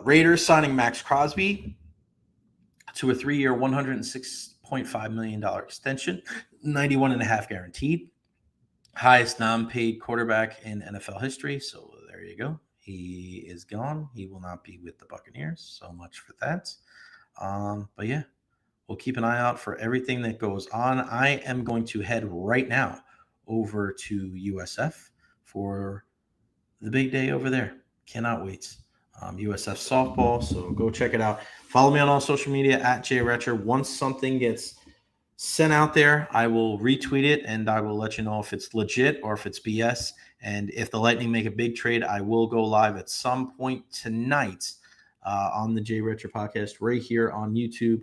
Raiders signing Max Crosby to a 3-year, $106.5 million extension, $91.5 guaranteed. Highest non-paid quarterback in NFL history. So there you go. He is gone. He will not be with the Buccaneers. So much for that. But yeah, we'll keep an eye out for everything that goes on. I am going to head right now over to USF for the big day over there. Cannot wait. USF softball. So go check it out. Follow me on all social media at @JRecher. Once something gets sent out there, I will retweet it and I will let you know if it's legit or if it's BS. And if the Lightning make a big trade, I will go live at some point tonight on the Jay Recher podcast right here on YouTube.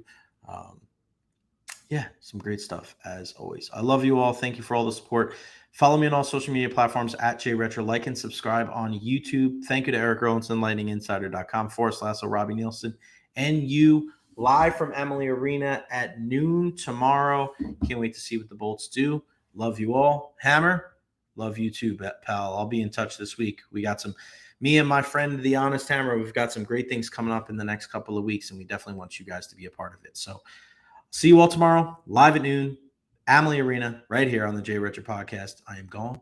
Some great stuff as always. I love you all. Thank you for all the support. Follow me on all social media platforms at Jay Recher. Like and subscribe on YouTube. Thank you to Erik Erlendsson, LightningInsider.com, Forrest Lasso, Robbie Neilson, and you. Live from Amalie Arena at noon tomorrow. Can't wait to see what the Bolts do. Love you all. Hammer, love you too, pal. I'll be in touch this week. We got me and my friend, the Honest Hammer, we've got some great things coming up in the next couple of weeks, and we definitely want you guys to be a part of it. So see you all tomorrow, live at noon, Amalie Arena, right here on the Jay Recher podcast. I am gone.